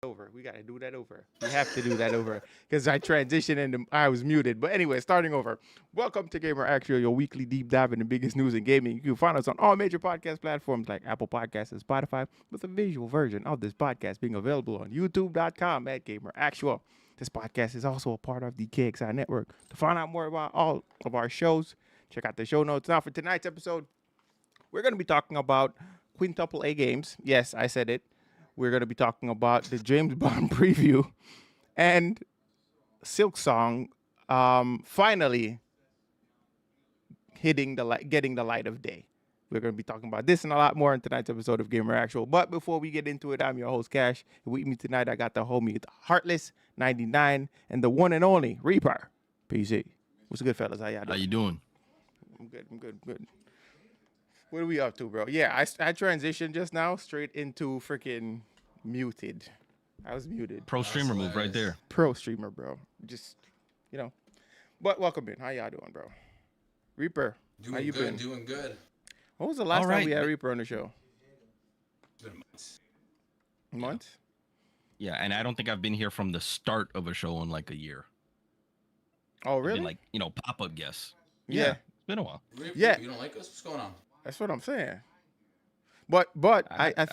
over. We got to do that over. We have to do that over because I transitioned and I was muted. But anyway, starting over. Welcome to Gamer Actual, your weekly deep dive in the biggest news in gaming. You can find us on all major podcast platforms like Apple Podcasts and Spotify, with a visual version of this podcast being available on youtube.com at Gamer Actual. This podcast is also a part of the KXI network. To find out more about all of our shows, check out the show notes. Now, for tonight's episode, we're going to be talking about quintuple A games. Yes, I said it. We're going to be talking about the James Bond preview and Silk Song finally getting the light of day. We're going to be talking about this and a lot more in tonight's episode of Gamer Actual. But before we get into it, I'm your host, Cash. With me tonight, I got the homie, the Heartless 99, and the one and only Reaper PC. What's good, fellas? How y'all doing? How you doing? I'm good. What are we up to, bro? Yeah, I transitioned just now straight into freaking muted. I was muted. Pro streamer move right there. Pro streamer, bro. Just, you know. But welcome in. How y'all doing, bro? Reaper, how you been? Doing good. When was the last time we had Reaper on the show? It's been months. Months? Yeah, and I don't think I've been here from the start of a show in like a year. Oh, really? Been like, pop-up guests. Yeah. It's been a while. Reaper, Yeah. You don't like us? What's going on? That's what I'm saying. But I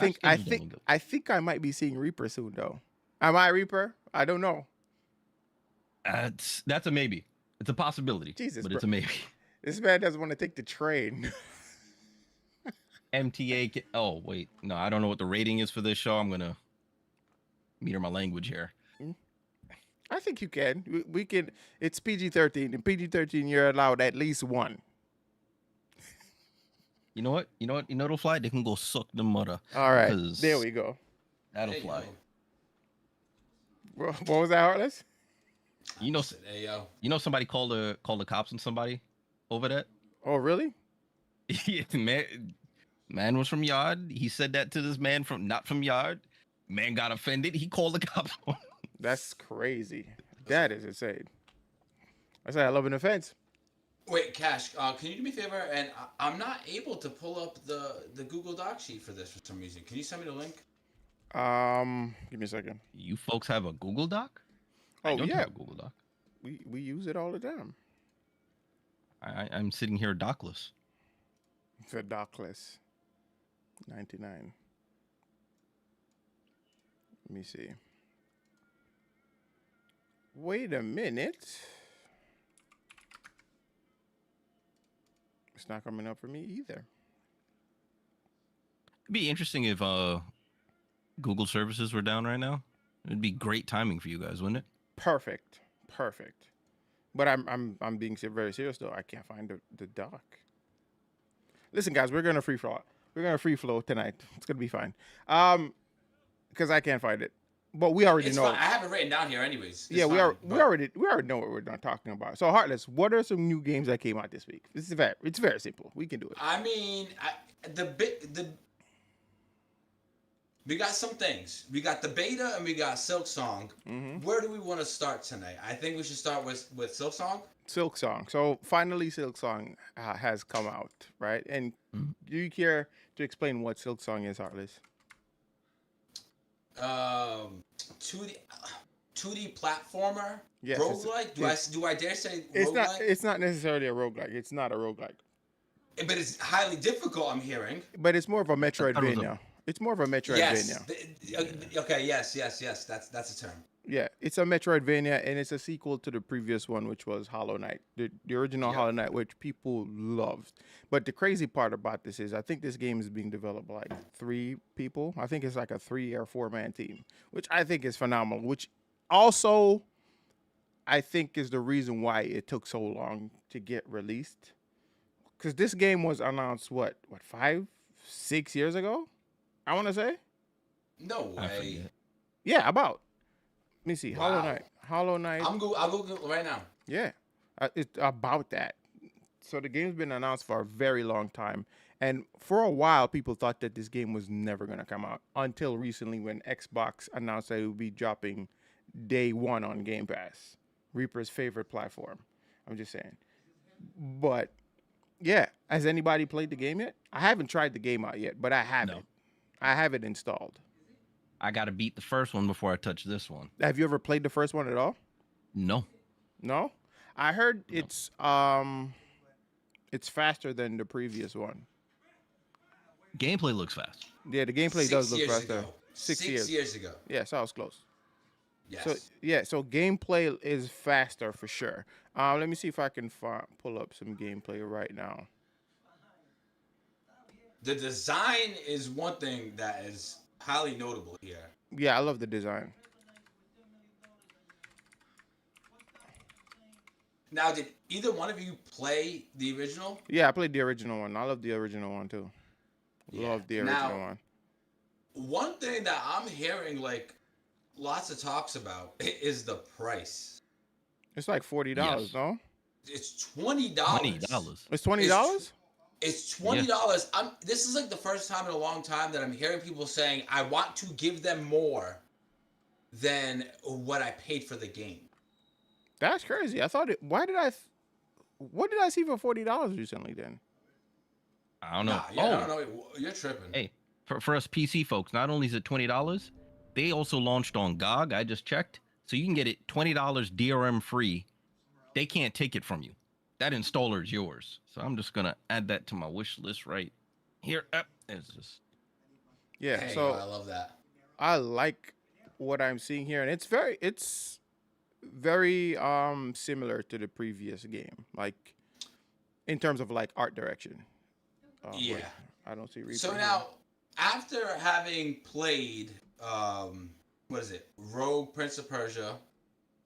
think I might be seeing Reaper soon though. Am I Reaper? I don't know. That's a maybe. It's a possibility. Jesus, but bro. it's a maybe. This man doesn't want to take the train. MTA. Oh wait, no, I don't know what the rating is for this show. I'm gonna meter my language here. I think you can. We can. It's PG-13. In PG-13, you're allowed at least one. You know what? It'll fly. They can go suck the mother. All right, there we go. That'll Hey, fly. What was that, Heartless? You know, Hey, yo. somebody called the cops on somebody over that. Oh, really? Yeah, man was from Yard. He said that to this man not from Yard. Man got offended. He called the cops. That's crazy. That is insane. I say I love an offense. Wait, Cash, can you do me a favor? And I'm not able to pull up the Google Doc sheet for this for some reason. Can you send me the link? Give me a second. You folks have a Google Doc? Oh, I don't yeah. have a Google Doc. We use it all the time. I'm sitting here dockless. For dockless. 99. Let me see. Wait a minute. It's not coming up for me either. It'd be interesting if Google services were down right now. It'd be great timing for you guys, wouldn't it? Perfect. But I'm being very serious though. I can't find the doc. Listen, guys, we're gonna free flow. We're gonna free flow tonight. It's gonna be fine. Because I can't find it. But we already know. Fine. I have it written down here, anyways. We already know what we're not talking about. So, Heartless, what are some new games that came out this week? It's very simple. We can do it. I mean, we got some things. We got the beta and we got Silk Song. Mm-hmm. Where do we want to start tonight? I think we should start with Silk Song. Silk Song. So finally, Silk Song has come out, right? And do you care to explain what Silk Song is, Heartless? 2D platformer. Yes, roguelike. Do I dare say it's roguelike? It's not necessarily a roguelike. It's not a roguelike. But it's highly difficult. I'm hearing. But it's more of a Metroidvania. It's more of a Metroidvania. Yes. Okay. Yes. That's a term. Yeah, it's a Metroidvania, and it's a sequel to the previous one, which was Hollow Knight, the original Hollow Knight, which people loved. But the crazy part about this is I think this game is being developed by like 3 people. I think it's like a 3 or 4-man team, which I think is phenomenal, which also I think is the reason why it took so long to get released. Because this game was announced, what, 5, 6 years ago? I want to say. No way. Yeah, about. Let me see. Wow. Hollow Knight. I'll Google it right now. Yeah, it's about that. So the game's been announced for a very long time. And for a while, people thought that this game was never going to come out until recently when Xbox announced that it would be dropping day one on Game Pass, Reaper's favorite platform. I'm just saying. But, yeah, has anybody played the game yet? I haven't tried the game out yet, but I have it. I have it installed. I gotta beat the first one before I touch this one. Have you ever played the first one at all? No. No. I heard No. it's faster than the previous one. Gameplay looks fast. Yeah, the gameplay does look faster. Ago. 6 years ago. Yeah, so I was close. Yes. So yeah, so gameplay is faster for sure. Let me see if I can pull up some gameplay right now. The design is one thing that is highly notable here. Yeah, I love the design. Now, did either one of you play the original? Yeah, I played the original one. I love the original one too. Yeah. Love the original one. One thing that I'm hearing like lots of talks about is the price. It's like $40, Yes. no? It's $20. $20. It's $20? It's $20. This is like the first time in a long time that I'm hearing people saying I want to give them more than what I paid for the game. That's crazy. I thought it. What did I see for $40 recently? Then I don't know. Nah, yeah, I don't know. You're tripping. Hey, for us PC folks, not only is it $20, they also launched on GOG. I just checked, so you can get it $20 DRM free. They can't take it from you. That installer is yours. So I'm just gonna add that to my wish list right here. It's just yeah. Hey, So I love that. I like what I'm seeing here, and it's very similar to the previous game, like in terms of like art direction. Yeah. wait, I don't see. So replay here. now, after having played, what is it, Rogue Prince of Persia,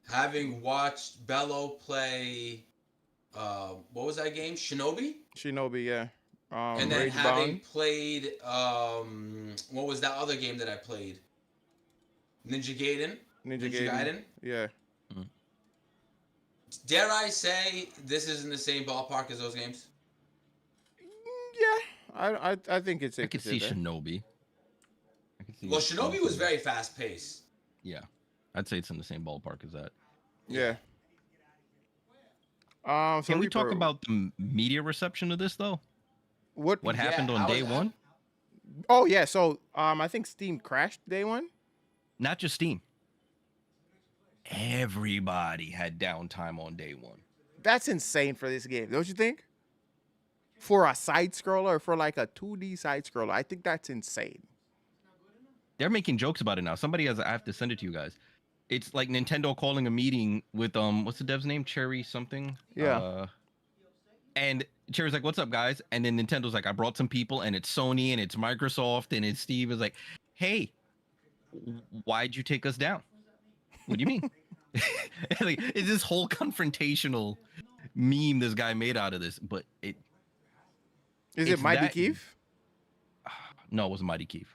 having watched Bello play, what was that game, Shinobi? Shinobi, yeah. And then Rage having Bound. played, what was that other game that I played? Ninja Gaiden? Ninja Gaiden. Yeah. Dare I say this is in the same ballpark as those games? Yeah, I think it's. I could see Shinobi. I could see Well, Shinobi was very fast paced. Yeah, I'd say it's in the same ballpark as that. Yeah. So Can we talk Reaper, about the media reception of this though? what What happened on day one? Oh yeah, so I think Steam crashed day one. Not just Steam. Everybody had downtime on day one. That's insane for this game, don't you think? For a side scroller, for like a 2D side scroller, I think that's insane. They're making jokes about it now. Somebody has. I have to send it to you guys. It's like Nintendo calling a meeting with what's the dev's name? Cherry something. Yeah. And Cherry's like, "What's up, guys?" And then Nintendo's like, "I brought some people, and it's Sony, and it's Microsoft, and it's Steve." Is like, "Hey, why'd you take us down? What do you mean?" Like, it's this whole confrontational meme this guy made out of this, but Is it's it Mighty that- Keith? no, it wasn't Mighty Keith.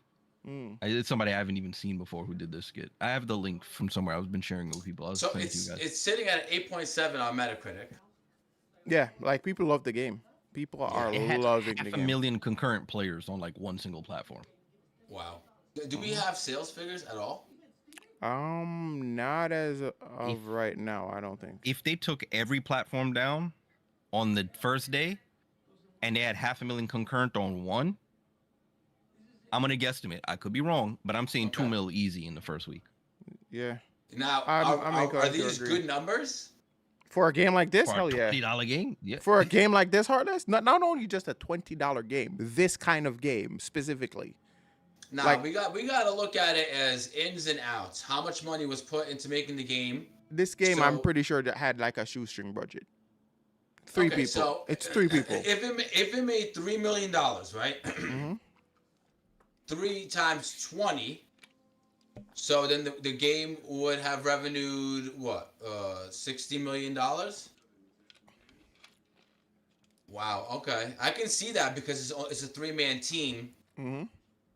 It's somebody I haven't even seen before who did this skit. I have the link from somewhere. I've been sharing it with people. I'll So send it to you guys. it's sitting at 8.7 on Metacritic. Yeah, like people love the game. People are It had loving half the a game. million concurrent players on like one single platform. Wow. Do we have sales figures at all? Not as of right now. I don't think. If they took every platform down on the first day and they had 500,000 concurrent on one, I'm gonna guesstimate. I could be wrong, but I'm seeing 2 mil easy in the first week. Yeah. Now, I'm are inclined to these agree. good numbers? For a game like this, For hell a yeah. $20 game, yeah. For a game like this, Heartless, not only just a $20 game, this kind of game specifically. Now Like- we got to look at it as ins and outs. How much money was put into making the game? This game, I'm So- pretty sure that had like a shoestring budget. Three Okay, people. so It's three people. If it made $3 million, right? hmm 3 times 20. So then the game would have revenued what? $60 million. Wow. Okay, I can see that because it's a 3-man team. hmm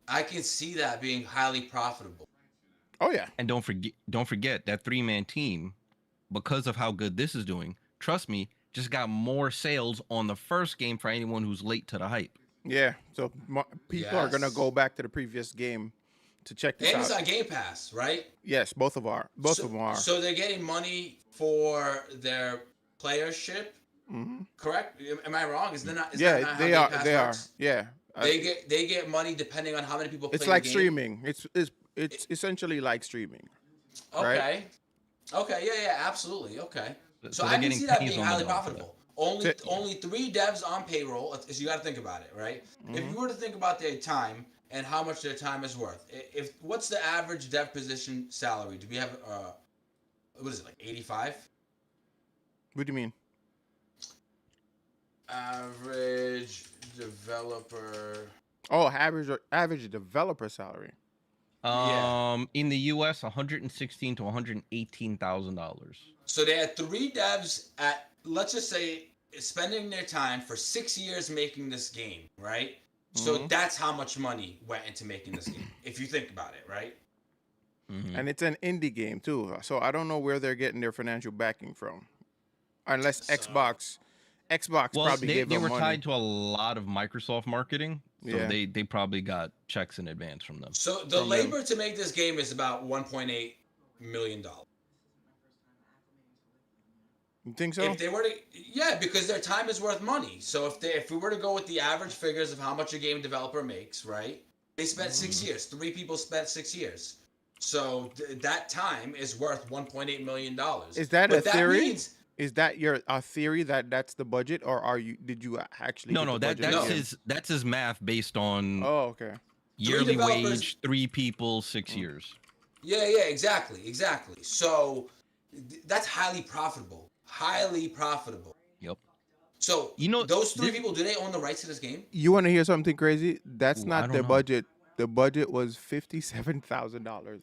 I can see that being highly profitable. Oh yeah. And don't forget that 3-man team, because of how good this is doing, trust me, just got more sales on the first game for anyone who's late to the hype. Yeah. So people are gonna Yes. go back to the previous game to check this And it's out. on Game Pass, right? Yes, both of them are. So they're getting money for their playership, hmm correct? Am I wrong? Is that not Yeah, how they Game are. Pass They are. works? Yeah. They get money depending on how many people play It's like the game. streaming. It's It's essentially like streaming, right? Okay. Okay. Yeah. Yeah. Absolutely. Okay. So So they're I can getting see that pennies being on the highly dollar for that. profitable. Only So, only 3 devs on payroll. So you got to think about it, right? If hmm you were to think about their time and how much their time is worth, if what's the average dev position salary? Do we have what is it, like 85? What do you mean? Average developer. Oh, average developer salary. Yeah. In the U.S., 116 to 118,000 dollars. So they had 3 devs at, let's just say, spending their time for 6 years making this game, right? So hmm that's how much money went into making this game, if you think about it, right? Mm-hmm. And it's an indie game too, so I don't know where they're getting their financial backing from, unless So, Xbox Well, probably they, gave they them were money. tied to a lot of Microsoft marketing, so Yeah, they probably got checks in advance from them. so the from them. labor to make this game is about $1.8 million. You think so? If they were to, yeah, because their time is worth money. So if we were to go with the average figures of how much a game developer makes, right? They spent Mhm. 6 years. 3 people spent 6 years. So that time is worth $1.8 million. Is that a But that theory? means Is that your a theory that that's the budget, or did you actually No, get no, the budget that's No. again? his math based on Oh, okay. three yearly developers. wage, 3 people, 6 Mm. years. Yeah, yeah, exactly. So that's highly profitable. Highly profitable. Yep. So You know those three this. people, do they own the rights to this game? You want to hear something crazy? That's Ooh, I not don't the know. budget. The budget was $57,000.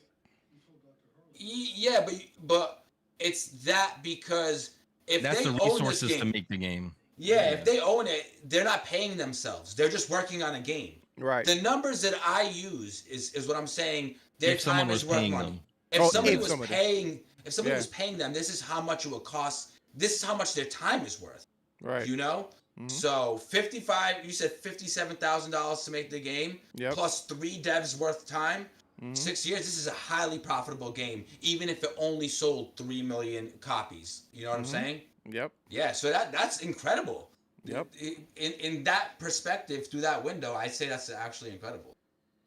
Yeah, but it's that because if That's they the own this resources to game, make the game. yeah, if they own it, they're not paying themselves. They're just working on a game. Right. The numbers that I use is what I'm saying. Their If someone time was is worth paying money. them. If Oh, somebody if was somebody. paying, if somebody Yeah. was paying them, this is how much it would cost. This is how much their time is worth. Right. You know. Mhm. So 55. You said $57,000 to make the game, Yep. plus 3 devs worth of time. Mhm. 6 years. This is a highly profitable game, even if it only sold 3 million copies. You know what I'm Mhm. saying? Yep. Yeah. So that's incredible. Yep. In that perspective, through that window, I'd say that's actually incredible.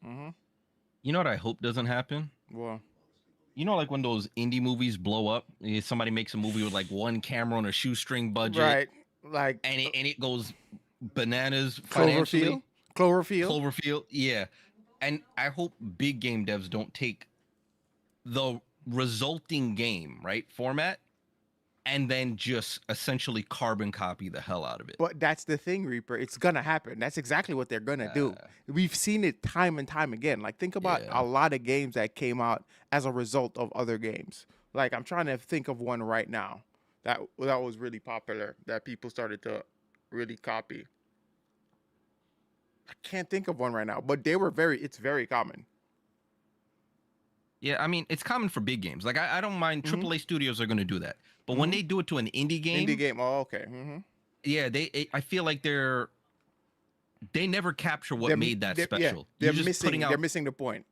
Mhm. You know what I hope doesn't happen? Well. You know, like when those indie movies blow up, somebody makes a movie with like one camera on a shoestring budget, Right. Like and it goes bananas Cloverfield. financially. Cloverfield. Cloverfield, yeah. And I hope big game devs don't take the resulting game, right, format, and then just essentially carbon copy the hell out of it. But that's the thing, Reaper. It's gonna happen. That's exactly what they're gonna do. We've seen it time and time again. Like, think about Yeah. a lot of games that came out as a result of other games. Like, I'm trying to think of one right now that was really popular that people started to really copy. I can't think of one right now, but it's very common. Yeah, I mean, it's common for big games. Like, I don't mind. Mhm. AAA studios are going to do that. But when Mhm. they do it to an indie game, Indie game. Oh, okay. Mm-hmm. yeah, I feel like they never capture what made that special. They're You're just missing. putting out, They're missing the point.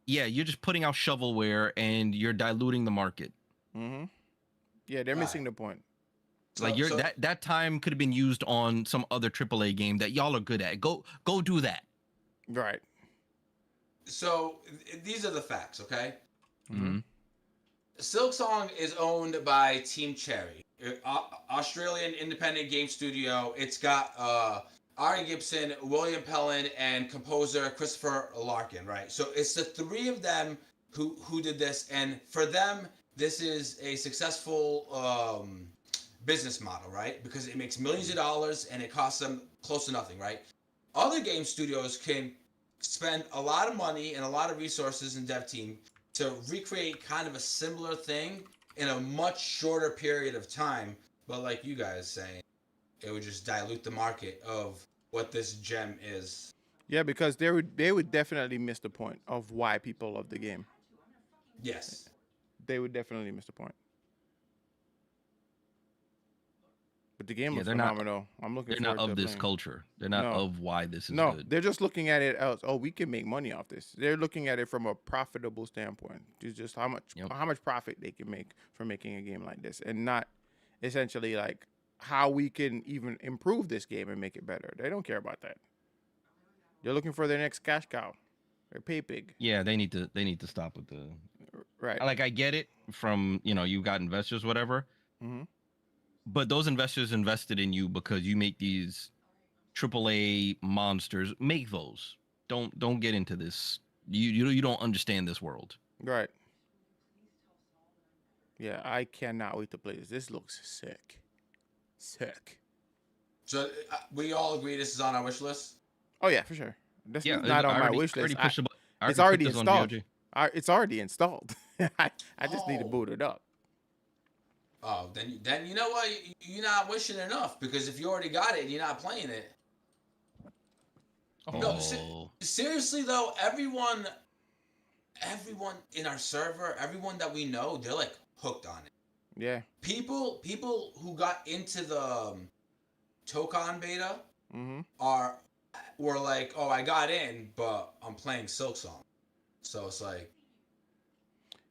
yeah, you're just putting out shovelware and you're diluting the market. Mm-hmm. Yeah, they're missing the point. Like that time could have been used on some other AAA game that y'all are good at. Go do that. Right. So these are the facts, okay? Mm-hmm. Silksong is owned by Team Cherry, Australian independent game studio. It's got Ari Gibson, William Pellin, and composer Christopher Larkin, right? So it's the three of them who did this, and for them, this is a successful business model, right? Because it makes millions of dollars and it costs them close to nothing, right? Other game studios can spend a lot of money and a lot of resources in dev team to recreate kind of a similar thing in a much shorter period of time. But like you guys saying, it would just dilute the market of what this gem is. Yeah, because they would definitely miss the point of why people love the game. Yes. They would definitely miss the point. But the game Yeah, looks they're not- phenomenal. I'm looking They're forward not to of this playing. culture. They're not No. of why this is No, good. they're just looking at it as, oh, we can make money off this. They're looking at it from a profitable standpoint. It's just how much profit they can make from making a game like this, and not essentially like how we can even improve this game and make it better. They don't care about that. They're looking for their next cash cow. They pay big. Yeah, they need to stop with the Right. like I get it from, you got investors, whatever, Mm-hmm. but those investors invested in you because you make these AAA monsters. Make those. Don't get into this. You don't understand this world. Right. Yeah, I cannot wait to play this. This looks sick. Sick. So we all agree this is on our wish list. Oh yeah, for sure. This Yeah, is not on I my already, wish I already list. pushed the button. I It's already already put this on installed. GOG. It's already installed. I just need to Oh. boot it up. Oh, then you know what? You're not wishing enough, because if you already got it and you're not playing it. No, Oh, seriously though, everyone in our server, everyone that we know, they're like hooked on it. Yeah. People who got into the Tokon beta Mm-hmm. were like, oh, I got in, but I'm playing Silksong. So it's like,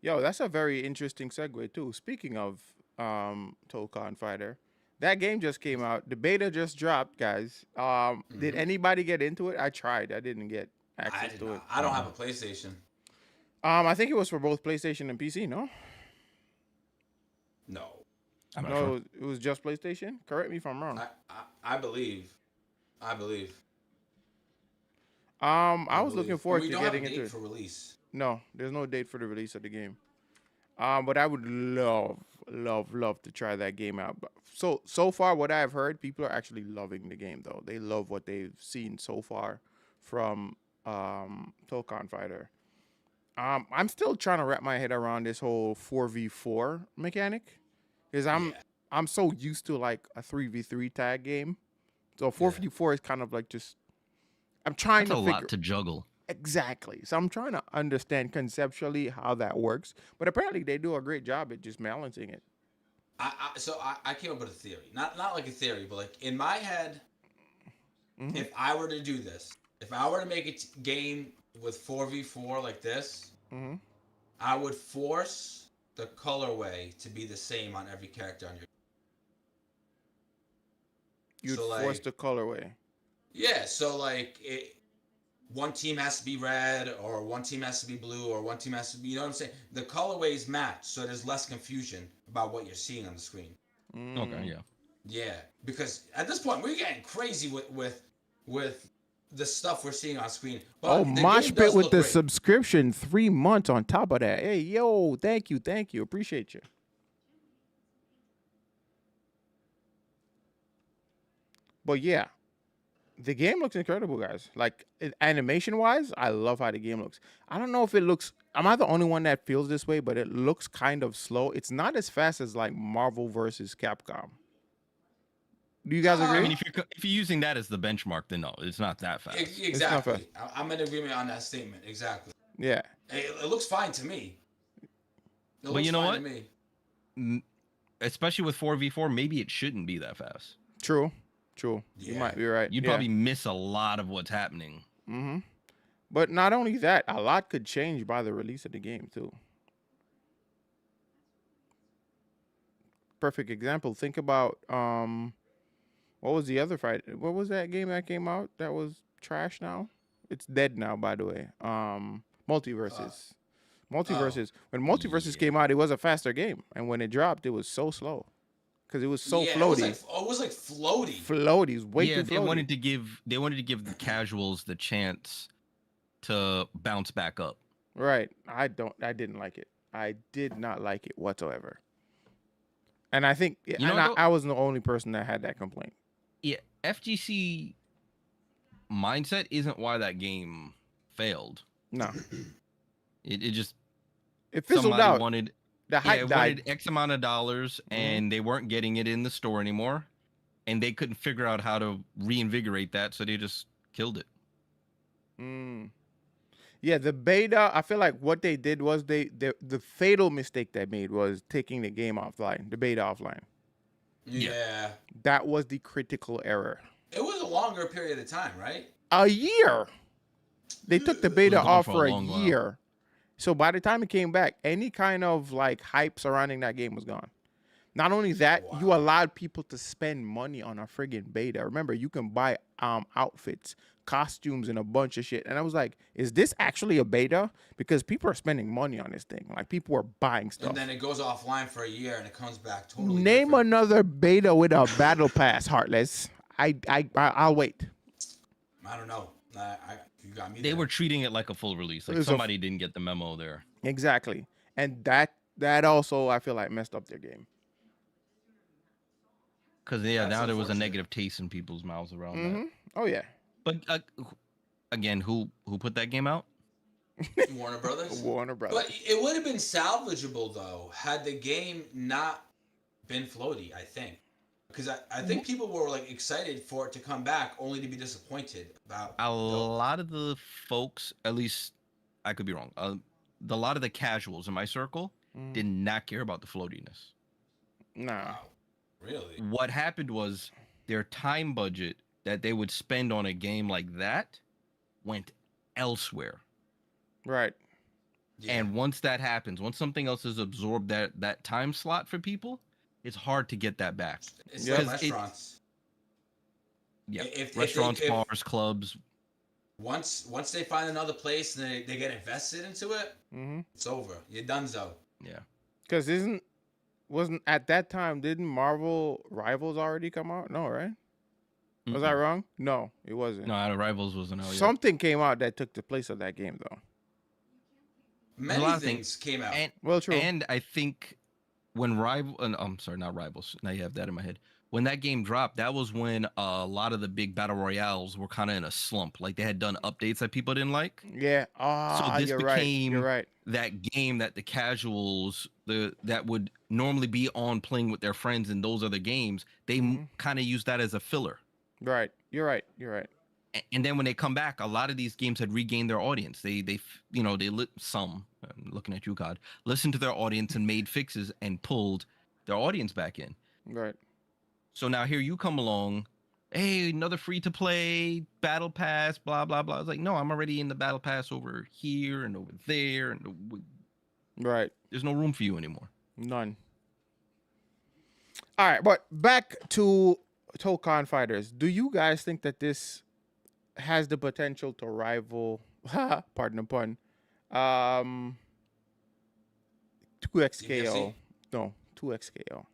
Yo, that's a very interesting segue too. Speaking of Tokon Fighter, that game just came out. The beta just dropped, guys. Did anybody get into it? I tried. I didn't get I access did to not. it. I don't have a PlayStation. I think it was for both PlayStation and PC. No, No, I'm not no, sure. it was just PlayStation. Correct me if I'm wrong. I believe. I believe. I was looking forward we to don't have getting a date into it. for release. No, there's no date for the release of the game. But I would love to try that game out. But so far, what I've heard, people are actually loving the game though. They love what they've seen so far from Tokon Fighter. I'm still trying to wrap my head around this whole 4v4 mechanic, because I'm so used to like a 3v3 tag game. So 4v4 is kind of like just I'm trying That's to a figure lot to juggle. exactly. So I'm trying to understand conceptually how that works, but apparently they do a great job at just balancing it. I came up with a theory, not like a theory, but like in my head, Mhm. if I were to do this, if I were to make a game with 4v4 like this, Mhm. I would force the colorway to be the same on every character on your. You'd So, force like, the colorway. yeah, so like one team has to be red, or one team has to be blue, or one team has to be, you know what I'm saying? The colorways match, so there's less confusion about what you're seeing on the screen. Okay, yeah. Yeah, because at this point we're getting crazy with the stuff we're seeing on screen. But Oh, the Mosh game Pit does with look the great. subscription, 3 months on top of that. Hey, yo, thank you, appreciate you. But yeah, the game looks incredible, guys. Like animation wise, I love how the game looks. I don't know if it looks. Am I the only one that feels this way? But it looks kind of slow. It's not as fast as like Marvel versus Capcom. Do you guys I agree? mean, if you're using that as the benchmark, then no, it's not that fast. Exactly. I'm in agreement on that statement. Exactly. Yeah. It looks fine to me. But you know what? To me. Especially with 4v4, maybe it shouldn't be that fast. True. You Yeah. might be right. You'd Yeah. probably miss a lot of what's happening. Mm-hmm. But not only that, a lot could change by the release of the game too. Perfect example. Think about what was the other fight? What was that game that came out that was trash now? It's dead now, by the way. Multiverses. Multiverses. When Multiverses yeah. came out, it was a faster game, and when it dropped, it was so slow because it was so yeah, floaty. It was like floaty. Floaties, way Yeah, too they floaty. wanted to give the casuals the chance to bounce back up. Right. I didn't like it. I did not like it whatsoever. And I think You know and what, I wasn't the only person that had that complaint. Yeah, FGC mindset isn't why that game failed. No. It just It fizzled somebody out. wanted The hype it died. wanted X amount of dollars and they weren't getting it in the store anymore, and they couldn't figure out how to reinvigorate that, so they just killed it. Yeah, the beta, I feel like what they did was the fatal mistake they made was taking the game offline, the beta offline. Yeah. That was the critical error. It was a longer period of time, right? A year. They took the beta gone off for a for a long while. year. So by the time it came back, any kind of like hype surrounding that game was gone. Not only that, you Wow. allowed people to spend money on a friggin' beta. Remember, you can buy outfits, costumes and a bunch of shit. And I was like, is this actually a beta? Because people are spending money on this thing. Like, people are buying stuff. And then it goes offline for a year and it comes back totally Name different. another beta with a battle pass, Heartless. I'll wait. I don't know. You got me They there. were treating it like a full release. It Like was somebody didn't get the memo there. Exactly. And that also, I feel like, messed up their game. Because That's now there was a unfortunate. negative taste in people's mouths around that. Mm-hmm. Oh, yeah. But again, who put that game out? Warner Brothers. Warner Brothers. But it would have been salvageable though had the game not been floaty. I think because I think people were like excited for it to come back, only to be disappointed about A lot of the folks, at least I could be wrong. A lot of the casuals in my circle did not care about the floatiness. Nah. Wow, really? What happened was their time budget that they would spend on a game like that went elsewhere. Right. Yeah. And once that happens, once something else has absorbed that time slot for people, it's hard to get that back. It's Yeah. like 'Cause restaurants. Yeah, If restaurants, bars, clubs. Once they find another place and they get invested into it, Mm-hmm. it's over. You're donezo. Yeah, Because wasn't at that time, didn't Marvel Rivals already come out? No, right? Was I wrong? No, it wasn't. No, Out of Rivals wasn't out yet. Something came out that took the place of that game, though. Many lot of things came out. And Well, true. and I think when I'm sorry, not Rivals. Now you have that in my head. When that game dropped, that was when a lot of the big battle royales were kind of in a slump. Like they had done updates that people didn't like. Yeah. Ah, this you're right. became- You're right. That game that the casuals that would normally be on playing with their friends in those other games, they kind of use that as a filler. Right. You're right. You're right. And then when they come back, a lot of these games had regained their audience. They some, I'm looking at you, God, listened to their audience and made fixes and pulled their audience back in. Right. So now here you come along, hey, another free to play battle pass, blah blah blah. It's like, no, I'm already in the battle pass over here and over there, and Right. there's no room for you anymore. None. All right, but back to Tokon Fighters. Do you guys think that this has the potential to rival, pardon the pun, 2XKO? DFC? No, 2XKO.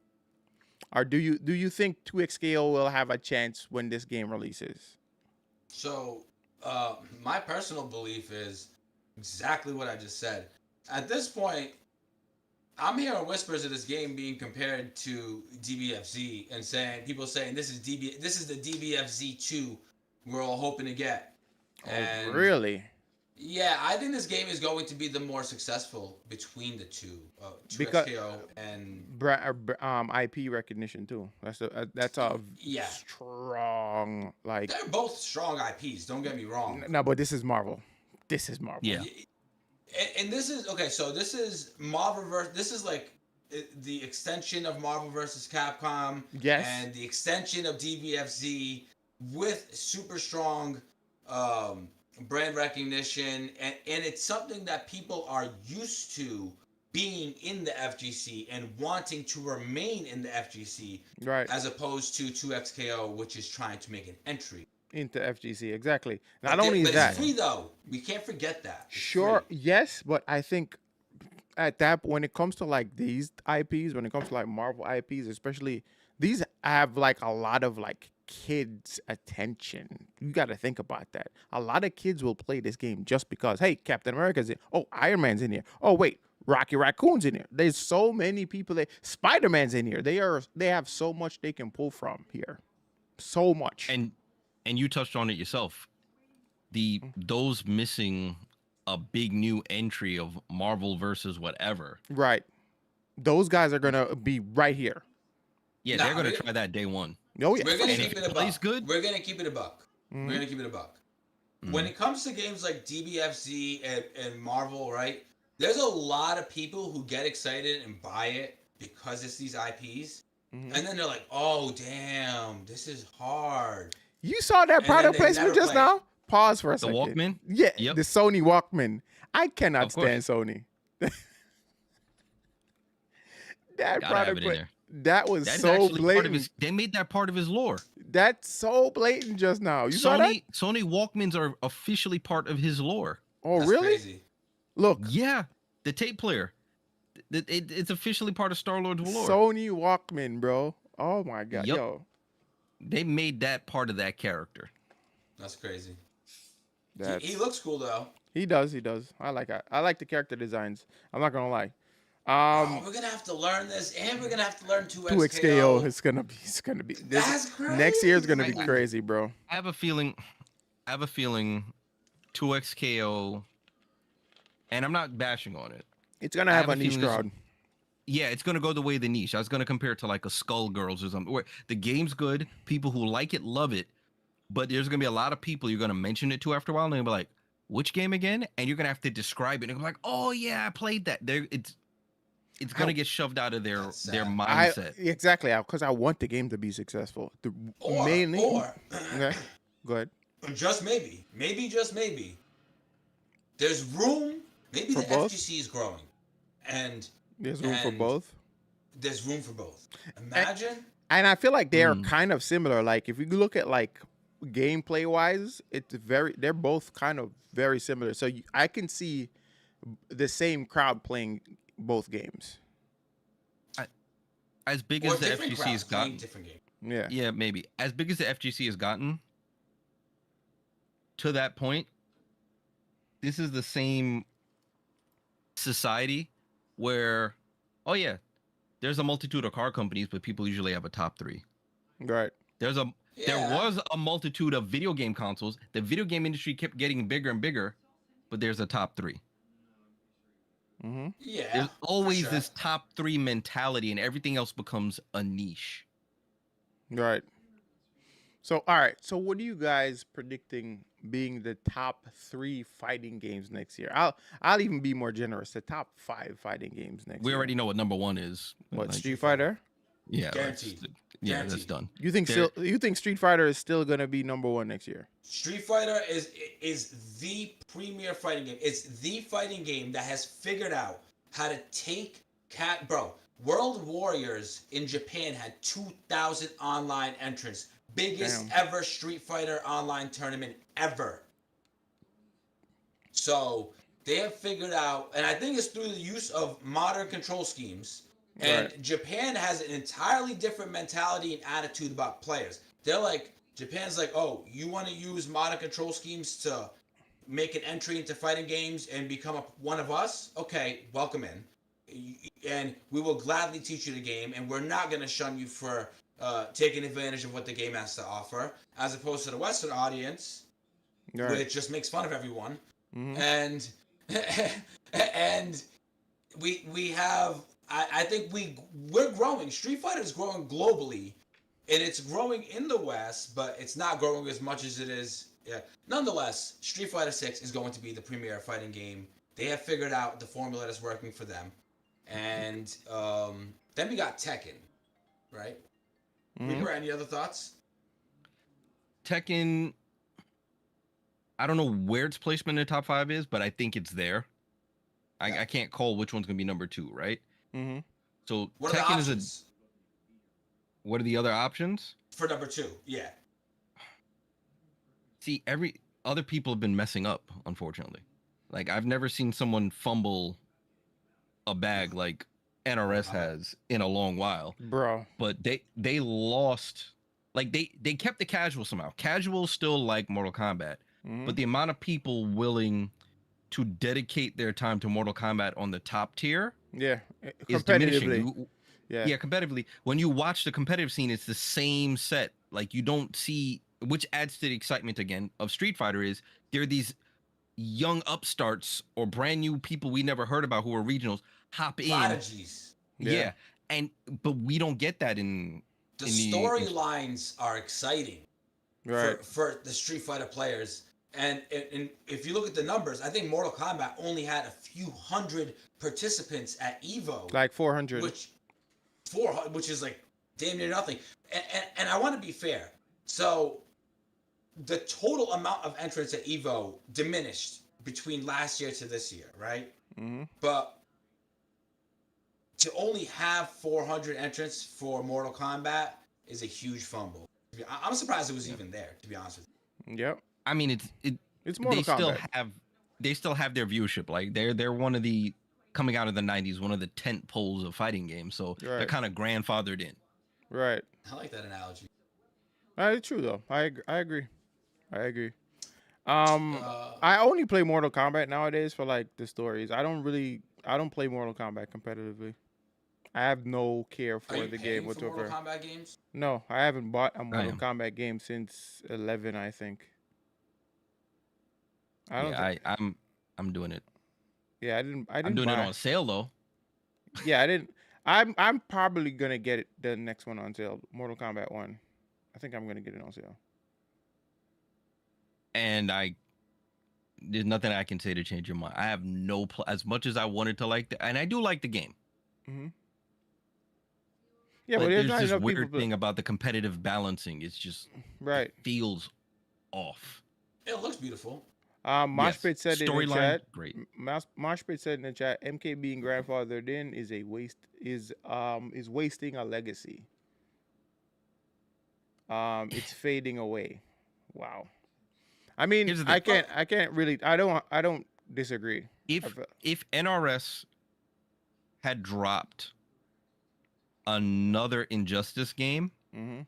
Or do you think 2XKO will have a chance when this game releases? So, my personal belief is exactly what I just said. At this point, I'm hearing whispers of this game being compared to DBFZ and people saying this is the DBFZ 2 we're all hoping to get. Oh, really? Yeah, I think this game is going to be the more successful between the two, Because- 2XKO and IP recognition too. That's a yeah. strong, like. They're both strong IPs. Don't get me wrong. No, but this is Marvel. This is Marvel. Yeah. And this is okay. So this is Marvel This is like the extension of Marvel versus Capcom. Yes. And the extension of DBFZ with super strong brand recognition, and it's something that people are used to being in the FGC and wanting to remain in the FGC, Right. as opposed to 2XKO, which is trying to make an entry. Into FGC, exactly. Not But only but that, it's free though. We can't forget that. It's sure, free. yes, but I think at that when it comes to like these IPs, when it comes to like Marvel IPs, especially these have like a lot of like kids' attention. You got to think about that. A lot of kids will play this game just because, hey, Captain America's in. Oh, Iron Man's in here. Oh, wait, Rocky Raccoon's in here. There's so many people. Spider-Man's in here. They have so much they can pull from here. So much. And you touched on it yourself. Those missing a big new entry of Marvel versus whatever. Right. Those guys are gonna be right here. Yeah, Nah, they're gonna we- try that day one. Oh yeah. We're gonna And keep if it it a plays buck. good- We're gonna keep it a buck. Mhm. We're gonna keep it a buck. When it comes to games like DBFZ and Marvel, right? There's a lot of people who get excited and buy it because it's these IPs, Mhm. and then they're like, "Oh, damn, this is hard." You saw that And product then they placement never just play it. now? Pause for a The second. Walkman? Yeah, Yep. the Sony Walkman. I cannot Of course. stand Sony. That Gotta have product it in there. That was That's so actually part of blatant. his. They made that part of his lore. That's so blatant just now. You saw that? Sony Walkmans are officially part of his lore. Oh, That's really? crazy. Look, Yeah, the tape player. It's officially part of Star Lord's lore. Sony Walkman, bro. Oh my god, Yup. yo, They made that part of that character. That's crazy. that's He looks cool though. he does. I like it. I like the character designs. I'm not gonna lie. We're gonna have to learn this, and we're gonna have to learn 2XKO. 2XKO is gonna be. It's gonna be. That's crazy. Next year is gonna be I- crazy, bro. I have a feeling 2XKO, and I'm not bashing on it. It's gonna I have have a a niche feeling this- crowd. Yeah, it's gonna go the way of the niche. I was gonna compare it to like a Skullgirls or something. Where the game's good, people who like it love it, but there's gonna be a lot of people you're gonna mention it to after a while, and they'll be like, "Which game again?" And you're gonna have to describe it. And they're like, "Oh yeah, I played that." It's gonna get shoved out of their mindset. Exactly, because I want the game to be successful. Mainly. Okay, go ahead. Just maybe, just maybe, there's room. Maybe For the both? FGC is growing, and There's room for And- both. there's room for both. Imagine. And I feel like they are Mm. kind of similar. Like if you look at like gameplay wise, they're both kind of very similar. So I can see the same crowd playing both games. As big Or as the different FGC crowds has playing gotten, different game. Yeah. yeah, maybe as big as the FGC has gotten. To that point, this is the same society where, oh yeah, there's a multitude of car companies, but people usually have a top three. Right. There Yeah. was a multitude of video game consoles. The video game industry kept getting bigger and bigger, but there's a top three. Mm-hmm. Yeah. There's for always sure. this top three mentality, and everything else becomes a niche. Right. So all right. So what are you guys predicting being the top 3 fighting games next year? I'll even be more generous. The top 5 fighting games next We year. already know what number one is. What, Like, Street Fighter? Yeah, Guaranteed. yeah, that's Guaranteed. done. You think There- you think Street Fighter is still gonna be number 1 next year? Street Fighter is the premier fighting game. It's the fighting game that has figured out how to take bro. World Warriors in Japan had 2,000 online entrants. Biggest Damn. ever Street Fighter online tournament ever. So they have figured out, and I think it's through the use of modern control schemes. And Right. Japan has an entirely different mentality and attitude about players. They're like, Japan's like, oh, you want to use modern control schemes to make an entry into fighting games and become one of us? Okay, welcome in. And we will gladly teach you the game, and we're not going to shun you for taking advantage of what the game has to offer, as opposed to the Western audience, Right. which just makes fun of everyone. Mhm. And and we have I think we're growing. Street Fighter is growing globally, and it's growing in the West, but it's not growing as much as it is. Yeah. Nonetheless, Street Fighter 6 is going to be the premier fighting game. They have figured out the formula that's working for them. And then we got Tekken, right? Mhm. Reaper, any other thoughts? Tekken, I don't know where its placement in the top 5 is, but I think it's there. Yeah. I can't call which one's gonna be number 2, right? Mhm. So What are the Tekken is options what are the other options? for number 2? Yeah. See, every other people have been messing up, unfortunately. Like I've never seen someone fumble a bag like NRS has in a long while. Bro. But they lost, like they kept the casual somehow. Casual still like Mortal Kombat, Mhm. but the amount of people willing to dedicate their time to Mortal Kombat on the top tier Yeah. is Competitively. diminishing. Yeah. Yeah, competitively. When you watch the competitive scene, it's the same set. Like you don't see, which adds to the excitement again of Street Fighter, is there are these young upstarts or brand new people we never heard about who are regionals hop in. Prodigies. Yeah. But we don't get that in The in the- storylines are exciting. Right. For the Street Fighter players. And if you look at the numbers, I think Mortal Kombat only had a few hundred participants at Evo, Like 400. which is like damn near nothing. And I want to be fair. So the total amount of entrants at Evo diminished between last year to this year, right? Mhm. But to only have 400 entrants for Mortal Kombat is a huge fumble. I'm surprised it was even there, to be honest with Yep. I mean, It's they Mortal Kombat. still have their viewership. Like they're one of the coming out of the 90s, one of the tent poles of fighting games. So they're Right. kind of grandfathered in. Right. you. I like that analogy. It's true though. I agree. I agree. Uh, I only play Mortal Kombat nowadays for like the stories. I don't play Mortal Kombat competitively. I have no care are for you the game paying for Mortal whatsoever. Kombat games? No, I haven't bought a I Mortal am. Kombat game since 11, I think. I don't Yeah, think. I'm doing it. Yeah, I didn't. I I'm didn't doing it buy. on sale though. Yeah, I didn't. I'm probably gonna get it the next one on sale. Mortal Kombat 1. I think I'm gonna get it on sale. And there's nothing I can say to change your mind. I have as much as I wanted to like and I do like the game. Hmm. Yeah, but But there's there's not this enough people. weird thing about the competitive balancing. It's just Right. it feels off. It looks beautiful. Mosh Pit said in the Storyline, chat. great. Mosh Pit said in the chat. MK being grandfathered in is a waste. Is wasting a legacy. It's fading away. Wow. I mean, Here's the thing. I can't really. I don't disagree. I If feel- if NRS had dropped another Injustice game,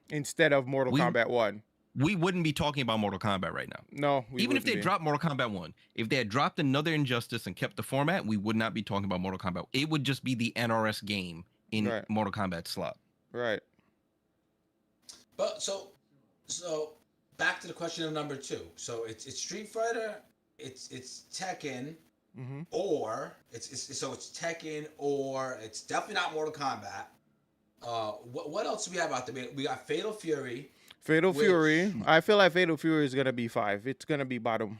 Instead of Mortal we Kombat 1. we wouldn't be talking about Mortal Kombat right now. No, we Even if wouldn't they be. dropped Mortal Kombat 1, if they had dropped another Injustice and kept the format, we would not be talking about Mortal Kombat. It would just be the NRS game in Right. Mortal Kombat slot. Right. But so back to the question of number 2. So it's Street Fighter, it's Tekken, or it's Tekken, or it's definitely not Mortal Kombat. What else do we have out there? We got Fatal Fury. Fatal Which- Fury. I feel like Fatal Fury is gonna be 5. It's gonna be bottom.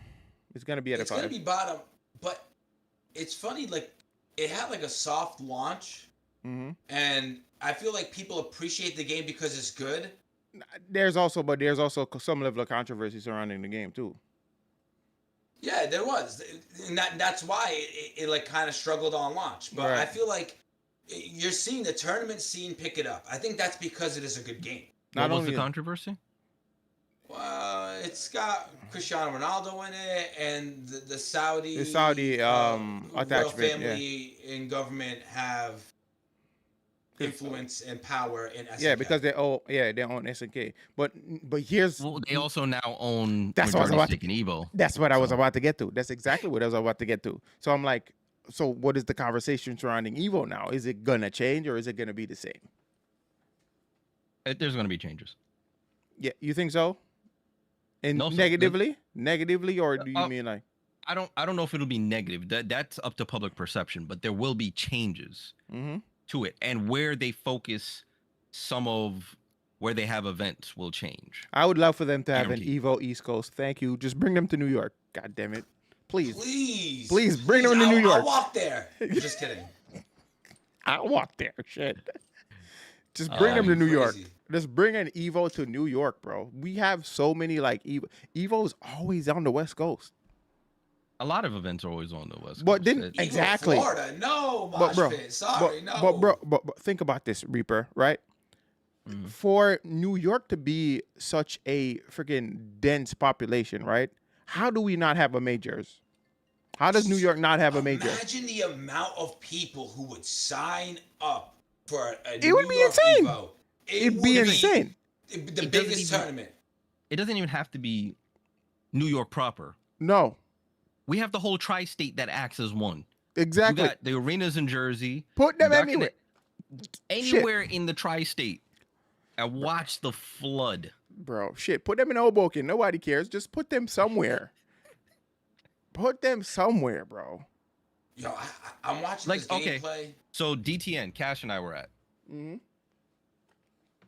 It's gonna be at It's a 5. gonna be bottom, but it's funny. Like it had like a soft launch, and I feel like people appreciate the game because it's good. There's also some level of controversy surrounding the game too. Yeah, there was, and that's why it like kind of struggled on launch. But I Right. feel like you're seeing the tournament scene pick it up. I think that's because it is a good game. What Not was the only controversy? Well, it's got Cristiano Ronaldo in it, and the Saudi royal royal attachment, family and government have influence and power in SNK. yeah, because they own SNK. But here's Well, they also now own That's what I was majority about to- stake in Evo. that's what I was So- about to get to. That's exactly what I was about to get to. So I'm like, so what is the conversation surrounding Evo now? Is it gonna change or is it gonna be the same? There's going to be changes. Yeah, you think so? And No, sir. negatively, or do you mean like? I don't know if it'll be negative. That's up to public perception, but there will be changes to it, and where they focus some of where they have events will change. I would love for them to have Guaranteed. an Evo East Coast. Thank you. Just bring them to New York. God damn it. Please. Please bring them to New York. I'll walk there. Just kidding. I'll walk there. Shit. Just bring them to New York. Crazy. Just bring an Evo to New York, bro. We have so many like Evo. Evo's always on the West Coast. A lot of events are always on the West But Coast. didn't- It- Even Exactly. Florida, no, But mosh bro, pit. Sorry, no. but think about this, Reaper, right? For New York to be such a freaking dense population, right? How do we not have a majors? How does New York not have a major? Imagine the amount of people who would sign up for a It New would be York insane. Evo. It'd be would insane. The doesn't biggest even- tournament. It doesn't even have to be New York proper. No, We have the whole tri-state that acts as one. exactly. You got the arenas in Jersey. Put them you got anywhere. Anywhere in the tri-state. And watch the flood. Bro, shit. Put them in Hoboken. Nobody cares. Just put them somewhere. Put them somewhere, bro. Yo, I'm watching Like, this okay. gameplay. So DTN, Cash and I were at. Mm-hmm.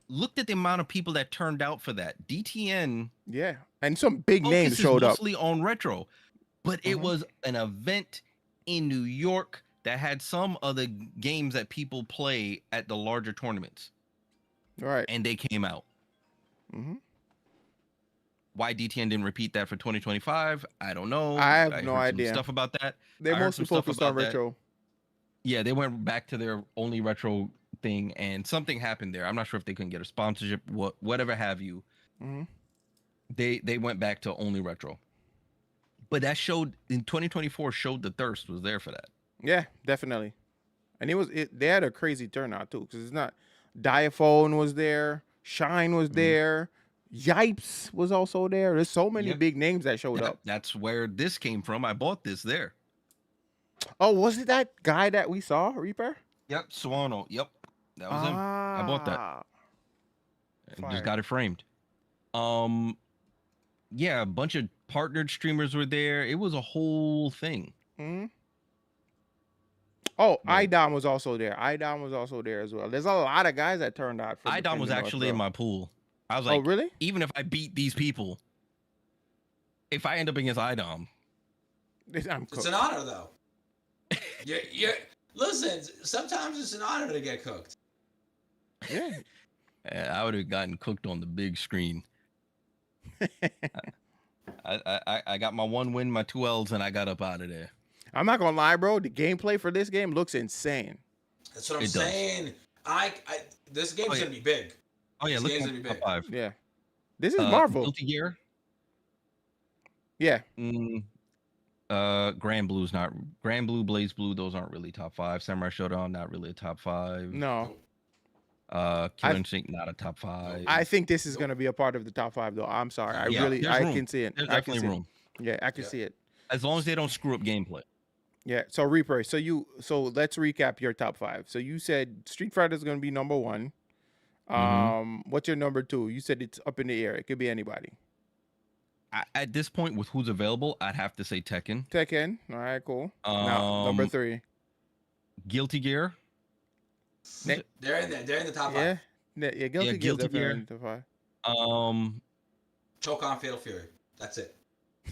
Looked at the amount of people that turned out for that. DTN Yeah, and some big names focuses showed up. mostly on retro, but it was an event in New York that had some of the games that people play at the larger tournaments, Right. and they came out. Mm-hmm. Why DTN didn't repeat that for 2025, I don't know. I have heard no some idea. Stuff about that. They're I heard mostly some stuff focused on about that. retro. Yeah, they went back to their only retro thing, and something happened there. I'm not sure if they couldn't get a sponsorship, whatever have you. Hmm. They went back to only retro. But that showed in 2024 showed the thirst was there for that. Yeah, definitely. And they had a crazy turnout too, because it's not. Diaphone was there, Shine was Mhm. there, Yipes was also there. There's so many Yep. big names that showed Yep, up. that's where this came from. I bought this there. Oh, was it that guy that we saw, Reaper? Yep, Swano. Yep, that was him. I bought that. Ah, And just fire. got it framed. Yeah, a bunch of partnered streamers were there. It was a whole thing. Hmm. Oh, But Idom was also there. Idom was also there as well. There's a lot of guys that turned out for Idom was Defending North, actually in bro. my pool. I was Oh, like, really? even if I beat these people, if I end up against Idom, I'm It's cooked. an honor, though. You're listen. Sometimes it's an honor to get cooked. Yeah. I would have gotten cooked on the big screen. I got my 1 win, my 2 L's, and I got up out of there. I'm not gonna lie, bro. The gameplay for this game looks insane. That's what I'm It does. saying. This game's Oh, yeah. gonna be big. Oh yeah, This look game's at gonna be top big. 5. Yeah. This is Marvel. Guilty Gear. Yeah. Grand Blue, Blaze Blue. Those aren't really top 5. Samurai Showdown, not really a top 5. No. Killer Instinct, not a top 5. I think this is gonna be a part of the top 5, though. I'm sorry. Yeah, there's I room. can see it. There's I can definitely see room. It. Yeah, I can Yeah. see it. As long as they don't screw up gameplay. Yeah. So Reaper. So let's recap your top 5. So you said Street Fighter is gonna be number 1. What's your number 2? You said it's up in the air. It could be anybody. At this point, with who's available, I'd have to say Tekken. Tekken. All right, cool. Now number 3. Guilty Gear. They're in there. They're in the top Yeah. 5. Yeah, Guilty Gear. Guilty Gear. In the top 5. Choke on Fatal Fury. That's it.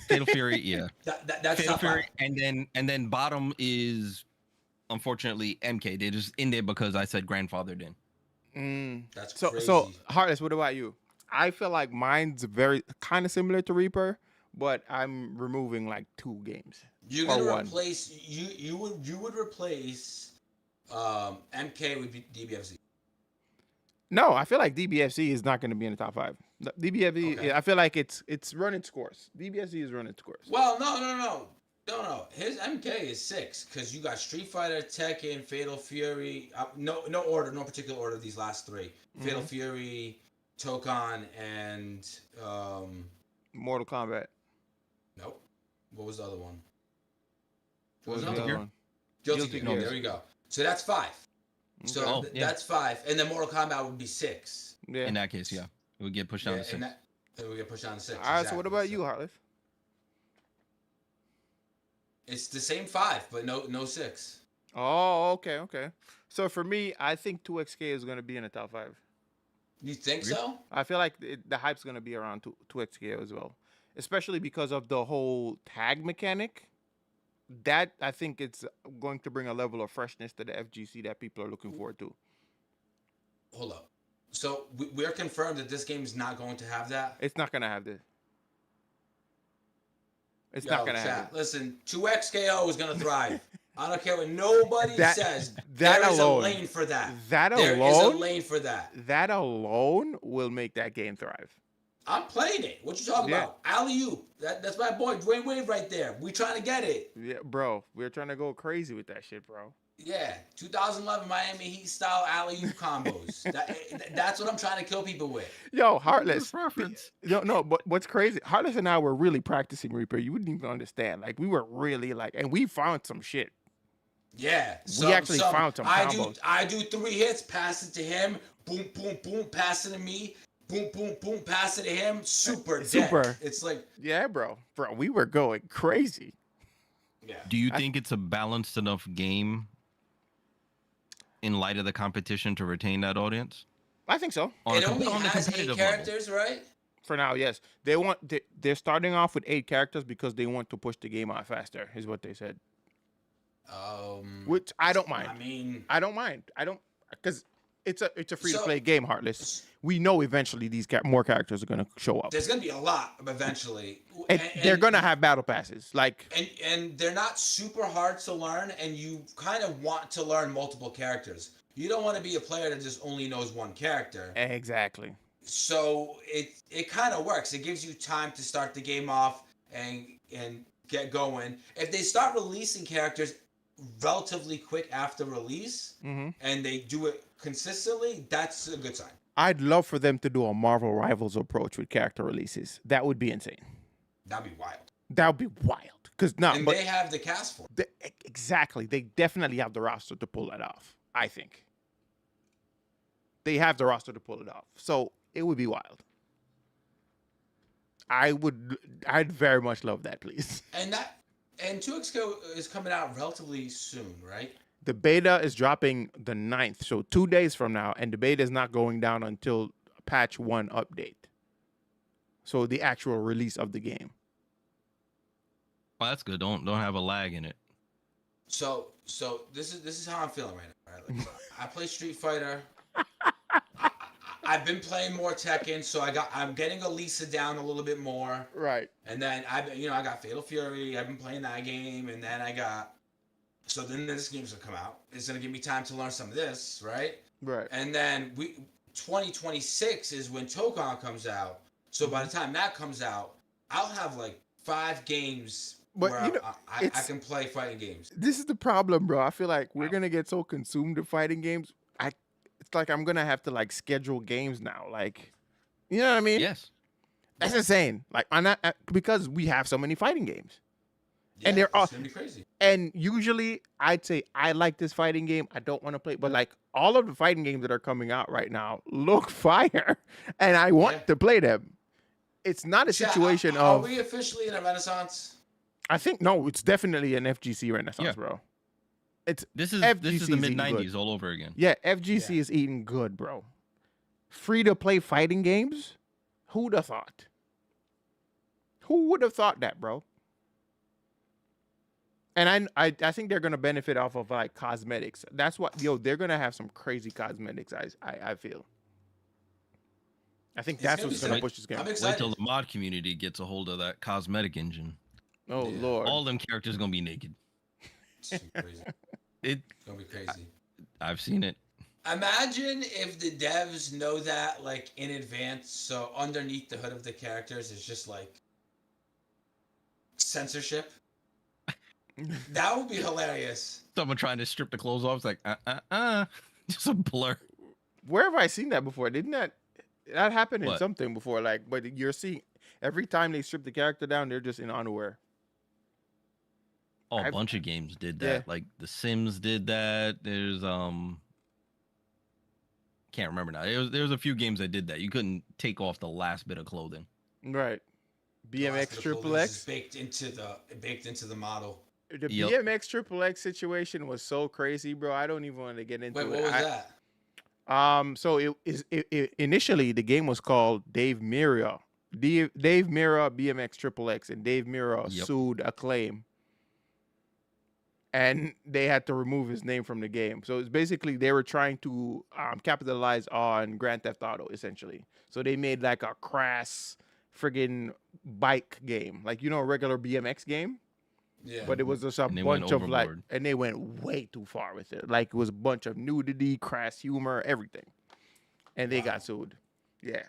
Fatal Fury, yeah. That's Fatal top Fury, 5. and then bottom is unfortunately MK. They're just in there because I said grandfathered in. That's So crazy. Heartless, what about you? I feel like mine's very kind of similar to Reaper, but I'm removing like 2 games. You're or gonna one. replace you would replace MK with DBFZ. No, I feel like DBFC is not going to be in the top 5. DBFC, Okay. I feel like it's running scores. DBFC is running scores. Well, no. His MK is 6 because you got Street Fighter, Tekken, Fatal Fury. No order, no particular order. These last 3: Fatal Fury, Tokon, and Mortal Kombat. nope. What was the other one? What was Guilty the other Gear? one? Guilty Guilty Gear. Gear. There we go. So that's 5. So Oh, yeah. that's 5, and then Mortal Kombat would be 6. Yeah. In that case, yeah, it would get pushed down to 6. And we get pushed down to 6. All right, so what about you, Heartless? It's the same 5, but no 6. Oh, okay. So for me, I think 2XK is going to be in the top 5. You think so? I feel like the hype's going to be around 2XK as well, especially because of the whole tag mechanic. That I think it's going to bring a level of freshness to the FGC that people are looking forward to. Hold up. So we're confirmed that this game is not going to have that. It's not going to have this. It's Yo, not going to have chat, it. listen, 2XKO is going to thrive. I don't care what nobody says. that There is alone- a lane for that. That There is a alone, lane for that. that alone will make that game thrive. I'm playing it. What you talking Yeah. about? Alley-oop. That's my boy Dwayne Wade right there. We trying to get it. Yeah, bro, we're trying to go crazy with that shit, bro. Yeah, 2011 Miami Heat style alley-oop combos. That's what I'm trying to kill people with. Yo, Heartless. Reference. No, but what's crazy? Heartless and I were really practicing Reaper. You wouldn't even understand. Like we were really like, and we found some shit. Yeah, actually found some combos. I do 3 hits, pass it to him, boom, boom, boom, pass it to me, boom, boom, boom, pass it to him. Super. It's like, Yeah, bro, we were going crazy. yeah. Do you think it's a balanced enough game in light of the competition to retain that audience? I think so. It only on the has 8 competitive characters, right? For now, yes. They're starting off with 8 characters because they want to push the game out faster, is what they said. Which I don't mind. I mean, I don't mind. Because It's a free to play game, Heartless. We know eventually these more characters are gonna show up. There's gonna be a lot eventually, And they're gonna have battle passes, like and they're not super hard to learn, and you kind of want to learn multiple characters. You don't want to be a player that just only knows one character. exactly. So it kind of works. It gives you time to start the game off and get going. If they start releasing characters relatively quick after release, Mm-hmm. and they do it consistently, that's a good sign. I'd love for them to do a Marvel Rivals approach with character releases. That would be insane. That'd be wild. That would be wild. Because And they have the cast for it. exactly, they definitely have the roster to pull that off. I think they have the roster to pull it off. So it would be wild. I'd very much love that, please. And 2XCO is coming out relatively soon, right? The beta is dropping the 9th, so 2 days from now, and the beta is not going down until patch 1 update. So the actual release of the game. Well, that's good. Don't have a lag in it. So this is how I'm feeling right now. Right? Like, I play Street Fighter. I've been playing more Tekken, so I'm getting Elisa down a little bit more. Right. And then I got Fatal Fury. I've been playing that game, and then so then this game's gonna come out. It's gonna give me time to learn some of this, right? Right. And then 2026 is when Tokon comes out. So by the time that comes out, I'll have like 5 games But, where you know, I can play fighting games. This is the problem, bro. I feel like we're gonna get so consumed in fighting games. It's like I'm gonna have to like schedule games now. Like, you know what I mean? Yes. That's insane. Like, I'm not because we have so many fighting games. And they're all it's gonna be crazy. And usually I'd say I like this fighting game. I don't want to play, but like all of the fighting games that are coming out right now look fire, and I want to play them. It's not a situation Are of. we officially in a renaissance? I think no, it's definitely an FGC renaissance, bro. This is FGC the is mid eating '90s good. all over again. Yeah, FGC is eating good, bro. Free to play fighting games. Who'd have thought? Who would have thought that, bro? And I think they're gonna benefit off of like cosmetics. That's what they're gonna have some crazy cosmetics. I feel. I think that's what's gonna push this game. I'm Wait excited. till the mod community gets a hold of that cosmetic engine. Oh Lord! All them characters gonna be naked. It's gonna be crazy. It's gonna be crazy. I've seen it. Imagine if the devs know that like in advance, so underneath the hood of the characters is just like censorship. That would be hilarious. Someone trying to strip the clothes off. It's like just a blur. Where have I seen that before? Didn't that happen in What? something before? Like, but you're seeing every time they strip the character down, they're just in underwear. Oh, a bunch of games did that. Yeah. Like The Sims did that. There's can't remember now. There was a few games that did that. You couldn't take off the last bit of clothing. Right. BMX Triple X. Baked into the model. The Yep. BMX Triple X situation was so crazy, bro. I don't even want to get into Wait, it. what was that? So it initially the game was called Dave Mirra. Dave Mirra BMX Triple X, and Dave Mirra sued Acclaim. And they had to remove his name from the game. So it's basically they were trying to capitalize on Grand Theft Auto, essentially. So they made like a crass friggin' bike game, like a regular BMX game. Yeah. But it was just a And they went bunch of like, overboard. and they went way too far with it. Like it was a bunch of nudity, crass humor, everything, and they got sued. Yeah.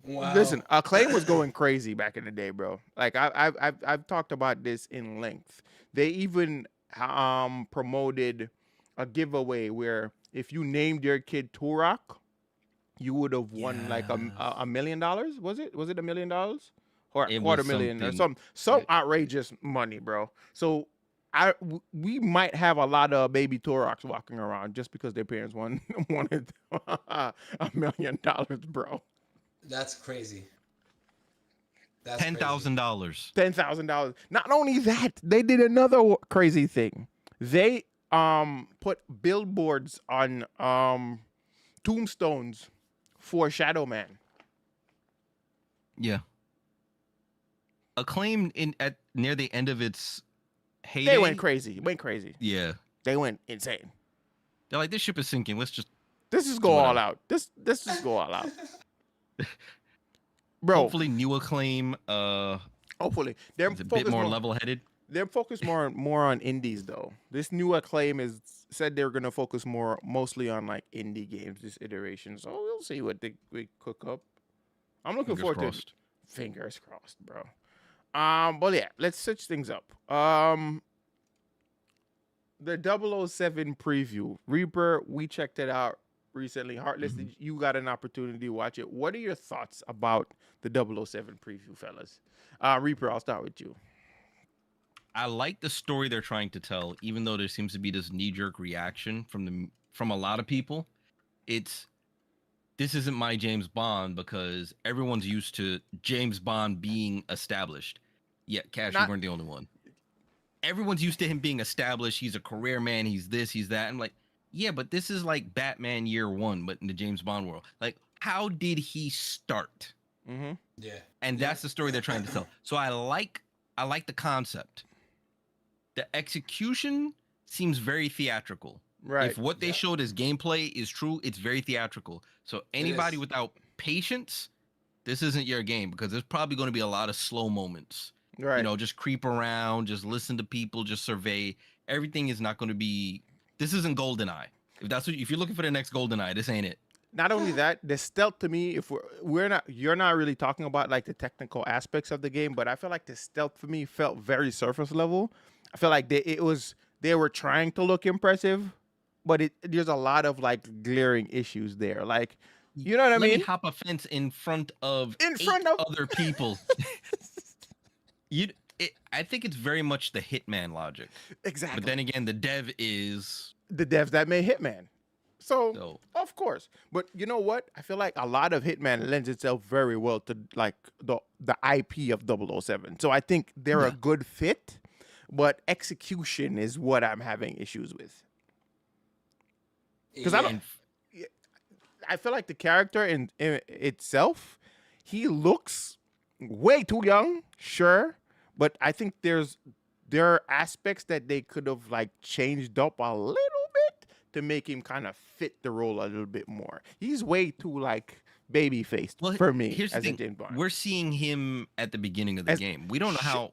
Wow. Listen, Acclaim was going crazy back in the day, bro. Like I've talked about this in length. They even promoted a giveaway where if you named your kid Turok, you would have won like $1 million. Was it $1 million? Or It quarter was million or something- some outrageous money, bro. So we might have a lot of baby Toroks walking around just because their parents wanted $1 million, bro. That's crazy. That's $10,000. $10,000. Not only that, they did another crazy thing. They put billboards on tombstones for Shadow Man. Yeah. Acclaim near the end of its heyday. They went crazy. Yeah. They went insane. They're like, this ship is sinking. Let's just This is So go what all else? out. This just go all out, bro. Hopefully, new acclaim. Hopefully, they're Is a bit focused more more. level-headed. They're focused more on indies though. This new acclaim is said they're gonna focus mostly on like indie games this iteration. So we'll see what we cook up. I'm looking Fingers forward to it. crossed. Fingers crossed, bro. But yeah, let's switch things up. The 007 preview. Reaper, we checked it out recently. Heartless, Mhm. you got an opportunity to watch it. What are your thoughts about the 007 preview, fellas? Reaper, I'll start with you. I like the story they're trying to tell, even though there seems to be this knee-jerk reaction from a lot of people. It's this isn't my James Bond because everyone's used to James Bond being established. Yeah, Cash, you Not weren't the only one. Everyone's used to him being established. He's a career man. He's this, he's that. I'm like, yeah, but this is like Batman Year One, but in the James Bond world. Like, how did he start? mm-hmm. Yeah. And that's the story they're trying to tell. So I like the concept. The execution seems very theatrical. Right. If what they Yeah. showed as gameplay is true, it's very theatrical. So anybody is. without patience, this isn't your game because there's probably going to be a lot of slow moments. Right. You know, just creep around, just listen to people, just survey. Everything is not going to be. This isn't GoldenEye. If you're looking for the next GoldenEye, this ain't it. Not only that, the stealth to me, if you're not really talking about like the technical aspects of the game, but I feel like the stealth for me felt very surface level. I feel like they were trying to look impressive, but there's a lot of like glaring issues there. Like, you know what I Let mean? me hop a fence in front of In eight front of- other people. I think it's very much the Hitman logic. Exactly. But then again, the dev is The devs that made Hitman. So, so of course. But you know what? I feel like a lot of Hitman lends itself very well to like the IP of 007. So I think they're a Yeah. good fit, but execution is what I'm having issues with. Because Yeah. I feel like the character in itself, he looks way too young, sure, but I think there are aspects that they could have like changed up a little bit to make him kind of fit the role a little bit more. He's way too like baby faced for me here's the as a thing. James Bond. We're seeing him at the beginning of the As- game. We don't know sh- how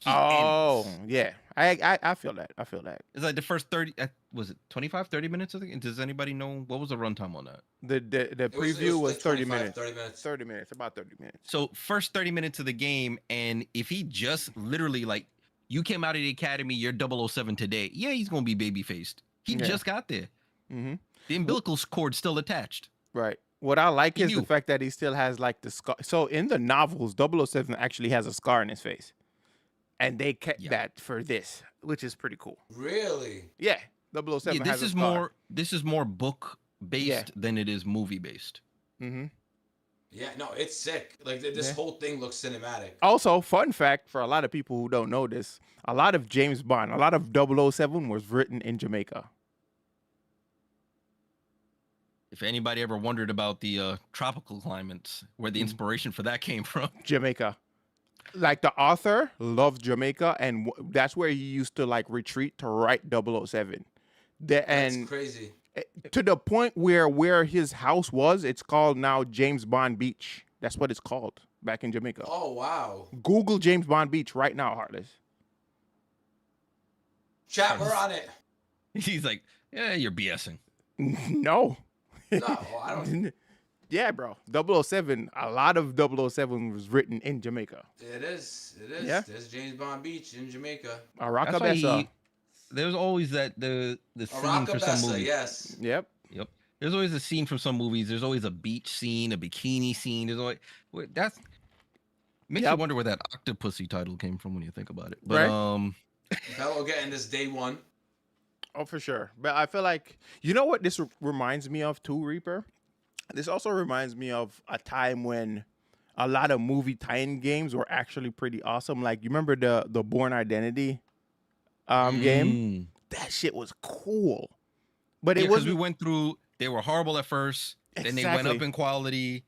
he Oh ends. yeah, I feel that. I feel that It's like the first 30 was it 25 30 minutes, I think. Does anybody know what was the runtime on that? the It preview was like 30 25, minutes. 30 minutes. 30 minutes, about 30 minutes. So first 30 minutes of the game, and if he just literally like you came out of the academy, you're 007 today. Yeah, he's gonna be baby faced. He Yeah. just got there. Mm-hmm. The umbilical cord's still attached. Right. What I like He is the knew. fact that he still has like the scar. So in the novels, 007 actually has a scar in his face. And they kept Yeah. that for this, which is pretty cool. Really? Yeah. 007 Yeah, has this a is scar. more book based Yeah. than it is movie based. Mm-hmm. Yeah, no, it's sick. Like this Yeah. whole thing looks cinematic. Also, fun fact for a lot of people who don't know this, a lot of James Bond, a lot of 007 was written in Jamaica. If anybody ever wondered about the tropical climates, where the Mhm. inspiration for that came from, Jamaica. Like the author loved Jamaica, and that's where he used to like retreat to write 007. That's And crazy. to the point where his house was, it's called now James Bond Beach. That's what it's called back in Jamaica. Oh wow. Google James Bond Beach right now, Heartless. Chat, we're on it. he's like, "Yeah, you're BSing." No. No, I don't. Yeah, bro. 007, a lot of 007 was written in Jamaica. It is. It is. Yeah. There's James Bond Beach in Jamaica. That's why Aracabessa. there's always the scene for some Aracabessa, movies. yes. Yep. Yep. There's always a scene from some movies. There's always a beach scene, a bikini scene. There's always that's makes Yep. you wonder where that Octopussy title came from when you think about it. But Right. Bello getting this day one. Oh, for sure. But I feel like, you know what this reminds me of too, Reaper? This also reminds me of a time when a lot of movie tie-in games were actually pretty awesome. Like, you remember the Born Identity game? mm. That shit was cool. But Yeah, it because was we went through. They were horrible at first. Then they went up Exactly. in quality.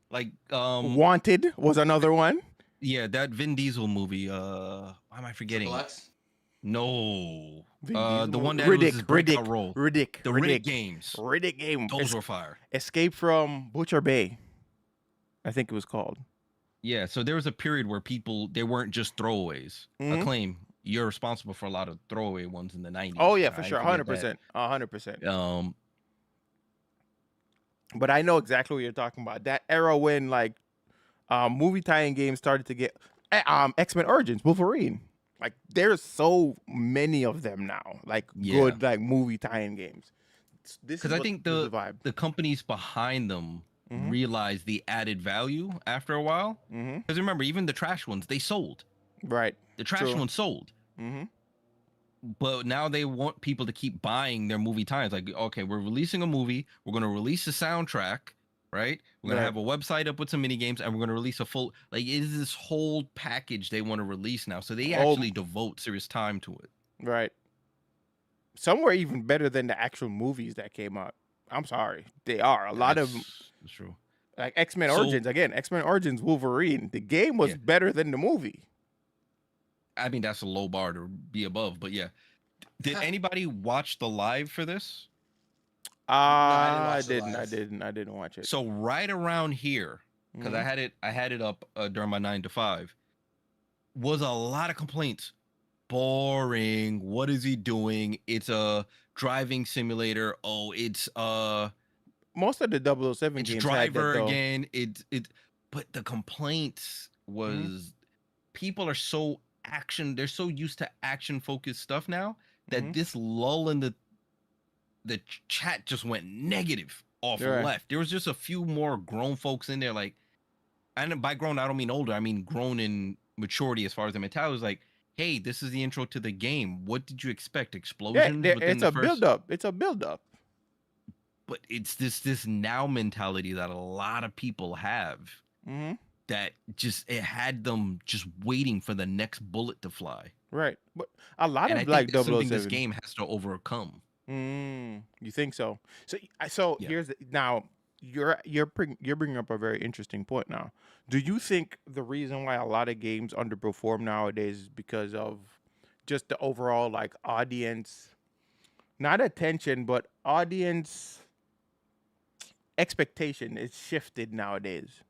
Like Wanted was another one. yeah, that Vin Diesel movie. Why am I forgetting? Triple X. No. Vin The Diesel one movie? that was his breakout role. Riddick. The Riddick games. Riddick game. Those were fire. Escape from Butcher Bay, I think it was called. Yeah, so there was a period where people they weren't just throwaways. Mhm. Acclaim, you're responsible for a lot of throwaway ones in the 90s. Oh yeah, for I sure, forget 100%, 100%. that. But I know exactly what you're talking about. That era when like movie tie-in games started to get X-Men Origins, Wolverine. Like there's so many of them now. Like Yeah. good like movie tie-in games. Because I think this is the vibe. the companies behind them Mhm. realized the added value after a while. Mm-hmm. Because remember, even the trash ones, they sold. Right. The trash True. ones sold. Mm-hmm. But now they want people to keep buying their movie tie-ins. Like, okay, we're releasing a movie. We're going to release a soundtrack, right? We're going to Right. have a website up with some mini games, and we're going to release a full, like, it is this whole package they want to release now. So they Oh. actually devote serious time to it. Right. Some were even better than the actual movies that came out. I'm sorry. They are. A lot of them, That's true. like X-Men So- Origins, again, X-Men Origins Wolverine. The game was Yeah. better than the movie. I mean, that's a low bar to be above, but yeah. Did anybody watch the live for this? I didn't watch the didn't. live. I didn't watch it. So right around here, because Mhm. I had it up during my 9 to 5, was a lot of complaints. Boring. What is he doing? It's a driving simulator. Oh, it's Most of the 007 it's games driver had that, though. again. It but the complaints was people are so they're so used to action focused stuff now that Mhm. this lull in the chat just went negative off Right. left. There was just a few more grown folks in there, like, and by grown I don't mean older, I mean grown in maturity as far as the mentality. Was like, hey, this is the intro to the game. What did you expect? Yeah, Explosions within it's the a first build-up. It's a build-up. but it's this now mentality that a lot of people have Mm-hmm. that just it had them just waiting for the next bullet to fly. Right. But a lot And I of think like that's something this 007. game has to overcome. You think so? So Yeah. here's now you're bringing up a very interesting point now. Do you think the reason why a lot of games underperform nowadays is because of just the overall like audience, not attention, but audience expectation is shifted nowadays?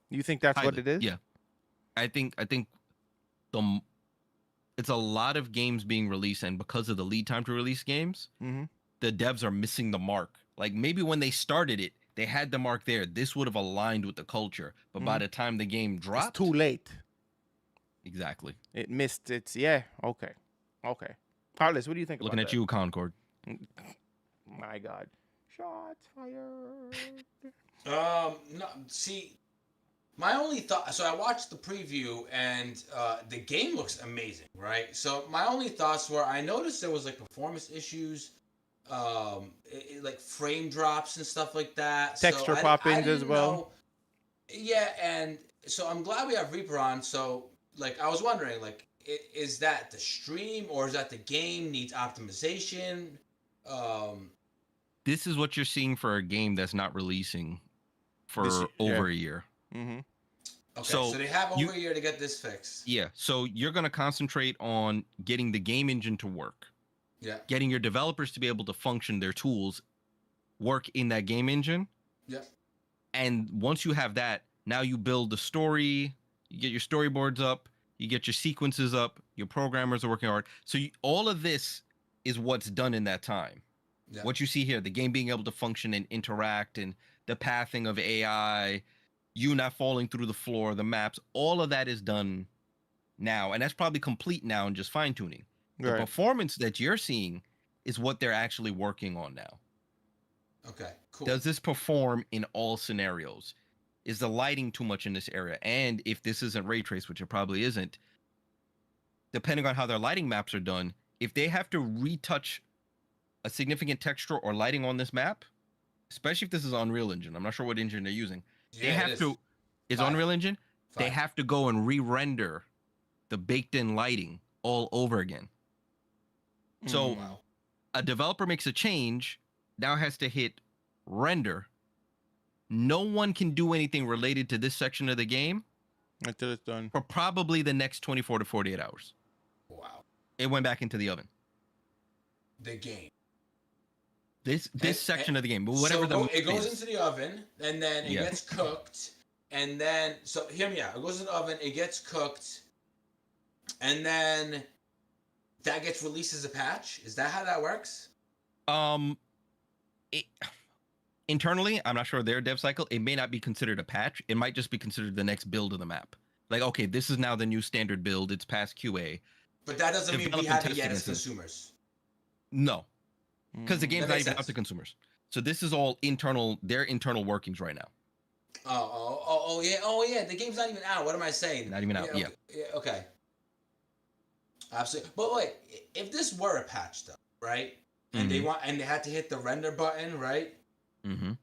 You think that's what Highly, it is? Yeah. I think the it's a lot of games being released, and because of the lead time to release games, Mm-hmm. the devs are missing the mark. Like maybe when they started it, they had the mark there. This would have aligned with the culture. But by the time the game It's dropped, too late. exactly. It missed its Okay. Carlos, what do you think Looking about at you, Concord. that? My God. Shots fired. No, see, my only thought. So I watched the preview, and the game looks amazing, right? So my only thoughts were, I noticed there was like performance issues, like frame drops and stuff like that. Texture so I pop-ins didn't as well. know- Yeah, and so I'm glad we have Reaper on. So like, I was wondering, like, is that the stream or is that the game needs optimization? This is what you're seeing for a game that's not releasing for This year, over a year. Mm-hmm. Okay, So so they have you- over a year to get this fixed. Yeah. So you're going to concentrate on getting the game engine to work, Yeah. getting your developers to be able to function their tools, work in that game engine. Yeah. And once you have that, now you build the story, you get your storyboards up, you get your sequences up, your programmers are working hard. So all of this is what's done in that time. Yeah. What you see here, the game being able to function and interact, and the pathing of AI, you not falling through the floor, the maps, all of that is done now. And that's probably complete now and just fine tuning. The Right. performance that you're seeing is what they're actually working on now. Okay. Cool. Does this perform in all scenarios? Is the lighting too much in this area? And if this isn't ray trace, which it probably isn't, depending on how their lighting maps are done, if they have to retouch a significant texture or lighting on this map, especially if this is Unreal Engine, I'm not sure what engine they're using. They Yeah, it have is. to, is Five. Unreal Engine, they Five. have to go and re-render the baked-in lighting all over again. So Wow. a developer makes a change, now has to hit render. No one can do anything related to this section of the game Until it's done. for probably the next 24 to 48 hours. Wow. It went back into the oven. The game. This section of the game, but So whatever it goes into the oven, and then it Yeah. gets cooked, and then so hear me out. It goes in the oven, it gets cooked, and then that gets released as a patch. Is that how that works? It, internally, I'm not sure their dev cycle. It may not be considered a patch. It might just be considered the next build of the map. Like, okay, this is now the new standard build. It's past QA. But that doesn't mean we Develop and have it test yet as against it. consumers. No, because the game's That not makes even out sense. to consumers. So this is all internal. Their internal workings right now. Oh yeah. The game's not even out. What am I saying? Not even out. Yeah. Okay. Absolutely. But wait, if this were a patch though, right? And they had to hit the render button, right? Mm-hmm.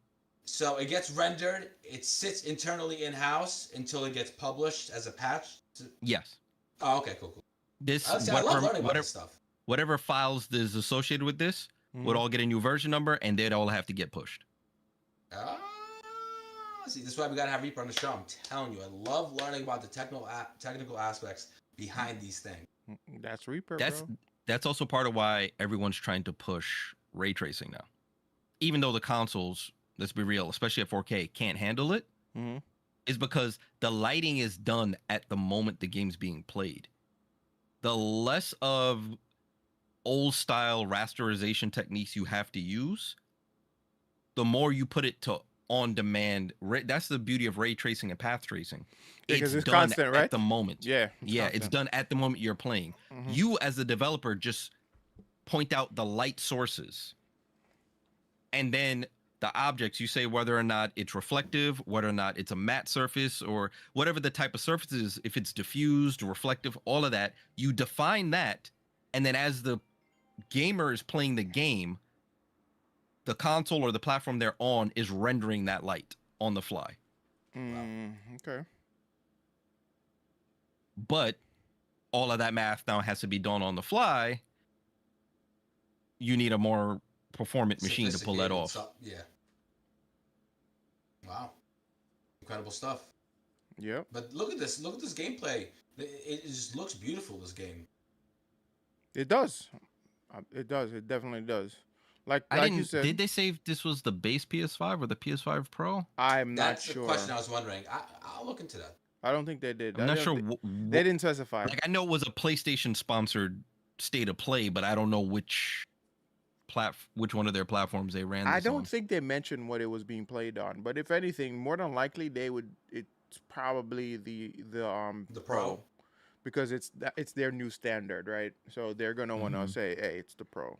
So it gets rendered. It sits internally in house until it gets published as a patch. Yes. Oh, okay, cool. This I love learning about this stuff. whatever files is associated with this would all get a new version number, and they'd all have to get pushed. See, this is why we gotta have Reaper on the show. I'm telling you, I love learning about the technical aspects behind these things. That's Reaper, bro. That's also part of why everyone's trying to push ray tracing now. Even though the consoles, let's be real, especially at 4K, can't handle it, is because the lighting is done at the moment the game's being played. The less of old style rasterization techniques you have to use, the more you put it to on demand. That's the beauty of ray tracing and path tracing. Because it's done constant, right? at the moment. Yeah. It's done at the moment you're playing. You as a developer just point out the light sources, and then the objects, you say whether or not it's reflective, whether or not it's a matte surface, or whatever the type of surface is, if it's diffused, reflective, all of that, you define that, and then as the gamer is playing the game, the console or the platform they're on is rendering that light on the fly. Okay. But all of that math now has to be done on the fly. You need a more performant machine to pull that off. Yeah. Wow. Incredible stuff. Yep. But look at this. Look at this gameplay. It just looks beautiful, this game. It does. It does. It definitely does. Like you said. Did they say if this was the base PS5 or the PS5 Pro? I'm not That's sure. the question I was wondering. I'll look into that. I don't think they did. I'm not sure. They didn't specify. Like, I know it was a PlayStation sponsored state of play, but I don't know which one of their platforms they ran this I don't on. think they mentioned what it was being played on. But if anything, more than likely they would. It's probably the Pro. because it's their new standard, right? So they're gonna want to say, hey, it's the Pro.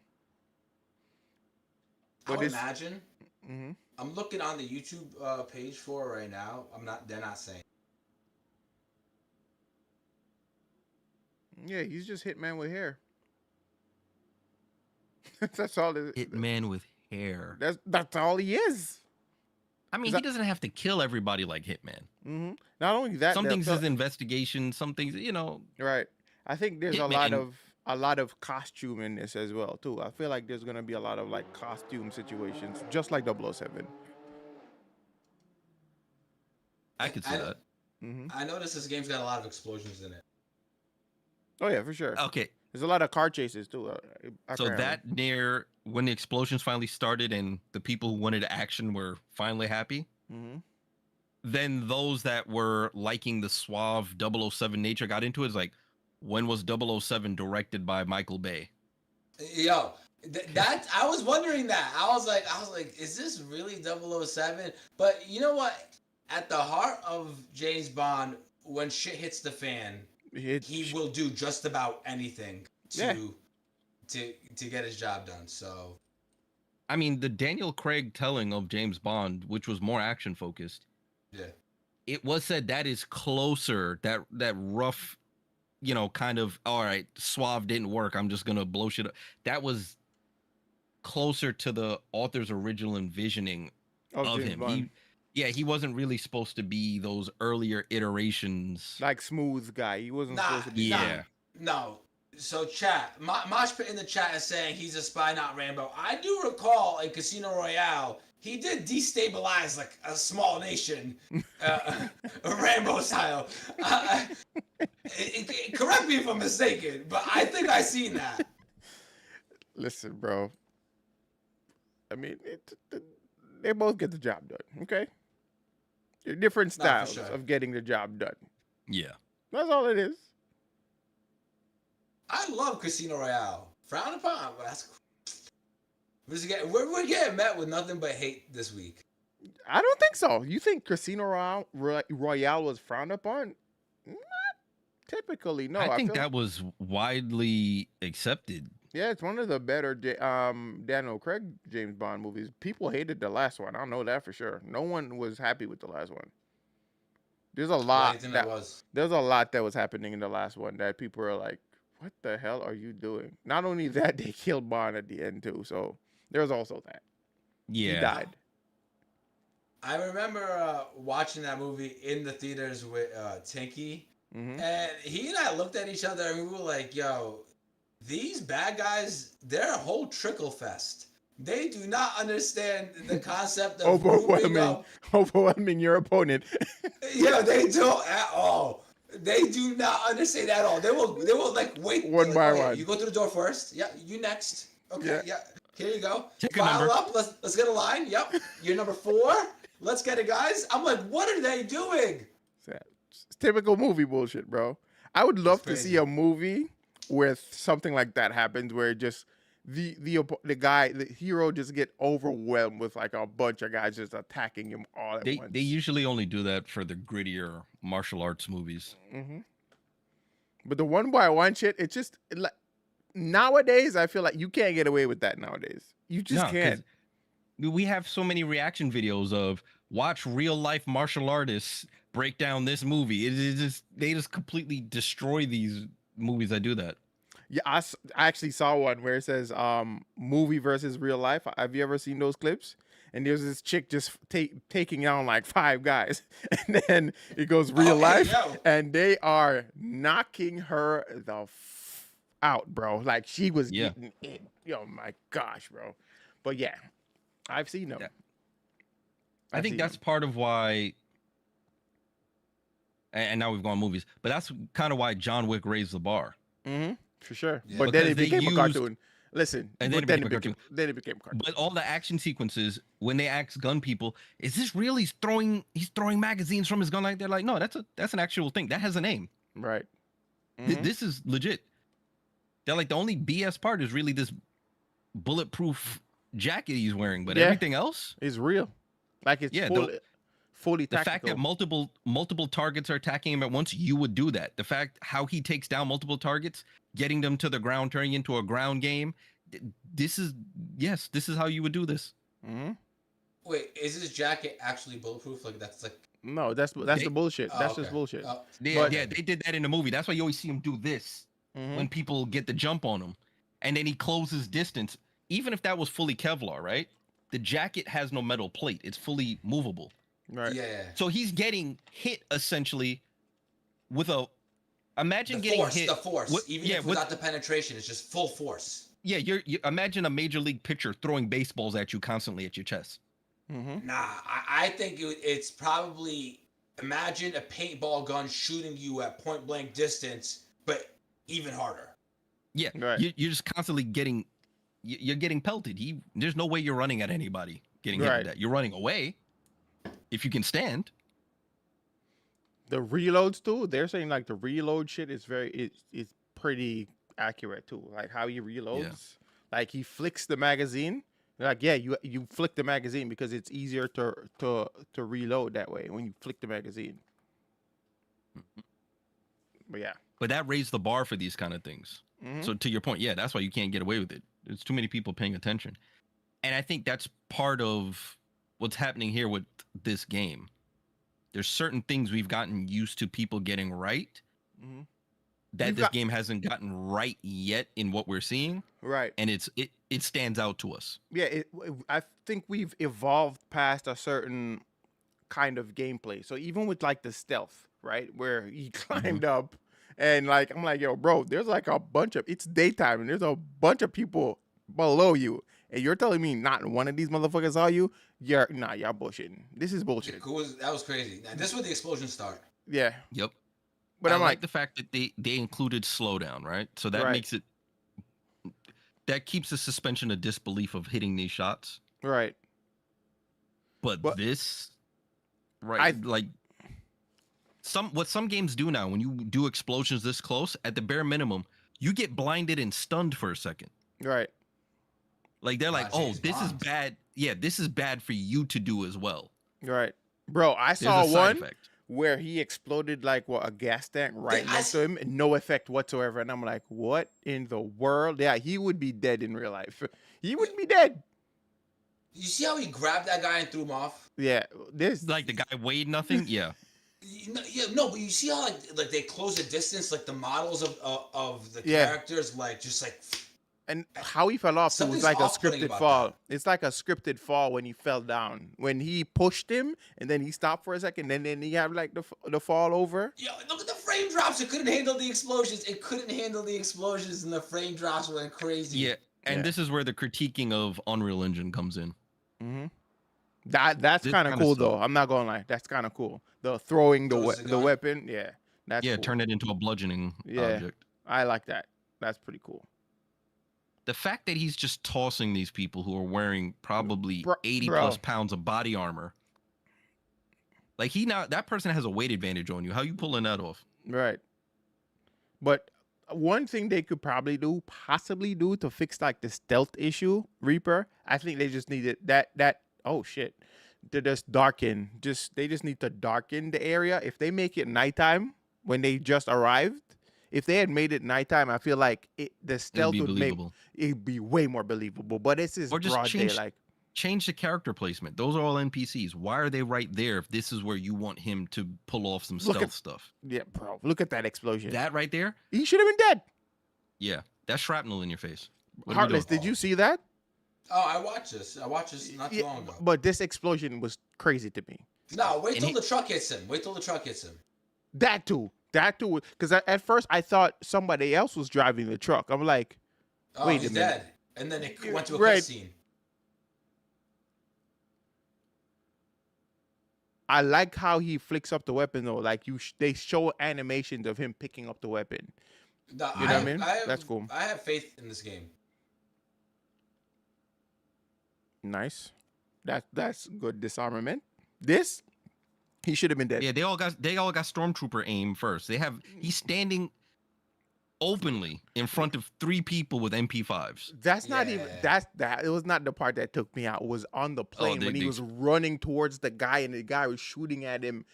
I would imagine. Mm-hmm. I'm looking on the YouTube page for it right now. They're not saying. Yeah, he's just Hitman with hair. That's all. Hitman with hair. That's all he is. I mean, he doesn't have to kill everybody like Hitman. Mm-hmm. Not only that, Some things is investigation. Some things, Right. I think there's Hitman, a lot of costume in this as well too. I feel like there's gonna be a lot of like costume situations, just like 007. I could see that. I noticed this game's got a lot of explosions in it. Oh yeah, for sure. Okay. There's a lot of car chases too. So that near when the explosions finally started and the people who wanted action were finally happy, then those that were liking the suave 007 nature got into it. It's like, when was 007 directed by Michael Bay? Yo, that I was wondering that. I was like, is this really 007? But you know what? At the heart of James Bond, when shit hits the fan, he will do just about anything to get his job done. So, I mean, the Daniel Craig telling of James Bond, which was more action focused, it was said that is closer, that rough, kind of, all right, suave didn't work, I'm just gonna blow shit up. That was closer to the author's original envisioning of him. Bond. He wasn't really supposed to be those earlier iterations. Like smooth guy. He wasn't supposed to be. No. So chat, Mosh put in the chat is saying he's a spy, not Rambo. I do recall in Casino Royale, he did destabilize like a small nation, Rambo style. Correct me if I'm mistaken, but I think I seen that. Listen, bro. I mean, they both get the job done. Okay, they're different No, for styles sure. of getting the job done. Yeah. That's all it is. I love Casino Royale. Frowned upon, but that's we're getting met with nothing but hate this week. I don't think so. You think Casino Royale was frowned upon? Not typically. No, I think feel that was widely accepted. yeah, it's one of the better Daniel Craig James Bond movies. People hated the last one. I don't know that for sure. No one was happy with the last one. There's a Why do lot you think that was? there's a lot that was happening in the last one that people are like, "What the hell are you doing?" Not only that, they killed Bond at the end too. So there's also that he Yeah. died. I remember watching that movie in the theaters with Tinky, Hmm. and he and I looked at each other and we were like, "Yo, these bad guys, they're a whole trickle fest. They do not understand the concept of moving up. Overwhelming your opponent. Yeah, they don't at all. They do not understand at all. They will like wait One like, by okay, one. You go through the door first. Yeah, you next. Okay, yeah. Here you go. Take a File number. up. Let's get a line. Yep. You're number 4. Let's get it, guys. I'm like, what are they doing? It's typical movie bullshit, bro. I would love to crazy. see a movie where something like that happens, where just the hero just get overwhelmed with like a bunch of guys just attacking him all at once. They usually only do that for the grittier martial arts movies. Hmm. But the one by one shit, it's just like nowadays. I feel like you can't get away with that nowadays. You just No, 'cause can't. we have so many reaction videos of watch real life martial artists break down this movie. It is just they just completely destroy these movies that do that. Yeah, I actually saw one where it says movie versus real life. Have you ever seen those clips? And there's this chick just taking down like 5 guys, and then it goes real life, yo. and they are knocking her the out, bro. Like she was Yeah. getting it. Oh my gosh, bro. But yeah, I've seen them. Yeah. I've I think seen that's them. part of why. And now we've gone movies, but that's kind of why John Wick raised the bar. For sure. Yeah. But then it Because they became a used- cartoon. Listen, And but then it became a then it became a cartoon. But all the action sequences, when they ask gun people, "Is this real? He's throwing magazines from his gun like they're like, no, that's an actual thing. That has a name. Right. This is legit. They're like the only BS part is really this bulletproof jacket he's wearing, but Yeah. everything else, It's real. Like it's Yeah, fully the tactical. fact that multiple targets are attacking him at once, you would do that. The fact how he takes down multiple targets, getting them to the ground, turning into a ground game. This is how you would do this. Mhm. Wait, is his jacket actually bulletproof? Like that's like. No, that's They- the bullshit. Oh, That's okay. just bullshit. Oh, Yeah, But- yeah, they did that in the movie. That's why you always see him do this Mhm. when people get the jump on him, and then he closes distance. Even if that was fully Kevlar, right? The jacket has no metal plate; it's fully movable. Right. yeah. So he's getting hit essentially with a. Imagine The getting force, hit. the force. with- Even yeah, if with- without the penetration, it's just full force. Yeah, you imagine a major league pitcher throwing baseballs at you constantly at your chest. Mm-hmm. Nah, I think it's probably imagine a paintball gun shooting you at point blank distance, but even harder. Yeah, Right. you're just constantly getting, you're getting pelted. There's no way you're running at anybody getting hit Right. with that. You're running away if you can stand. The reloads too. They're saying like the reload shit is it's pretty accurate too. Like how he reloads. Like he flicks the magazine. Like yeah, you flick the magazine because it's easier to reload that way when you flick the magazine. But yeah. But that raised the bar for these kind of things. Mhm. So to your point, yeah, that's why you can't get away with it. There's too many people paying attention. And I think that's part of what's happening here with this game. There's certain things we've gotten used to people getting right Mhm. that You've this got- game hasn't gotten right yet in what we're seeing. Right. And it stands out to us. Yeah, I think we've evolved past a certain kind of gameplay. So even with like the stealth, right, where he climbed up And like, I'm like, yo, bro, there's like a bunch of, it's daytime and there's a bunch of people below you. And you're telling me not one of these motherfuckers saw you? Y'all bullshitting. This is bullshit. That was crazy. Now, this is where the explosions start. Yeah. Yep. But I I'm like like, the fact that they included slowdown, right? So that Right. makes it that keeps the suspension of disbelief of hitting these shots. right. But this, right? Like some games do now. When you do explosions this close, at the bare minimum, you get blinded and stunned for a second. Right. Like they're like, James this is Bond. bad. Yeah, this is bad for you to do as well. Right. Bro, I There's saw a side one effect. where he exploded like a gas tank right I next to him and no effect whatsoever. And I'm like, what in the world? Yeah, he would be dead in real life. He would be dead. You see how he grabbed that guy and threw him off? Yeah. This Like the guy weighed nothing. Yeah. But you see how like they close the distance, like the models of the Yeah. characters, like just like and how he fell off too was Something's like a off-putting scripted about fall. that. It's like a scripted fall when he fell down. When he pushed him and then he stopped for a second, and then he had like the fall over. yo, look at the frame drops. It couldn't handle the explosions. It couldn't handle the explosions, and the frame drops went crazy. Yeah. And Yeah. this is where the critiquing of Unreal Engine comes in. Mm-hmm. That's This kind of kinda cool sucks. though. I'm not gonna lie. That's kind of cool. The throwing Throws the the gun? weapon. Yeah. That's Yeah, cool. turn it into a bludgeoning Yeah. object. I like that. That's pretty cool. The fact that he's just tossing these people who are wearing probably Bro- 80 bro. plus pounds of body armor. Like that person has a weight advantage on you. How you pulling that off? Right. But one thing they could possibly do to fix like the stealth issue, Reaper, I think they just needed that oh shit. They just they just need to darken the area. If they make it nighttime when they just arrived, if they had made it nighttime, I feel like the stealth It'd be would make believable. it'd be way more believable. But it's just Or just broad change- daylight. Change the character placement. Those are all NPCs. Why are they right there if this is where you want him to pull off some Look stealth at- stuff? Yeah, bro. Look at that explosion. That right there? He should have been dead. Yeah. That's shrapnel in your face. What are we Heartless, doing? did you see that? Oh, I watched this. not too long ago. But this explosion was crazy to me. No, wait And till he- the truck hits him. Wait till the truck hits him. That too. Because at first I thought somebody else was driving the truck. I'm like, Oh, Wait a he's minute. dead. And then it went to a Right. cutscene. I like how he flicks up the weapon though. Like they show animations of him picking up the weapon. No, You know what I mean? That's cool. I have faith in this game. Nice. That's good disarmament. This, he should have been dead. Yeah, they all got stormtrooper aim first. He's standing openly in front of 3 people with MP5s. That's not even Yeah. that. It was not the part that took me out. It was on the plane when he they- was running towards the guy and the guy was shooting at him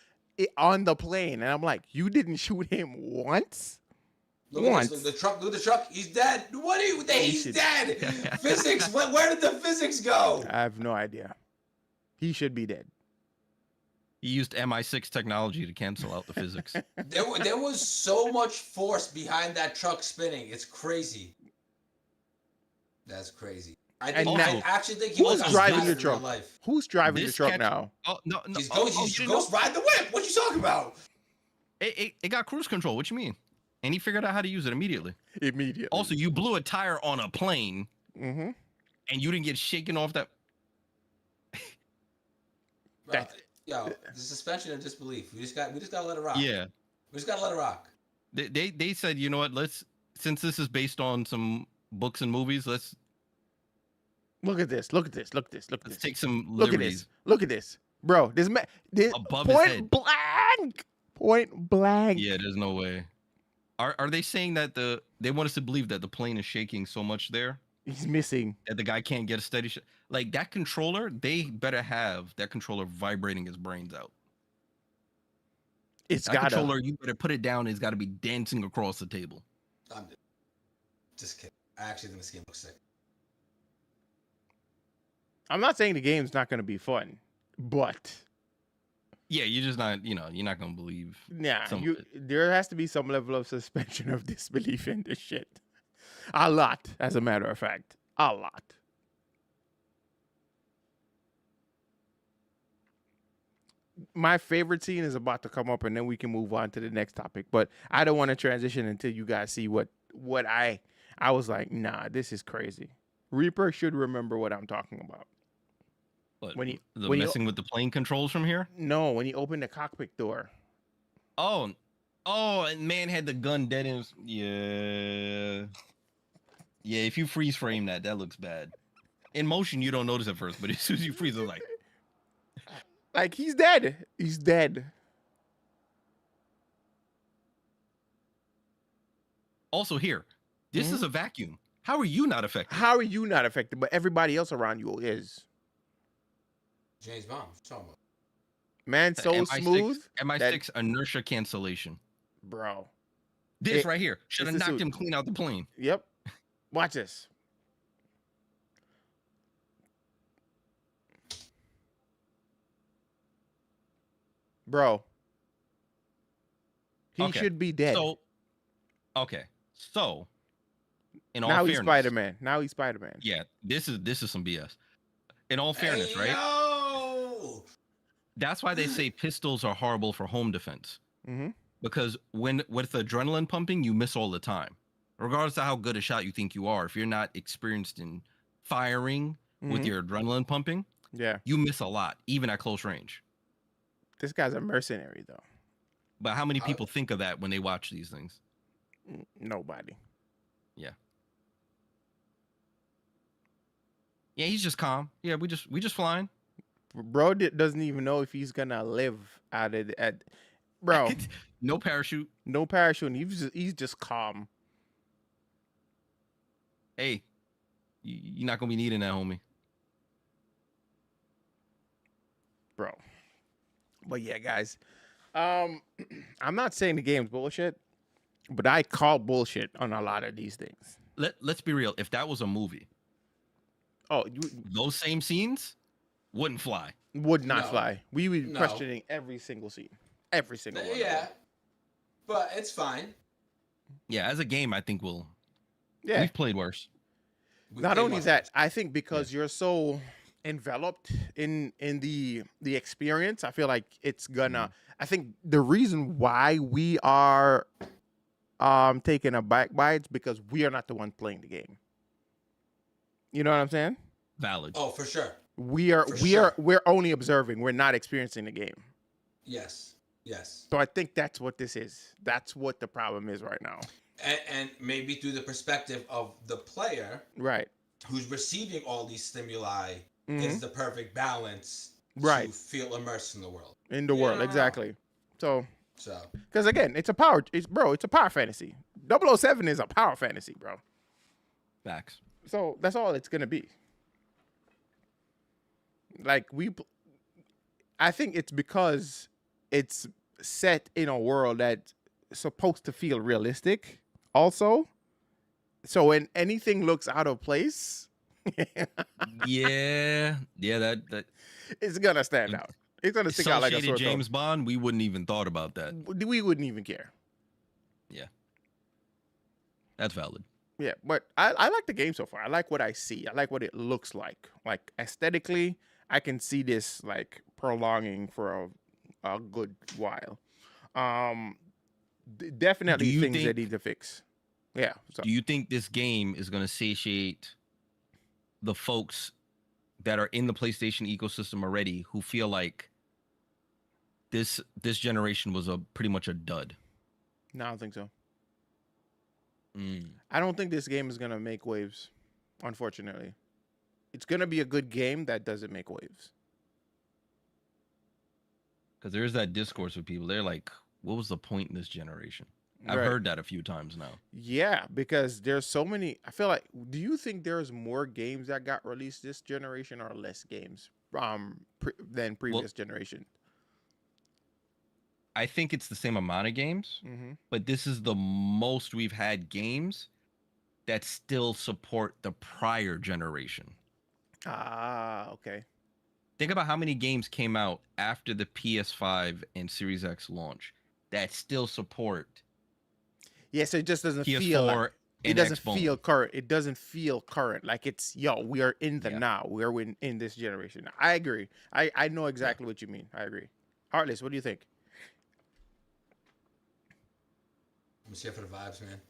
on the plane, and I'm like, you didn't shoot him once. Look at Once. this. Look at the truck. He's dead. What are you? He's should- dead. Physics. Where did the physics go? I have no idea. He should be dead. He used MI6 technology to cancel out the physics. There was so much force behind that truck spinning. It's crazy. That's crazy. I And actually think he who's was driving the in real truck? life. Who's driving the This truck catch- now? Oh no, no. He's oh, he's shit, ghost ride the whip. What you talking about? It got cruise control. What you mean? And he figured out how to use it immediately. Immediately. Also, you blew a tire on a plane Mm-hmm. and you didn't get shaken off that. That- Yo, the suspension of disbelief. We just gotta let it rock. Yeah. We just gotta let it rock. They said, you know what? Since this is based on some books and movies, let's Look at this. Look at this. Look at this. Look at let's this. take some Look at liberties. this. Look at this. Bro, this Above his point head. blank. Point blank. Yeah, there's no way. Are they saying that they want us to believe that the plane is shaking so much there He's missing. that the guy can't get a steady shot? Like that controller, they better have that controller vibrating his brains out. It's That gotta. controller, you better put it down. It's got to be dancing across the table. I'm just kidding. I actually think this game looks sick. I'm not saying the game's not gonna be fun, but Yeah, you're just not. You're not gonna believe. yeah, Some of it. there has to be some level of suspension of disbelief in this shit. A lot, as a matter of fact, a lot. my favorite scene is about to come up, and then we can move on to the next topic. But I don't want to transition until you guys see what I was like. Nah, this is crazy. Reaper should remember what I'm talking about. But When you the when you messing with the plane controls from here. no, when you open the cockpit door. Oh, and man had the gun dead in his. Yeah. Yeah, if you freeze frame that looks bad. In motion, you don't notice at first, but as soon as you freeze, it's Like he's dead. He's dead. Also here, this is a vacuum. How are you not affected? How are you not affected? But everybody else around you is. James Bond. What you talking about? Man, so MI6, smooth. MI6 inertia cancellation. Bro. This right here should have it's the knocked suit. him clean out the plane. Yep. Watch this. Bro. He Okay, should be dead. So, in all now fairness, he's Spider-Man. Now he's Spider-Man. Yeah, this is some BS. In all fairness, Hey, right? yo! That's why they say pistols are horrible for home defense. Mm-hmm. Because with adrenaline pumping, you miss all the time. Regardless of how good a shot you think you are, if you're not experienced in firing with your adrenaline pumping, Yeah. you miss a lot, even at close range. This guy's a mercenary, though. But how many people think of that when they watch these things? Nobody. Yeah. Yeah, he's just calm. Yeah, we just flying. Bro doesn't even know if he's gonna live out of at. Bro, No parachute. no parachute. He's just calm. Hey, you're not gonna be needing that, homie. Bro. But yeah, guys. I'm not saying the game's bullshit, but I call bullshit on a lot of these things. Let's be real. If that was a movie, Oh, those same scenes wouldn't fly. would not No. fly. We would be No. questioning every single scene. Every single one. Yeah, but it's fine. Yeah, as a game, I think Yeah. we've played worse. Not only that, I think because you're so enveloped in the experience, I feel like it's gonna. I think the reason why we are taking a back by it's because we are not the one playing the game. You know what I'm saying? Valid. Oh, for sure. We're only observing. We're not experiencing the game. Yes. Yes. So I think that's what this is. That's what the problem is right now. And maybe through the perspective of the player Right. who's receiving all these stimuli Mhm. is the perfect balance Right. to feel immersed in the world. In the Yeah, world, I don't know. exactly. So, So because again, it's a power fantasy. 007 is a power fantasy, bro. Facts. So that's all it's gonna be. Like I think it's because it's set in a world that's supposed to feel realistic. Also, so when anything looks out of place, Yeah. That it's gonna stand out. It's gonna stick out like a sore associated thumb. James Bond, we wouldn't even thought about that. We wouldn't even care. That's valid. Yeah, but I like the game so far. I like what I see. I like what it looks like. Like aesthetically, I can see this like prolonging for a good while. Definitely Do you things that think- need to fix. Yeah. So, Do you think this game is going to satiate the folks that are in the PlayStation ecosystem already who feel like this generation was pretty much a dud? no, I don't think so. I don't think this game is gonna make waves. Unfortunately, it's gonna be a good game that doesn't make waves. Because there's that discourse with people. They're like, what was the point in this generation? I've Right. heard that a few times now. Yeah, because there's so many. I feel like. Do you think there's more games that got released this generation or less games than previous generation? I think it's the same amount of games, Mm-hmm. but this is the most we've had games that still support the prior generation. Ah, okay. Think about how many games came out after the PS5 and Series X launch that still support Yeah, so it just doesn't PS4 feel like, it and doesn't Xbox. feel current. It doesn't feel current. Like it's we are in the Yeah. now. We're in this generation. I agree. I know exactly what you mean. I agree. Heartless, what do you think? I'm just here for the vibes, man.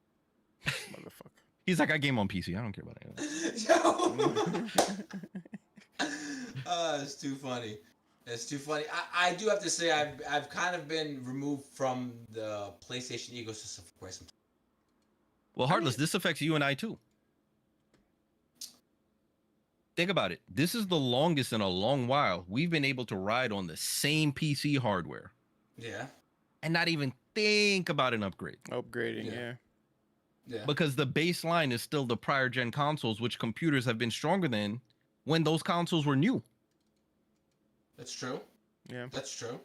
Motherfucker. He's like, I game on PC. I don't care about anything. Yo. It's too funny. It's too funny. I do have to say I've kind of been removed from the PlayStation ecosystem for quite some time. Well, Heartless, this affects you and I too. Think about it. This is the longest in a long while we've been able to ride on the same PC hardware Yeah. and not even think about an upgrade. Upgrading, Yeah. yeah. Yeah. Because the baseline is still the prior gen consoles, which computers have been stronger than when those consoles were new. That's true. Yeah. That's true.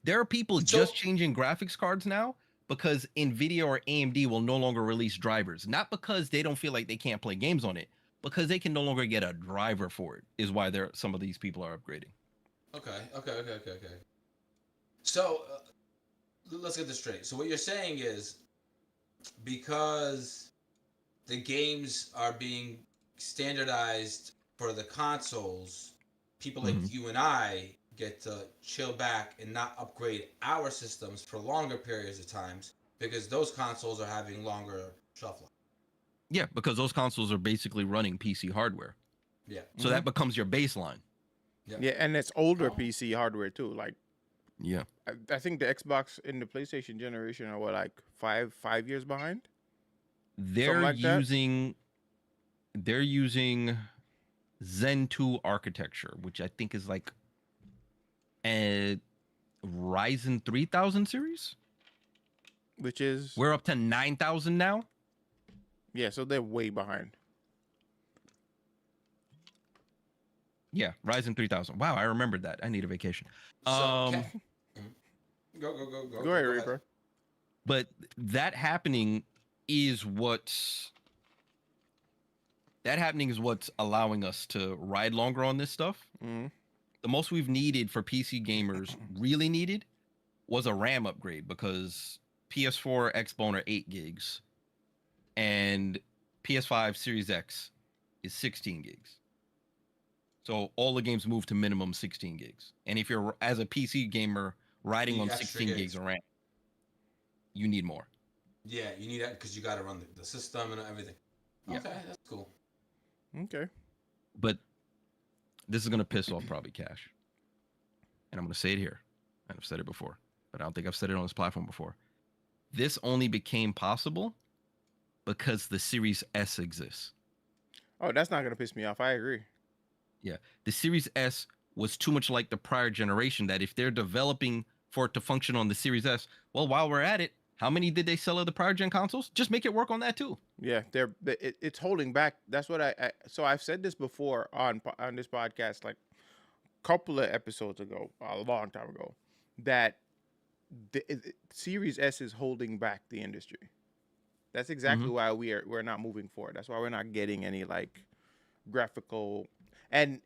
There are people So- just changing graphics cards now because Nvidia or AMD will no longer release drivers. Not because they don't feel like they can't play games on it, because they can no longer get a driver for it, is why some of these people are upgrading. Okay. So let's get this straight. So what you're saying is because the games are being standardized for the consoles, people like Mhm. you and I get to chill back and not upgrade our systems for longer periods of times because those consoles are having longer shelf life. Yeah, because those consoles are basically running PC hardware. Yeah. So that becomes your baseline. Yeah, and it's older PC hardware too. Like Yeah. I think the Xbox and the PlayStation generation are what, like 5 years behind? They're like that? using Zen 2 architecture, which I think is like a Ryzen 3000 series. Which is We're up to 9,000 now. yeah, so they're way behind. Yeah, Ryzen 3000. Wow, I remembered that. I need a vacation. So, Um, go. Go ahead, Reaper. but that happening is what's allowing us to ride longer on this stuff. Mm-hmm. The most we've needed for PC gamers really needed was a RAM upgrade because PS4 Xbone are 8 gigs and PS5 Series X is 16 gigs. So all the games move to minimum 16 gigs. And if you're, as a PC gamer, riding Need on extra 16 gigs of RAM, you need more. Yeah, you need that because you got to run the system and everything. Yeah. Okay, that's cool. Okay. But this is going to piss off probably Cash. And I'm going to say it here. And I've said it before, but I don't think I've said it on this platform before. This only became possible because the Series S exists. Oh, that's not gonna piss me off. I agree. Yeah. The Series S was too much like the prior generation that if they're developing for it to function on the Series S, well, while we're at it, how many did they sell of the prior gen consoles? Just make it work on that too. Yeah, it's holding back. That's what so I've said this before on this podcast, like a couple of episodes ago, a long time ago, that Series S is holding back the industry. That's exactly why we're not moving forward. That's why we're not getting any like graphical, and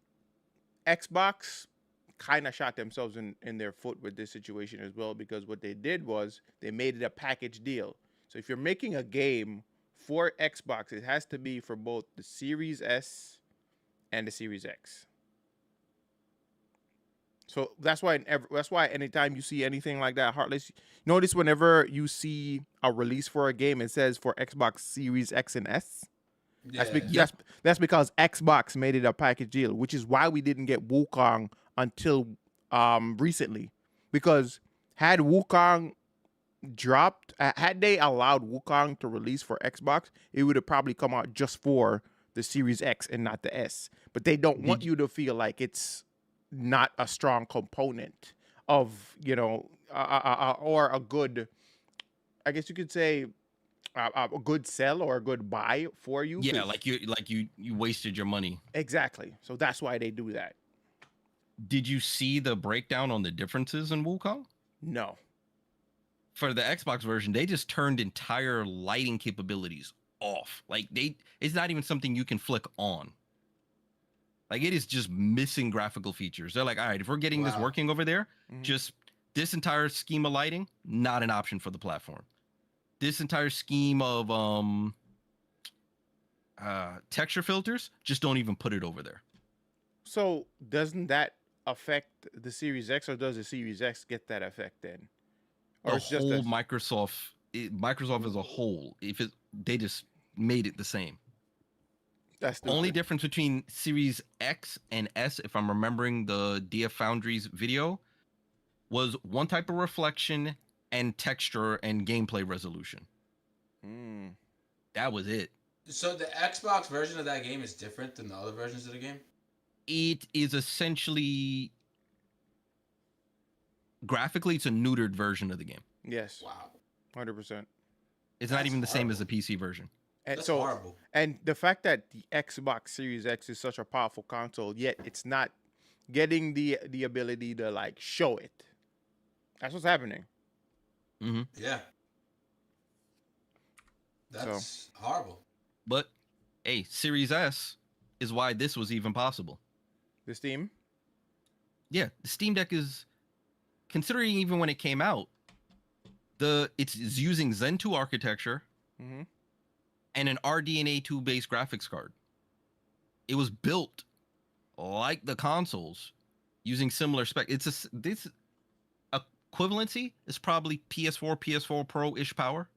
Xbox kind of shot themselves in their foot with this situation as well, because what they did was they made it a package deal. So if you're making a game for Xbox, it has to be for both the Series S and the Series X. So that's why anytime you see anything like that, Heartless, notice whenever you see a release for a game, it says for Xbox Series X and S. Yeah, That's because Xbox made it a package deal, which is why we didn't get Wukong until recently. Because had Wukong dropped, had they allowed Wukong to release for Xbox, it would have probably come out just for the Series X and not the S. But they don't want you to feel like it's not a strong component of, or a good, I guess you could say, a good sell or a good buy for you. Yeah, like you wasted your money. Exactly. So that's why they do that. Did you see the breakdown on the differences in Wukong? No. For the Xbox version, they just turned entire lighting capabilities off. Like it's not even something you can flick on. Like it is just missing graphical features. They're like, all right, if we're getting this working over there, just this entire scheme of lighting, not an option for the platform. This entire scheme of texture filters, just don't even put it over there. So doesn't that affect the Series X, or does the Series X get that effect then? Or The it's just whole a Microsoft as a whole, they just made it the same. that's Only stupid. difference between Series X and S, if I'm remembering the DF Foundry's video, was one type of reflection and texture and gameplay resolution. Mm. That was it. So the Xbox version of that game is different than the other versions of the game? It is essentially graphically, it's a neutered version of the game. Yes, Wow. 100%. It's not That's even the same as the horrible. PC version. And That's so, horrible. and the fact that the Xbox Series X is such a powerful console, yet it's not getting the ability to like show it. That's what's happening. Mm-hmm. Yeah. That's horrible. But hey, Series S is why this was even possible. The Steam. Yeah, the Steam Deck is, considering even when it came out, it's using Zen 2 architecture Mm-hmm. and an RDNA 2 based graphics card. It was built like the consoles using similar spec. This equivalency is probably PS4 Pro ish power.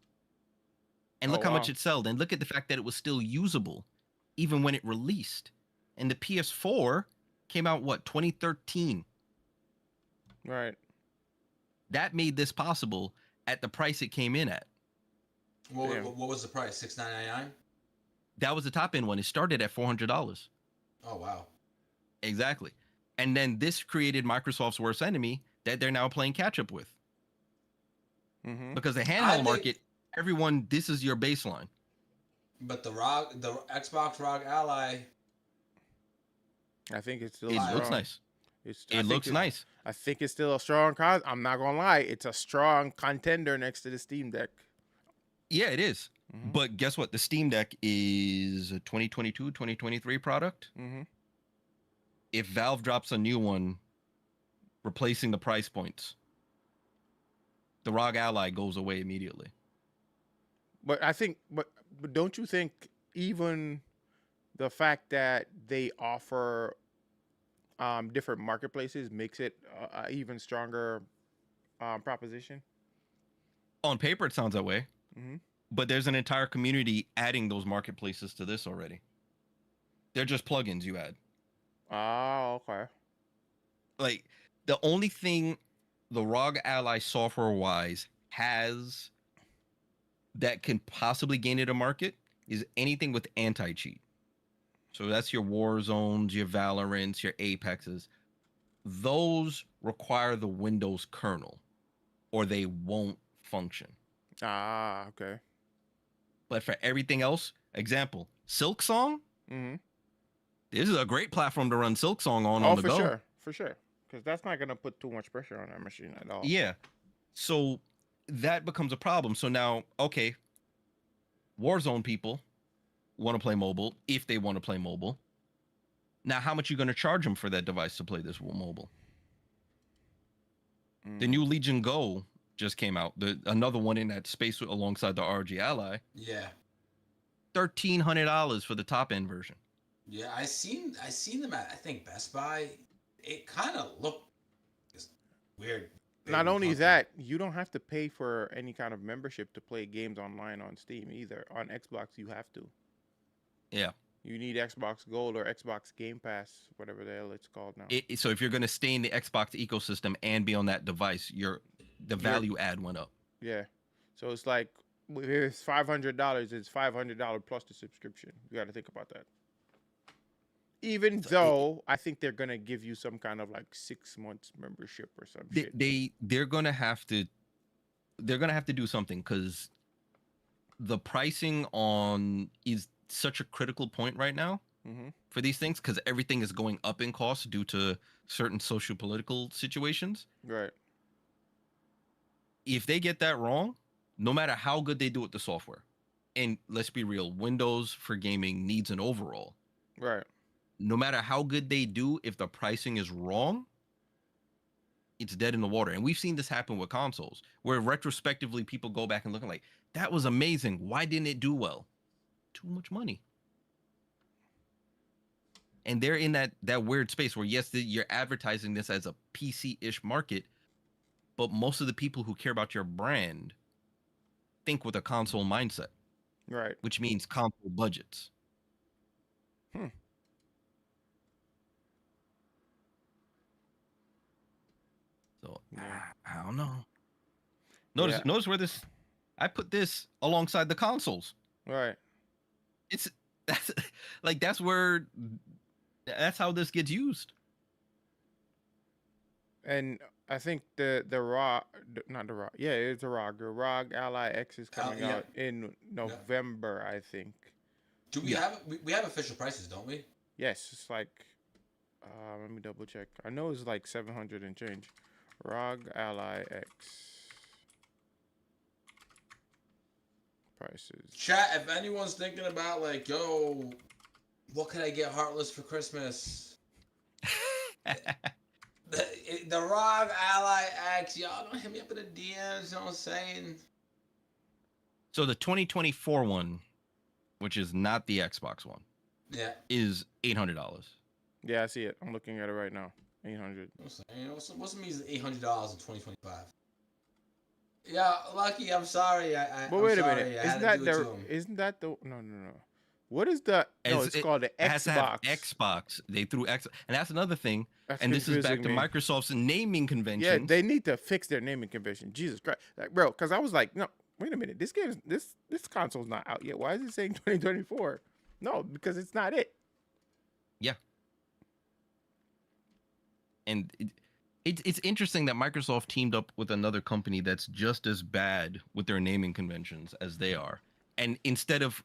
And Oh, look how much wow. it sold. And look at the fact that it was still usable even when it released. And the PS4 came out, 2013. Right. That made this possible at the price it came in at. What, Damn. what was the price? $699? That was the top end one. It started at $400. Oh, wow. Exactly. And then this created Microsoft's worst enemy that they're now playing catch up with. Mm-hmm. Because the I handheld think- market, everyone, this is your baseline. But the Xbox ROG Ally, I think it's still It strong. looks nice. I It think looks nice. I think it's still a strong cause. I'm not gonna lie, it's a strong contender next to the Steam Deck. Yeah, it is. Mhm. But guess what? The Steam Deck is a 2022, 2023 product. Mm-hmm. If Valve drops a new one replacing the price points, the ROG Ally goes away immediately. But I think, but don't you think even the fact that they offer different marketplaces makes it a even stronger proposition? On paper, it sounds that way. Mm-hmm. But there's an entire community adding those marketplaces to this already. They're just plugins you add. Oh, okay. Like, the only thing the ROG Ally software wise has that can possibly gain it a market is anything with anti-cheat. So that's your Warzones, your Valorants, your Apexes. Those require the Windows kernel or they won't function. Ah, okay. But for everything else, example, Silksong, Mm-hmm. this is a great platform to run Silksong on Oh, the for go. sure, for sure. Because that's not gonna put too much pressure on that machine at all. Yeah. So that becomes a problem. So now, okay, Warzone people want to play mobile if they want to play mobile. Now, how much are you going to charge them for that device to play this mobile? The new Legion Go just came out. Another one in that space alongside the RG Ally. yeah. $1,300 for the top end version. Yeah, I seen them at, I think, Best Buy. It kind of looked just weird. Not Baby only clunky. that, you don't have to pay for any kind of membership to play games online on Steam either. On Xbox, you have to. Yeah. You need Xbox Gold or Xbox Game Pass, whatever the hell it's called now. So if you're going to stay in the Xbox ecosystem and be on that device, the value add went up. Yeah. So it's like, if it's $500, it's $500 plus the subscription. You got to think about that. Even though I think they're gonna give you some kind of like 6 months membership or some shit. They're gonna have to do something because the pricing on is such a critical point right now Mm-hmm. for these things because everything is going up in cost due to certain social political situations. Right. If they get that wrong, no matter how good they do with the software, and let's be real, Windows for gaming needs an overall. Right. No matter how good they do, if the pricing is wrong, it's dead in the water. And we've seen this happen with consoles, where retrospectively people go back and look like, that was amazing. Why didn't it do well? Too much money. And they're in that weird space where yes, you're advertising this as a PC-ish market, but most of the people who care about your brand think with a console mindset, Right. which means console budgets. Hmm. So Yeah. I don't know. Yeah. Notice where this. I put this alongside the consoles. Right. It's that's like that's how this gets used. And I think the ROG, not the ROG, yeah, it's the ROG. The ROG Ally X is coming yeah. out in November, I think. Do we have we have official prices, don't we? Yes, it's like, let me double check. I know it's like 700 and change. ROG Ally X prices. Chat, if anyone's thinking about like, yo, what can I get Heartless for Christmas? The ROG Ally X, y'all don't hit me up in the DMs, you know what I'm saying? So the 2024 one, which is not the Xbox one, Yeah. is $800. Yeah, I see it. I'm looking at it right now. 800. What's the means $800 in 2025? Yeah, Lucky, I'm sorry. But wait a minute. Isn't that the no. What is the it's called the Xbox. Xbox. They threw X, and that's another thing. That's and this is back to confusing me. Microsoft's naming convention. Yeah, they need to fix their naming convention. Jesus Christ, like, bro, because I was like, no, wait a minute. This console's not out yet. Why is it saying 2024? No, because it's not it. Yeah. And it's interesting that Microsoft teamed up with another company that's just as bad with their naming conventions as they are. And instead of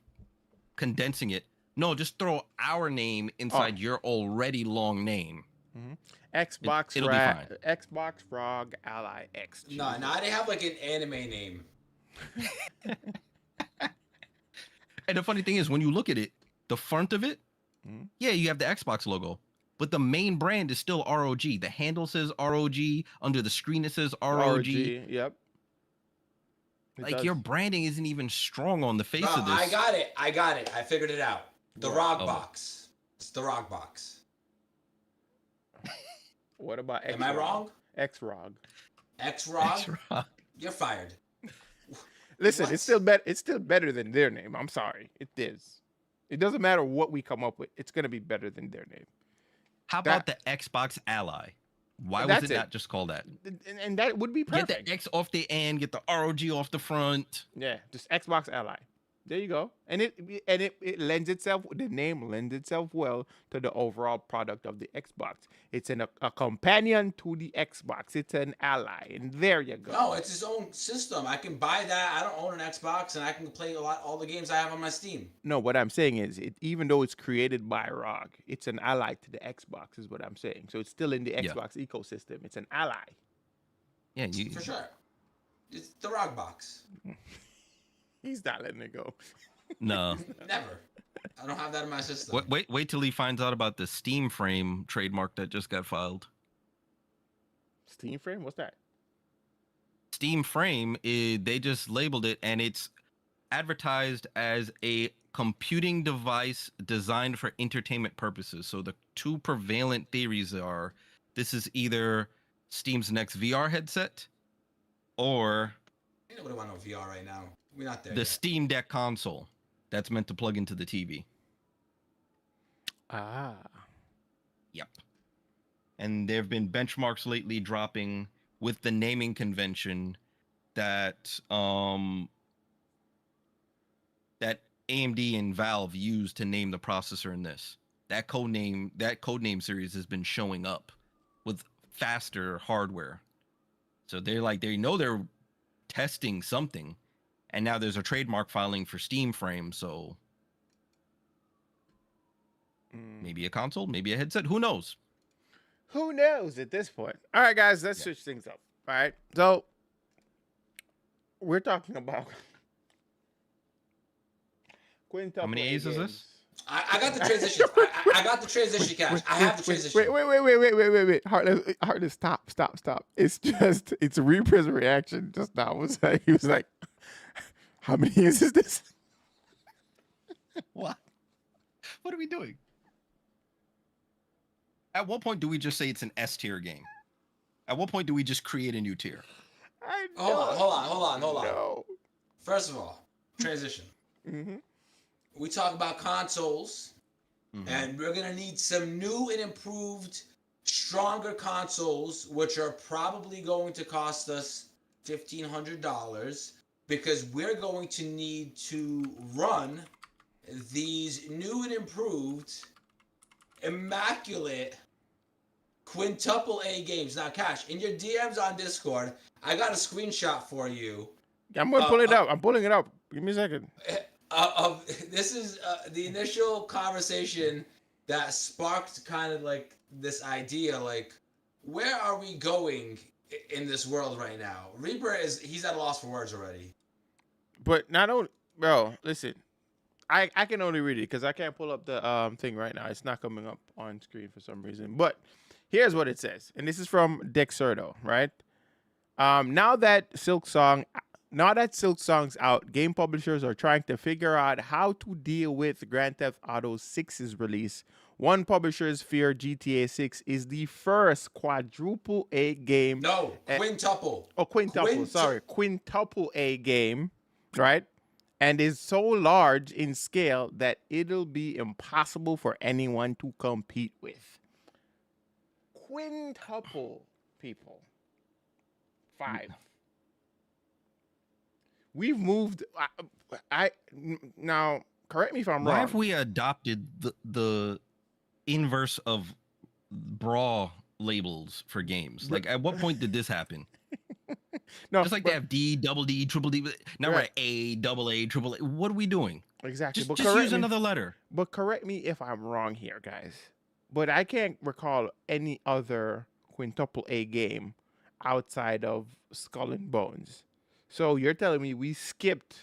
condensing it, no, just throw our name inside your already long name. Mm-hmm. Xbox it'll be fine. Xbox ROG Ally X. No, they have like an anime name. And the funny thing is, when you look at it, the front of it, yeah, you have the Xbox logo. But the main brand is still ROG. The handle says ROG. Under the screen it says ROG. Yep. Like your branding isn't even strong on the face of this. I got it. I figured it out. The ROG box. It's the ROG box. What about X? Am I wrong? X-ROG. X-ROG? You're fired. Listen, it's still better than their name. I'm sorry. It is. It doesn't matter what we come up with. It's going to be better than their name. How about the Xbox Ally? Why was it not just called that? And that would be perfect. Get the X off the end, get the ROG off the front. Yeah, just Xbox Ally. There you go. And it lends itself, the name lends itself well to the overall product of the Xbox. It's a companion to the Xbox. It's an ally. And there you go. No, it's its own system. I can buy that. I don't own an Xbox, and I can play all the games I have on my Steam. No, what I'm saying is, even though it's created by ROG, it's an ally to the Xbox, is what I'm saying. So it's still in the Xbox ecosystem. It's an ally. Yeah, for sure. It's the ROG box. He's not letting it go. No. Never. I don't have that in my system. Wait till he finds out about the Steam Frame trademark that just got filed. Steam Frame? What's that? Steam Frame, they just labeled it, and it's advertised as a computing device designed for entertainment purposes. So the two prevalent theories are this is either Steam's next VR headset or nobody want no VR right now. We're not there the yet. Steam Deck console that's meant to plug into the TV. Ah. Yep. And there have been benchmarks lately dropping with the naming convention that that AMD and Valve used to name the processor in this. That codename series has been showing up with faster hardware. So they know they're testing something, and now there's a trademark filing for Steam Frame, so maybe a console, maybe a headset, who knows? Who knows at this point? All right, guys, let's switch things up. All right, so we're talking about How many A's is this? I got the transition. I got the transition cash. I have the transition. Wait. Heartless, stop. It's Reaper's reaction just now. He was like, how many A's is this? What? What are we doing? At what point do we just say it's an S tier game? At what point do we just create a new tier? I Hold on. know. First of all, transition. Mm-hmm. We talk about consoles, Mhm. and we're gonna need some new and improved, stronger consoles, which are probably going to cost us $1,500 because we're going to need to run these new and improved, immaculate quintuple A games. Now, Cash, in your DMs on Discord, I got a screenshot for you. I'm gonna pull it up. I'm pulling it up. Give me a second. Of this is the initial conversation that sparked kind of like this idea, like, where are we going in this world right now? Reaper he's at a loss for words already. But not only, bro. Listen, I can only read it because I can't pull up the thing right now. It's not coming up on screen for some reason. But here's what it says, and this is from Dexerto, right? Now that Silk Song's out, game publishers are trying to figure out how to deal with Grand Theft Auto 6's release. One publisher's fear GTA 6 is the first quadruple A game. No, quintuple. Quintuple A game, right? And is so large in scale that it'll be impossible for anyone to compete with. Quintuple, people. 5. We've moved. Now, correct me if I'm Why wrong. have we adopted the inverse of bra labels for games? Like, at what point did this happen? No, Just like they have D, double D, triple D. Now we're Right. at A, double A, triple A. What are we doing? exactly. Just correct use me, another letter. But correct me if I'm wrong here, guys. But I can't recall any other quintuple A game outside of Skull and Bones. So you're telling me we skipped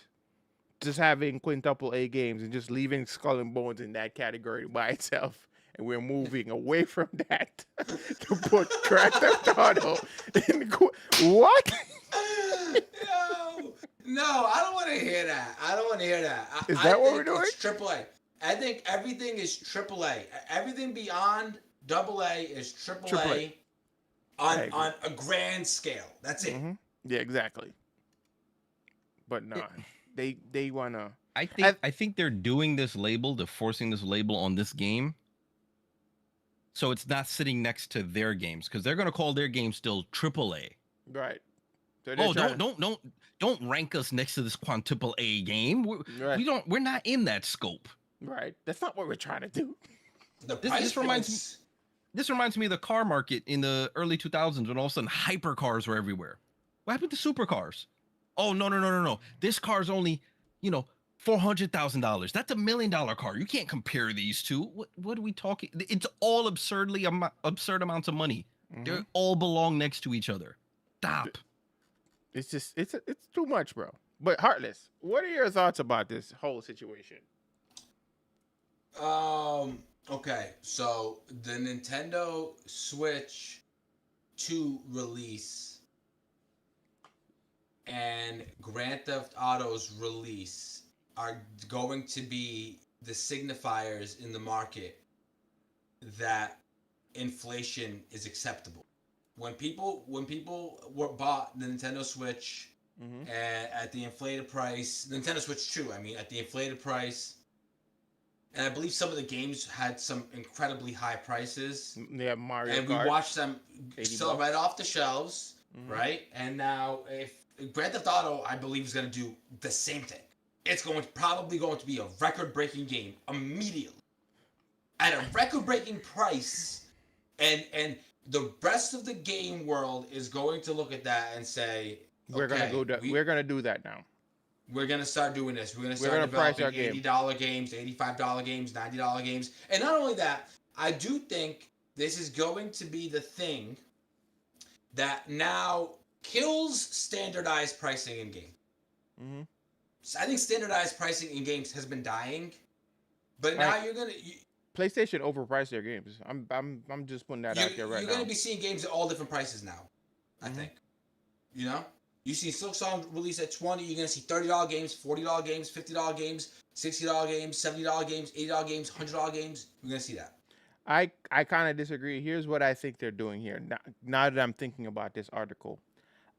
just having quintuple A games and just leaving Skull and Bones in that category by itself, and we're moving away from that to put Grand Theft Auto in the what? No, I don't want to hear that. Is that what we're doing? It's AAA. I think everything is AAA. Everything beyond AA is AAA. On a grand scale. That's it. Mm-hmm. Yeah, exactly. But no, they wanna. I think they're doing this label, they're forcing this label on this game, so it's not sitting next to their games because they're gonna call their game still AAA. Right. So Oh, don't rank us next to this quintuple A game. Right. We're not in that scope. Right. That's not what we're trying to do. This reminds me of the car market in the early 2000s when all of a sudden hypercars were everywhere. What happened to supercars? Oh, no. This car's only, $400,000. That's $1 million car. You can't compare these two. What are we talking? It's all absurd amounts of money. Mm-hmm. They all belong next to each other. Stop. It's just it's too much, bro. But Heartless, what are your thoughts about this whole situation? Okay, so the Nintendo Switch 2 release and Grand Theft Auto's release are going to be the signifiers in the market that inflation is acceptable. When people bought the Nintendo Switch at the inflated price, Nintendo Switch 2, at the inflated price, and I believe some of the games had some incredibly high prices. Yeah, Mario and Kart. We watched them sell $80. right off the shelves, right? And now, if Grand Theft Auto, I believe, is going to do the same thing. It's probably going to be a record-breaking game immediately at a record-breaking price, and the rest of the game world is going to look at that and say, We're gonna do that now. We're going to start doing this. We're going to start developing $80 games, $85 games, $90 games. And not only that, I do think this is going to be the thing that now kills standardized pricing in games. Mm-hmm. So I think standardized pricing in games has been dying. But now you're going to... PlayStation overpriced their games. I'm just putting that out there right now. You're going to be seeing games at all different prices now, I think. You see Silk Song release at $20, you're going to see $30 games, $40 games, $50 games, $60 games, $70 games, $80 games, $100 games. You're going to see that. I kind of disagree. Here's what I think they're doing here. Now that I'm thinking about this article,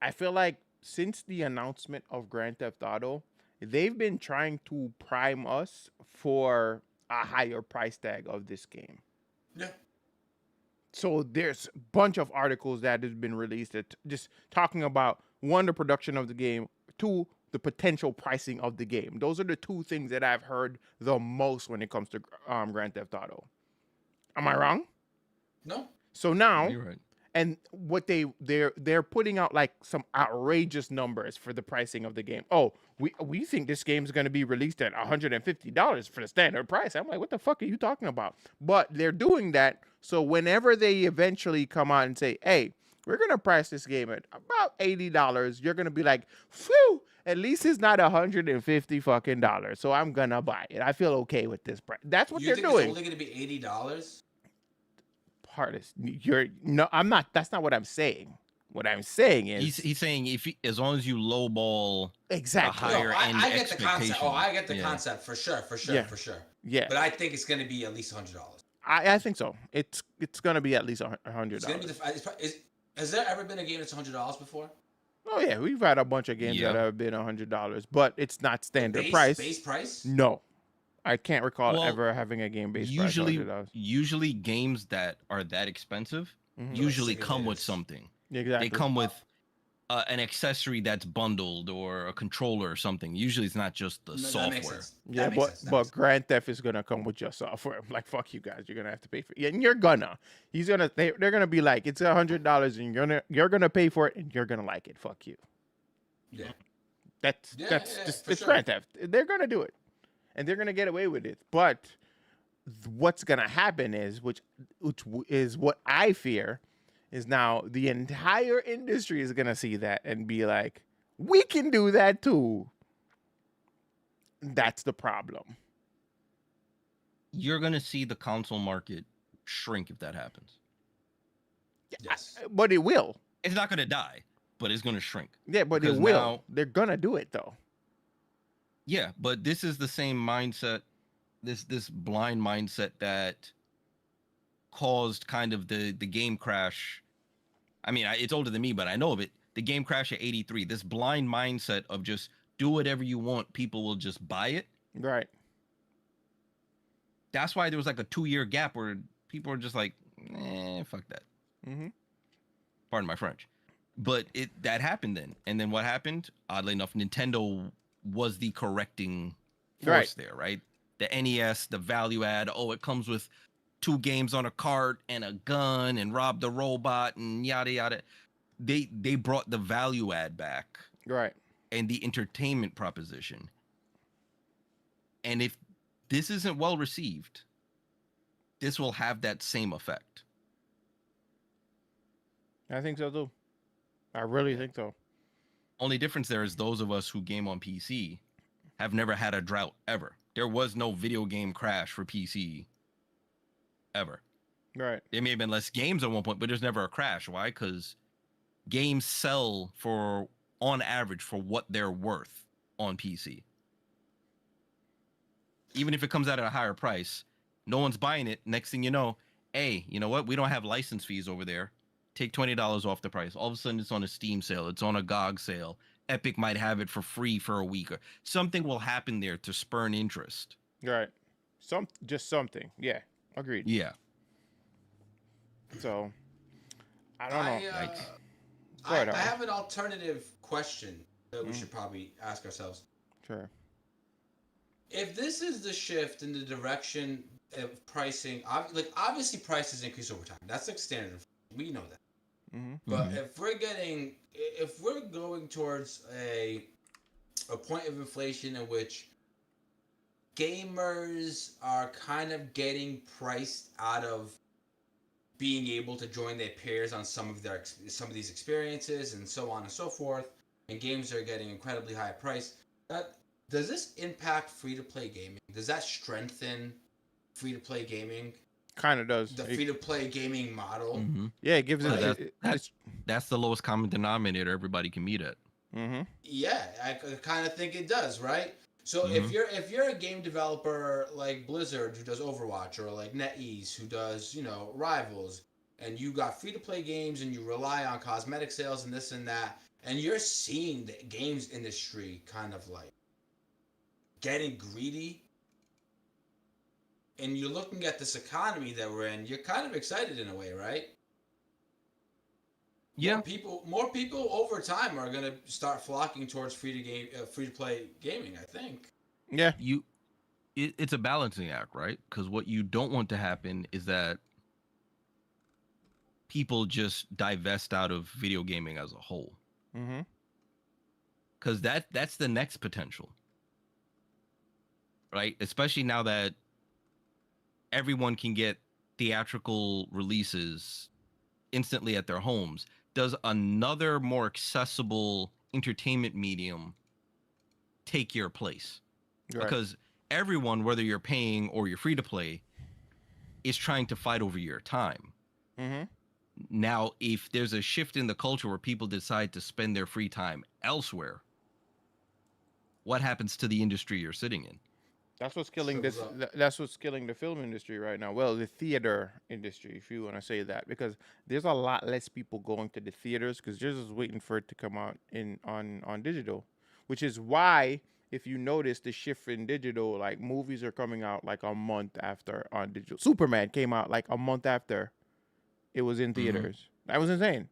I feel like since the announcement of Grand Theft Auto, they've been trying to prime us for a higher price tag of this game. Yeah. So there's a bunch of articles that has been released that just talking about one, the production of the game, two, the potential pricing of the game. Those are the two things that I've heard the most when it comes to Grand Theft Auto. Am I wrong? No. So now, You're right. and what they're putting out like some outrageous numbers for the pricing of the game. Oh, we think this game's going to be released at $150 for the standard price. I'm like, what the fuck are you talking about? But they're doing that so whenever they eventually come out and say, hey, we're going to price this game at about $80, you're going to be like, phew, at least it's not $150 fucking dollars. So I'm going to buy it. I feel okay with this price. That's what You they're think doing. it's only going to be $80? Hardest. I'm not. That's not what I'm saying. What I'm saying is He's saying as long as you lowball exactly. higher end I get the concept. expectation. Oh, I get the Yeah. concept for sure. Yeah. For sure. Yeah, But I think it's going to be at least $100. I think so. It's gonna be at least $100. It's going to be has there ever been a game that's $100 before? Oh yeah, we've had a bunch of games Yeah. that have been $100, but it's not standard price. Base price? No, I can't recall Well, ever having a game base Usually, price $100. usually games that are that expensive Mhm. usually Sega come with games. something. Exactly. They come with an accessory that's bundled or a controller or something. Usually, it's not just the No, that makes software. sense. Yeah, That makes but sense. That but makes Grand Theft is gonna come with just software. Like fuck you guys, you're gonna have to pay for it. Yeah, and you're gonna. They're gonna be like, it's $100 and you're gonna pay for it and you're gonna like it. Fuck you. sense. That's Yeah, that's yeah, just for it's sure. Grand Theft. They're gonna do it, and they're gonna get away with it. But what's gonna happen is, which is what I fear, is now the entire industry is gonna see that and be like, we can do that too. That's the problem. You're gonna see the console market shrink if that happens. Yes. But it will. It's not gonna die, but it's gonna shrink. Yeah, but Because it will. now- They're gonna do it though. Yeah, but this is the same mindset, this blind mindset that caused kind of the game crash. I mean, it's older than me, but I know of it. The game crash at 83. This blind mindset of just do whatever you want, people will just buy it. Right. That's why there was like a 2-year gap where people were just like, fuck that. Mm-hmm. Pardon my French. But that happened then. And then what happened? Oddly enough, Nintendo was the correcting force there, right? The NES, the value add. Oh, it comes with 2 games on a cart and a gun and rob the robot and yada yada. They brought the value add back Right. and the entertainment proposition. And if this isn't well received, this will have that same effect. I think so too. I really think so. Only difference there is those of us who game on PC have never had a drought ever. There was no video game crash for PC ever. Right. There may have been less games at one point, but there's never a crash. Why? Because games sell for, on average, for what they're worth on PC. Even if it comes out at a higher price, no one's buying it. Next thing you know, hey, you know what? We don't have license fees over there. Take $20 off the price. All of a sudden, it's on a Steam sale. It's on a GOG sale. Epic might have it for free for a week. Or something will happen there to spur an interest. Right. Just something. Yeah. Agreed. Yeah. So I don't know. Yikes. Go ahead, I Aaron. have an alternative question that we should probably ask ourselves. Sure. If this is the shift in the direction of pricing, obviously prices increase over time. That's like standard. We know that. Mm-hmm. But if we're going towards a point of inflation in which gamers are kind of getting priced out of being able to join their peers on some of these experiences and so on and so forth, and games are getting incredibly high price, does this impact free-to-play gaming? Does that strengthen free-to-play gaming? Kind of does. The free-to-play gaming model? Mm-hmm. Yeah, it gives So it. that's the lowest common denominator everybody can meet at. Mm-hmm. Yeah, I kind of think it does, right? So Mhm. if you're a game developer like Blizzard who does Overwatch or like NetEase who does Rivals, and you got free to play games and you rely on cosmetic sales and this and that, and you're seeing the games industry kind of like getting greedy, and you're looking at this economy that we're in, you're kind of excited in a way, right? Yeah, More people over time are gonna start flocking towards free to play gaming. I think. Yeah. you it's a balancing act, right? Because what you don't want to happen is that people just divest out of video gaming as a whole, Mm-hmm. because that's the next potential, right? Especially now that everyone can get theatrical releases instantly at their homes. Does another more accessible entertainment medium take your place? Right. Because everyone, whether you're paying or you're free to play, is trying to fight over your time. Mm-hmm. Now, if there's a shift in the culture where people decide to spend their free time elsewhere, what happens to the industry you're sitting in? That's what's killing Shrivels up. That's what's killing the film industry right now. Well, the theater industry, if you want to say that, because there's a lot less people going to the theaters because they're just waiting for it to come out on digital, which is why if you notice the shift in digital, like movies are coming out like a month after on digital. Superman came out like a month after it was in Mm-hmm. theaters. That was insane.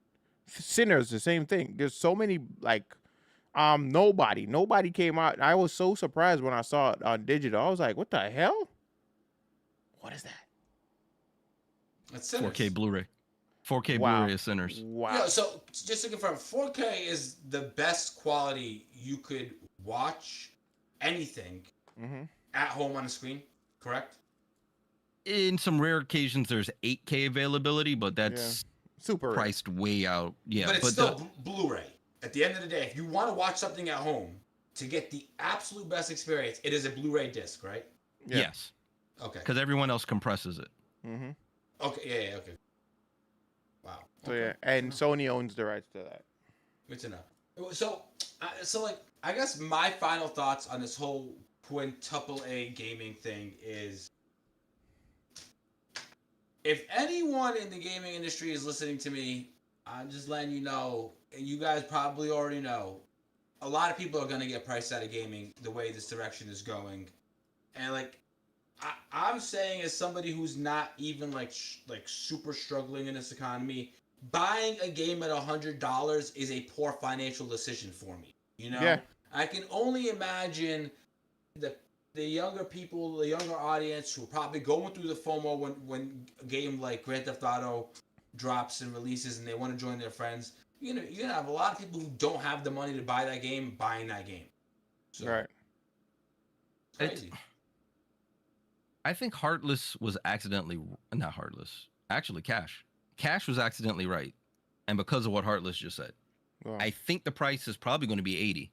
Sinners, the same thing. There's so many like nobody came out. I was so surprised when I saw it on digital. I was like, what the hell? What is that? It's 4K Sinners. Blu-ray. 4K Wow. Blu-ray is Sinners. Wow. So just to confirm, 4K is the best quality you could watch anything Mm-hmm. at home on a screen, correct? In some rare occasions, there's 8K availability, but Yeah. that's Super rare. priced way out. Yeah, But it's but still Blu-ray. At the end of the day, if you want to watch something at home to get the absolute best experience, it is a Blu-ray disc, right? Yeah. yes, Okay. because everyone else compresses it. Mm-hmm. Okay. Yeah. Okay. Wow. So Okay. yeah, and Sony owns the rights to that. Good to know. So like, I guess my final thoughts on this whole quintuple A gaming thing is, if anyone in the gaming industry is listening to me, I'm just letting you know, and you guys probably already know, a lot of people are going to get priced out of gaming the way this direction is going. And like, I'm saying, as somebody who's not even like super struggling in this economy, buying a game at $100 is a poor financial decision for me. Yeah. I can only imagine the younger people, the younger audience who are probably going through the FOMO when a game like Grand Theft Auto drops and releases and they want to join their friends. You're gonna have a lot of people who don't have the money to buy that game buying that game. So Right. it's It's, crazy. I think Heartless was accidentally not Heartless. Actually, Cash. Cash was accidentally right, and because of what Heartless just said, Wow. I think the price is probably going to be 80.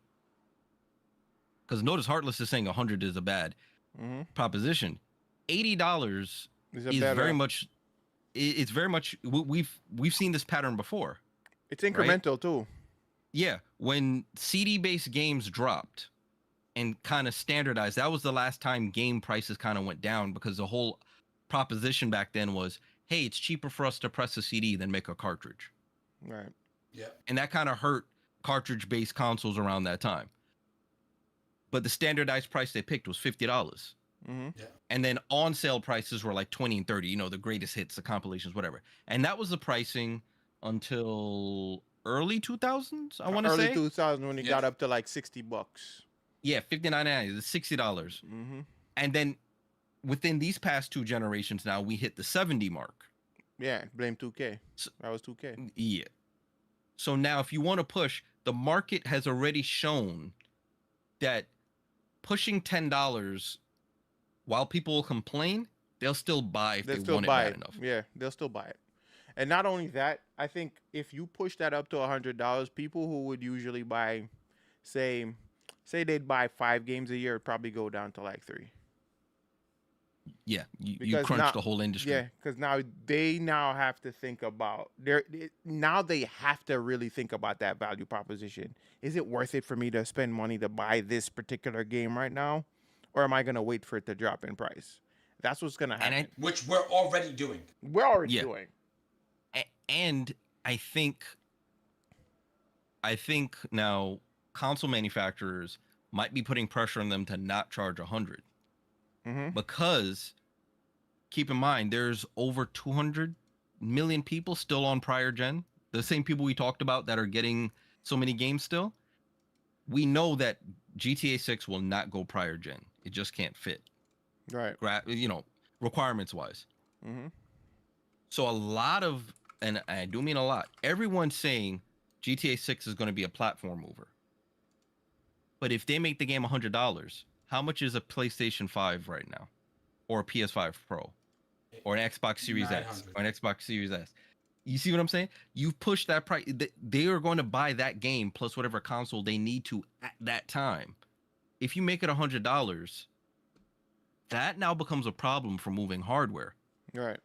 Because notice Heartless is saying 100 is a bad Mm-hmm. proposition. $80 It's a is better. very much. It's very much. We've seen this pattern before. It's incremental too. Yeah, when CD-based games dropped and kind of standardized, that was the last time game prices kind of went down, because the whole proposition back then was, hey, it's cheaper for us to press a CD than make a cartridge. Right. Yeah. And that kind of hurt cartridge-based consoles around that time. But the standardized price they picked was $50. Mm-hmm. Yeah. And then on sale prices were like 20 and 30, the greatest hits, the compilations, whatever. And that was the pricing until early 2000s, I want to Early say. 2000 when it Yeah. got up to like $60. Yeah, $59.99, $60. Mm-hmm. And then within these past two generations now, we hit the 70 mark. Yeah. Blame 2K. So, That was 2K. yeah. So now if you want to push, the market has already shown that pushing $10, while people will complain, they'll still buy if They'll they still want it buy bad it. enough. Yeah, they'll still buy it. And not only that, I think if you push that up to $100, people who would usually buy, say they'd buy 5 games a year, it'd probably go down to like 3. Yeah, you because crunch now, the whole industry. yeah, because now they now have to think about now they have to really think about that value proposition. Is it worth it for me to spend money to buy this particular game right now, or am I gonna wait for it to drop in price? That's what's gonna And happen. Which we're already doing. We're already yeah, doing. and I think now console manufacturers might be putting pressure on them to not charge 100 Mm-hmm. because keep in mind there's over 200 million people still on prior gen. The same people we talked about that are getting so many games still. We know that GTA 6 will not go prior gen. It just can't fit. Right. Requirements wise. Mm-hmm. So a lot of, and I do mean a lot, everyone's saying GTA 6 is going to be a platform mover. But if they make the game $100, how much is a PlayStation 5 right now? Or a PS5 Pro? Or an Xbox Series X? 900. Or an Xbox Series S? You see what I'm saying? You've pushed that price. They are going to buy that game plus whatever console they need to at that time. If you make it $100, that now becomes a problem for moving hardware. Right.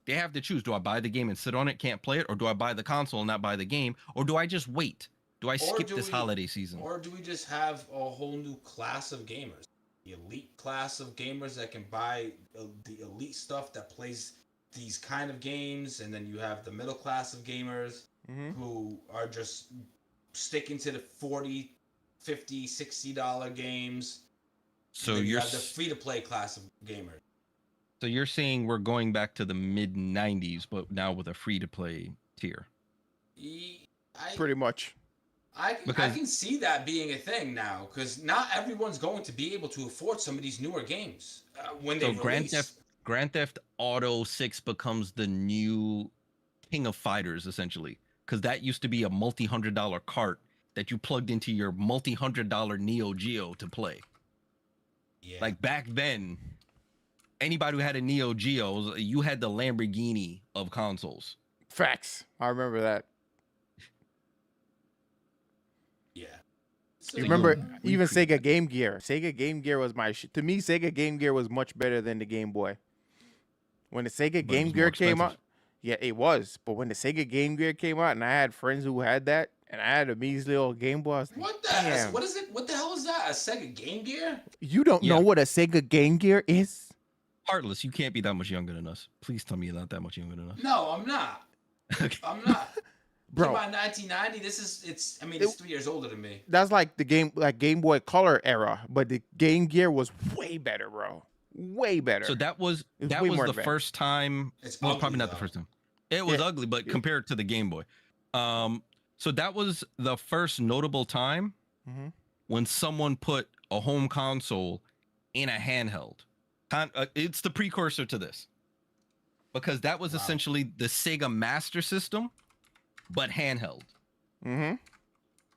They have to choose. Do I buy the game and sit on it, can't play it? Or do I buy the console and not buy the game? Or do I just wait? Do I skip this holiday season? Or do we just have a whole new class of gamers? The elite class of gamers that can buy the elite stuff that plays these kind of games, and then you have the middle class of gamers Mm-hmm. who are just sticking to the 40, 50, $60 games. So then you you're have the free to play class of gamers. so you're saying we're going back to the mid 90s, but now with a free to play tier. Pretty much. I Because- can see that being a thing now, because not everyone's going to be able to afford some of these newer games when they So release. Grand Theft Auto 6 becomes the new King of Fighters essentially, because that used to be a multi-$100 cart that you plugged into your multi-$100 Neo Geo to play. Yeah. Like back then, anybody who had a Neo Geo, you had the Lamborghini of consoles. Facts. I remember that. Yeah. So You remember we even create Sega Game Gear. Sega Game Gear was my shit. To me, Sega Game Gear was much better than the Game Boy. When the Sega But it Game was Gear more came out, expensive. yeah, it was. But when the Sega Game Gear came out, and I had friends who had that, and I had a measly little Game Boy, I was like, what the damn. what is it? What the hell is that? A Sega Game Gear? You don't Yeah. know what a Sega Game Gear is? Heartless, you can't be that much younger than us. Please tell me you're not that much younger than us. No, I'm not. Okay. I'm not. Bro, Came out in 1990. It's 3 years older than me. that's like the Game Boy Color era, but the Game Gear was way better, bro. Way better. So that was It's that way was more the advanced. first time. It's Well, ugly, probably not the though. first time. It was Yeah. ugly, but Yeah. compared to the Game Boy. So that was the first notable time Mhm. when someone put a home console in a handheld. It's the precursor to this. Because that was Wow. essentially the Sega Master System, but handheld. Mhm.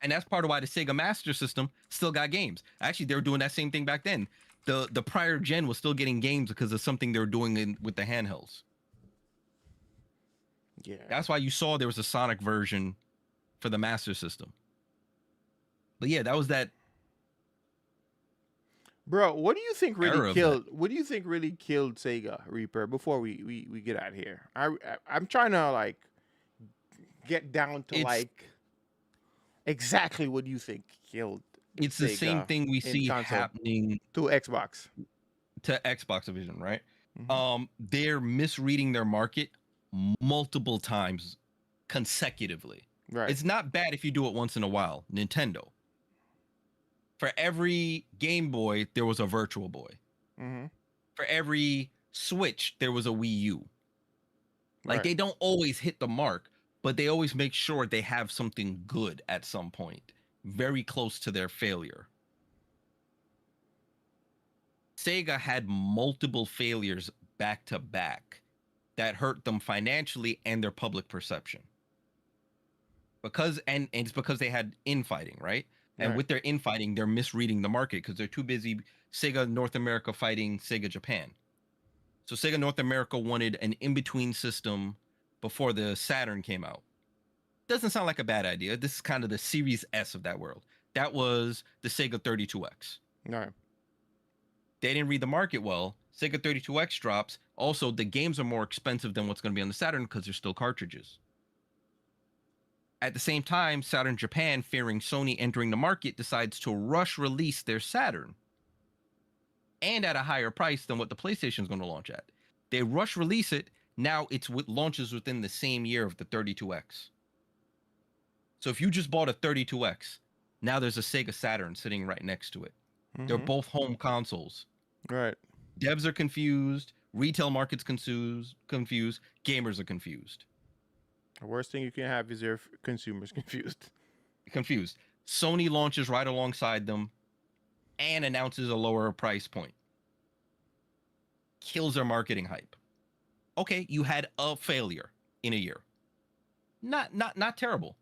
And that's part of why the Sega Master System still got games. Actually, they were doing that same thing back then. The prior gen was still getting games because of something they were doing with the handhelds. Yeah. That's why you saw there was a Sonic version for the Master System. But yeah, that was that. Bro, what do you think Era really of killed? What do you think really killed Sega Reaper? Before we get out of here, I'm trying to like get down to It's- like exactly what you think killed It's the same Sega thing we in see console. happening to Xbox. to Xbox Division, right? Mhm. They're misreading their market multiple times consecutively. Right. It's not bad if you do it once in a while. Nintendo. For every Game Boy, there was a Virtual Boy. Mm-hmm. For every Switch, there was a Wii U. Like Right. they don't always hit the mark, but they always make sure they have something good at some point, very close to their failure. Sega had multiple failures back to back that hurt them financially and their public perception. Because and it's because they had infighting, right? And Right. with their infighting, they're misreading the market because they're too busy Sega North America fighting Sega Japan. So Sega North America wanted an in-between system before the Saturn came out. Doesn't sound like a bad idea. This is kind of the Series S of that world. That was the Sega 32X. Right. They didn't read the market well, Sega 32X drops. Also, the games are more expensive than what's going to be on the Saturn because they're still cartridges. At the same time, Saturn Japan, fearing Sony entering the market, decides to rush release their Saturn, and at a higher price than what the PlayStation is going to launch at. They rush release it. Now launches within the same year of the 32X. So if you just bought a 32X, now there's a Sega Saturn sitting right next to it. They're both home consoles. Right. Devs are confused. Retail market's confused. Gamers are confused. The worst thing you can have is your consumers confused. Sony launches right alongside them and announces a lower price point. Kills their marketing hype. Okay, you had a failure in a year. Not terrible.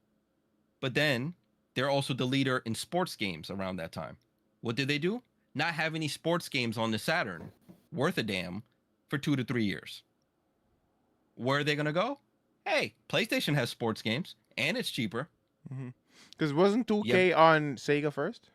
But then they're also the leader in sports games around that time. What did they do? Not have any sports games on the Saturn worth a damn for 2 to 3 years. Where are they going to go? Hey, PlayStation has sports games and it's cheaper. Because wasn't 2K on Sega first?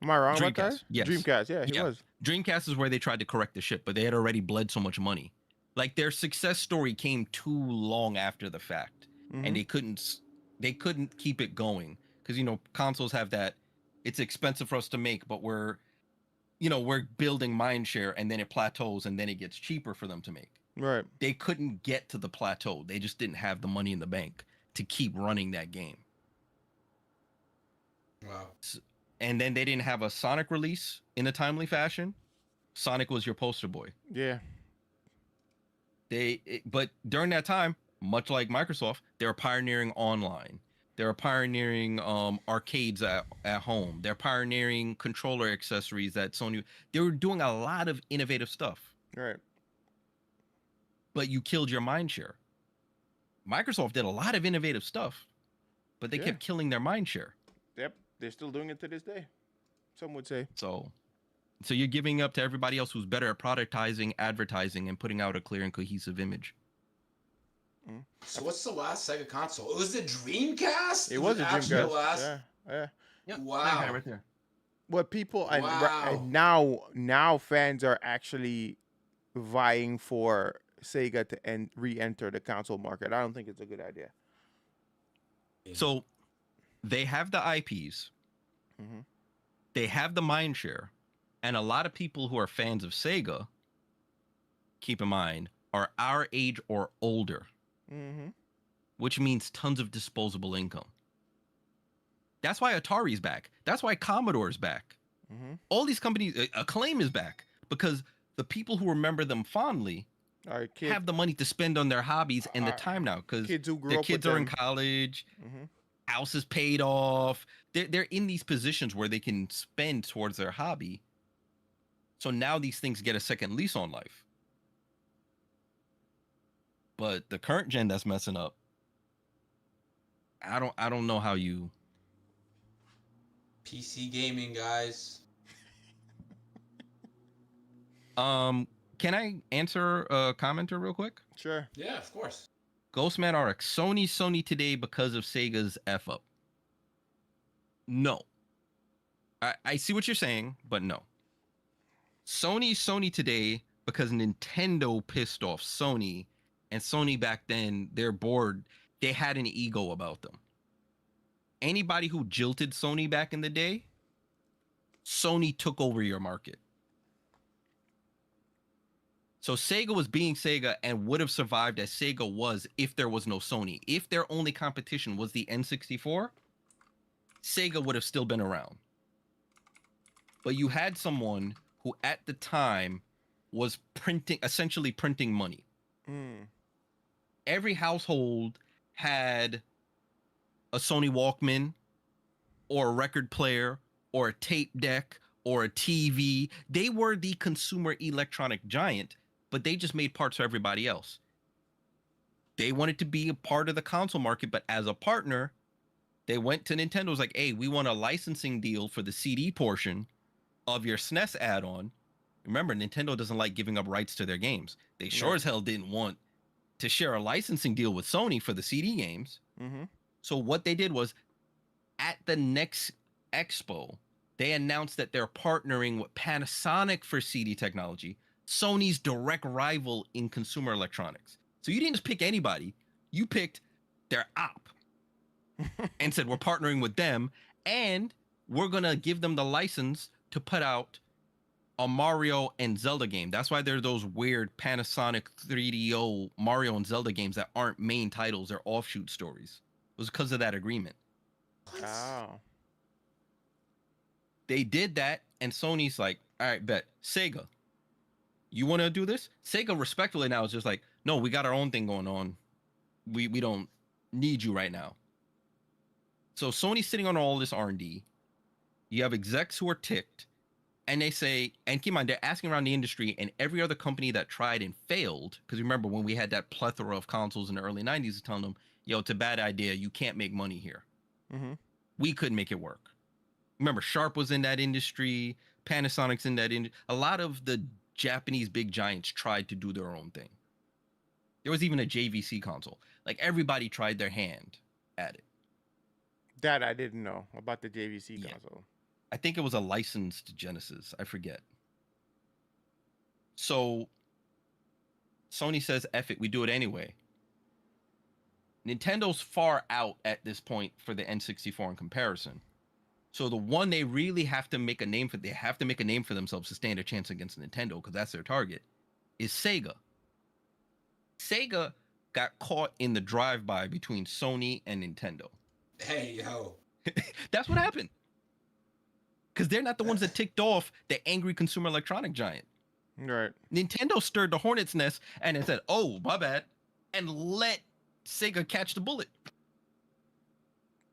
Am I wrong about that? Dreamcast, yes. Dreamcast, yeah, he was. Dreamcast is where they tried to correct the ship, but they had already bled so much money. Like their success story came too long after the fact, and they couldn't keep it going because consoles have that. It's expensive for us to make, but we're building mindshare, and then it plateaus, and then it gets cheaper for them to make. Right. They couldn't get to the plateau. They just didn't have the money in the bank to keep running that game. Wow. And then they didn't have a Sonic release in a timely fashion. Sonic was your poster boy. Yeah. But during that time, much like Microsoft, they were pioneering online. They were pioneering arcades at home. They're pioneering controller accessories that Sony. They were doing a lot of innovative stuff. Right. But you killed your mind share. Microsoft did a lot of innovative stuff, but they kept killing their mind share. Yep. They're still doing it to this day. Some would say. So you're giving up to everybody else who's better at productizing, advertising, and putting out a clear and cohesive image. So what's the last Sega console? It was the Dreamcast? It was a Dreamcast. Last... Yeah. Yep. Wow. Right there. What people and Wow. now fans are actually vying for Sega to re-enter the console market. I don't think it's a good idea. So they have the IPs, they have the mind share, and a lot of people who are fans of Sega, keep in mind, are our age or older, which means tons of disposable income. That's why Atari's back. That's why Commodore's back. All these companies, Acclaim is back because the people who remember them fondly have the money to spend on their hobbies and the time now because their kids are in college, house is paid off. They're in these positions where they can spend towards their hobby. So now these things get a second lease on life. But the current gen that's messing up, I don't know how you. PC gaming, guys. Can I answer a commenter real quick? Sure. Yeah, of course. Ghostman RX, Sony today because of Sega's F up. No. I see what you're saying, but no. Sony today because Nintendo pissed off Sony, and Sony back then, they're bored. They had an ego about them. Anybody who jilted Sony back in the day, Sony took over your market. So Sega was being Sega and would have survived as Sega was if there was no Sony. If their only competition was the N64, Sega would have still been around. But you had someone who at the time was essentially printing money. Every household had a Sony Walkman or a record player or a tape deck or a TV. They were the consumer electronic giant, but they just made parts for everybody else. They wanted to be a part of the console market, but as a partner, they went to Nintendo. Was like, hey, we want a licensing deal for the CD portion of your SNES add-on. Remember, Nintendo doesn't like giving up rights to their games. They sure as hell didn't want to share a licensing deal with Sony for the CD games. So what they did was, at the next expo, they announced that they're partnering with Panasonic for CD technology, Sony's direct rival in consumer electronics. So you didn't just pick anybody, you picked their op and said, we're partnering with them, and we're going to give them the license to put out a Mario and Zelda game. That's why there are those weird Panasonic 3DO Mario and Zelda games that aren't main titles, they're offshoot stories. It was because of that agreement. Oh. They did that, and Sony's like, all right, bet. Sega, you want to do this? Sega respectfully now is just like, no, we got our own thing going on. We don't need you right now. So Sony's sitting on all this R&D. You have execs who are ticked, and they say, and keep in mind, they're asking around the industry, and every other company that tried and failed, because remember when we had that plethora of consoles in the early 90s, telling them, yo, it's a bad idea. You can't make money here. Mm-hmm. We couldn't make it work. Remember, Sharp was in that industry. Panasonic's in that industry. A lot of the Japanese big giants tried to do their own thing. There was even a JVC console. Like, everybody tried their hand at it. That I didn't know about the JVC console. I think it was a licensed Genesis. I forget. So Sony says, F it, we do it anyway. Nintendo's far out at this point for the N64 in comparison. So the one they really have to make a name for, they have to make a name for themselves to stand a chance against Nintendo, because that's their target, is Sega. Sega got caught in the drive-by between Sony and Nintendo. Hey, yo. That's what happened. Because they're not the ones that ticked off the angry consumer electronic giant. Right. Nintendo stirred the hornet's nest and it said, oh, my bad, and let Sega catch the bullet.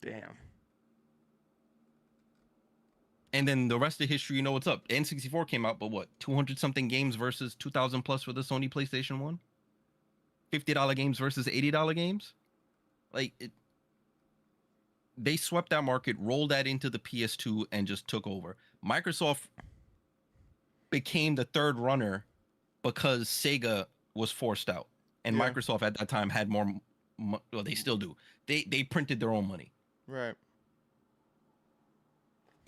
Damn. And then the rest of history, you know what's up. N64 came out, but what, 200 something games versus 2,000 plus for the Sony PlayStation 1? $50 games versus $80 games? Like, they swept that market, rolled that into the PS2, and just took over. Microsoft became the third runner because Sega was forced out. And Yeah. Microsoft at that time had more, well, they still do. They printed their own money. Right.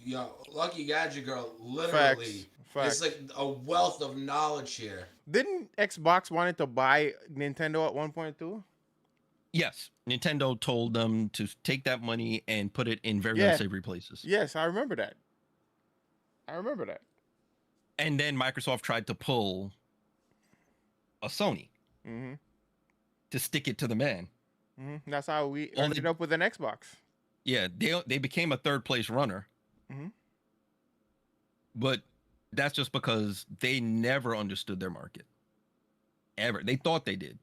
Yo, Lucky Gadget Girl, literally, Facts. it's like a wealth of knowledge here. Didn't Xbox wanted to buy Nintendo at 1.2? Yes, Nintendo told them to take that money and put it in very Yeah. unsavory places. Yes, I remember that. And then Microsoft tried to pull a Sony Mm-hmm. to stick it to the man. Mm-hmm. That's how we Only- ended up with an Xbox. Yeah, they became a third place runner. Mhm. But that's just because they never understood their market. Ever. They thought they did.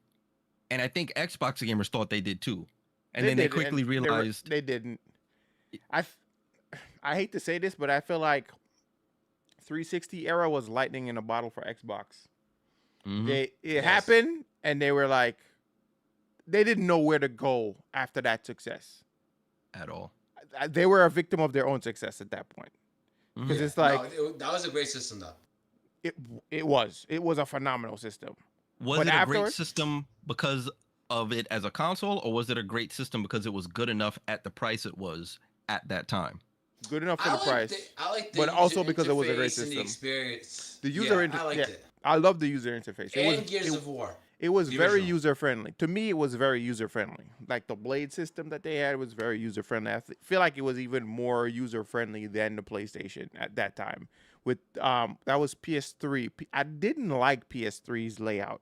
And I think Xbox gamers thought they did too. And then they did, quickly and realized they didn't. I hate to say this, but I feel like 360 era was lightning in a bottle for Xbox. Mhm. It Yes. happened, and they were like, they didn't know where to go after that success. at all. They were a victim of their own success at that point, because Mhm. it's like that was a great system, though. it was a phenomenal system. Was But it a great afterwards- system because of it as a console, or was it a great system because it was good enough at the price it was at that time? Good enough for I the like price. I like the but also user because it was a great interface and the system. experience. The user I liked it. I love the user interface. And Gears of War. It was The very original. user friendly. To me, it was very user friendly. Like the Blade system that they had was very user friendly. I feel like it was even more user friendly than the PlayStation at that time. With that was PS3. I didn't like PS3's layout.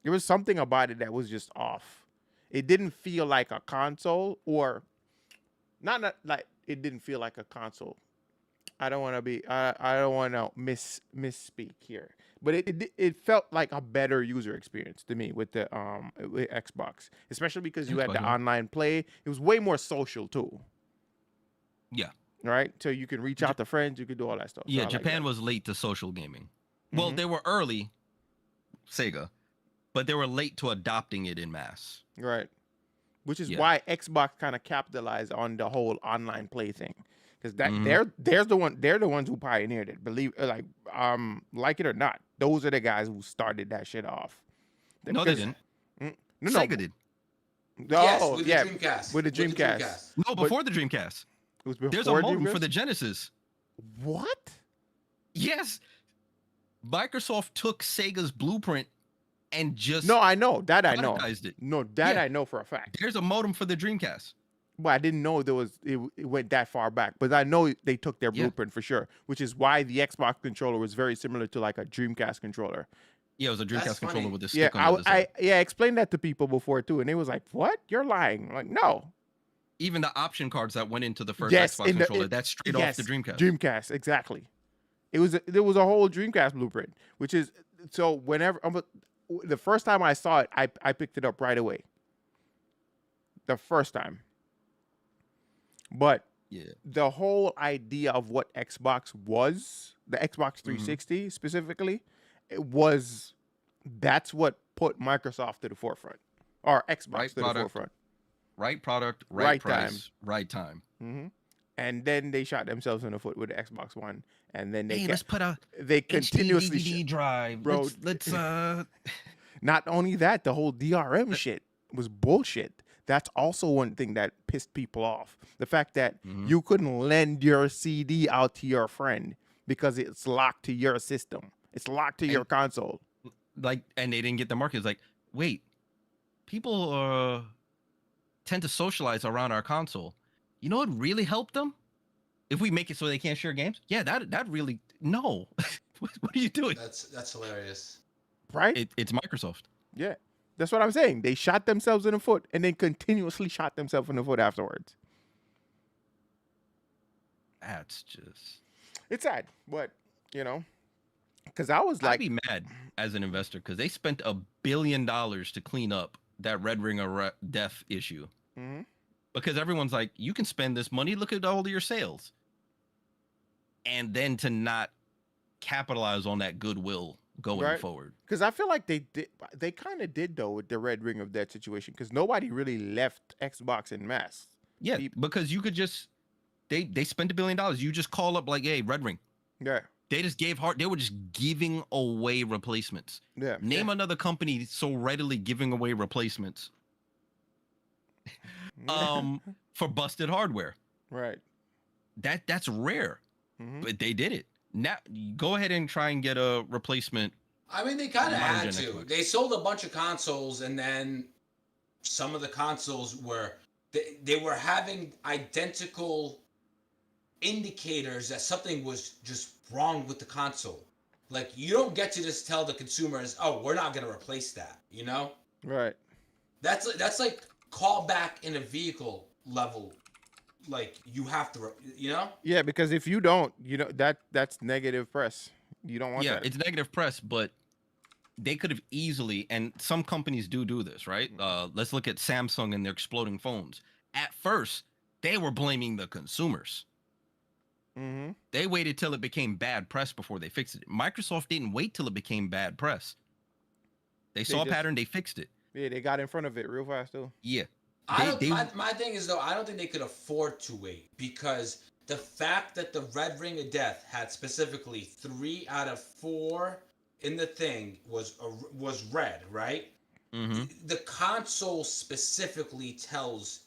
There was something about it that was just off. It didn't feel like a console, or not like it didn't feel like a console. I don't want to be. I don't want to misspeak here, but it felt like a better user experience to me with the with Xbox, especially because you had the Xbox, yeah. online play. It was way more social too. Yeah. Right. So you can reach out to friends. You could do all that stuff. So I Yeah, like Japan that. was late to social gaming. Well, Mhm. they were early, Sega, but they were late to adopting it in mass. Right. Which is Yeah. why Xbox kind of capitalized on the whole online play thing, because that Mhm. they're the ones who pioneered it. Believe like it or not, those are the guys who started that shit off. No, they Because- didn't. No, Sega did. Yes, Oh, with yeah, the Dreamcast. with the Dreamcast. No, before the Dreamcast. It was before There's a modem Dreamcast? for the Genesis. What? Yes, Microsoft took Sega's blueprint and just No, I know that. I know. productized it. No, that Yeah. I know for a fact. There's a modem for the Dreamcast. But I didn't know it went that far back. But I know they took their Yeah. blueprint for sure, which is why the Xbox controller was very similar to like a Dreamcast controller. Yeah, it was a That's Dreamcast controller funny. with a Yeah, stick on the other side. I explained that to people before too, and they was like, "What? You're lying!" I'm like, no. Even the option cards that went into the first Yes, Xbox controller, that's straight off the Dreamcast. Dreamcast, exactly. There was a whole Dreamcast blueprint, which is so whenever the first time I saw it, I picked it up right away. The first time. But Yeah. the whole idea of what Xbox was, the Xbox Mm-hmm. 360 specifically, that's what put Microsoft to the forefront, or Xbox Right to the product, forefront. Right product, right, Right price, right time. Hmm. And then they shot themselves in the foot with the Xbox One, and then Hey, let's put a they continuously HD drive. Bro, Let's Not only that, the whole DRM shit was bullshit. That's also one thing that pissed people off. The fact that you couldn't lend your CD out to your friend because it's locked to your system. It's locked to your console. like, and they didn't get the market. It's like, wait, people tend to socialize around our console. You know what really helped them? If we make it so they can't share games, yeah, that really no. what are you doing? That's hilarious. Right? It's Microsoft. Yeah. That's what I'm saying. They shot themselves in the foot and then continuously shot themselves in the foot afterwards. That's just. It's sad, but, because I was I'd like, be mad as an investor because they spent $1 billion to clean up that Red Ring of Death issue. Mhm. Because everyone's like, you can spend this money. Look at all of your sales. And then to not capitalize on that goodwill going Right. forward. because I feel like they kind of did, though, with the Red Ring of Death situation, because nobody really left Xbox in mass. Yeah, because you could just they spent $1 billion. You just call up like, hey, Red Ring. Yeah. They just they were just giving away replacements. Yeah. Name another company so readily giving away replacements for busted hardware. Right. That's rare. Mhm. But they did it. Now go ahead and try and get a replacement. I mean, they kind of Modern had gen to. Xbox. They sold a bunch of consoles, and then some of the consoles they were having identical indicators that something was just wrong with the console. Like, you don't get to just tell the consumers, "Oh, we're not going to replace that." You know, Right. that's like callback in a vehicle level. Like, you have to, Yeah, because if you don't, that's negative press. You don't want Yeah, that. it's negative press, but they could have easily, and some companies do this, right? Let's look at Samsung and their exploding phones. At first, they were blaming the consumers. Mm-hmm. They waited till it became bad press before they fixed it. Microsoft didn't wait till it became bad press. They saw a just- pattern, they fixed it. Yeah, they got in front of it real fast too. Yeah. my thing is, though, I don't think they could afford to wait, because the fact that the Red Ring of Death had specifically 3 out of 4 in the thing was red, right? Mm-hmm. The console specifically tells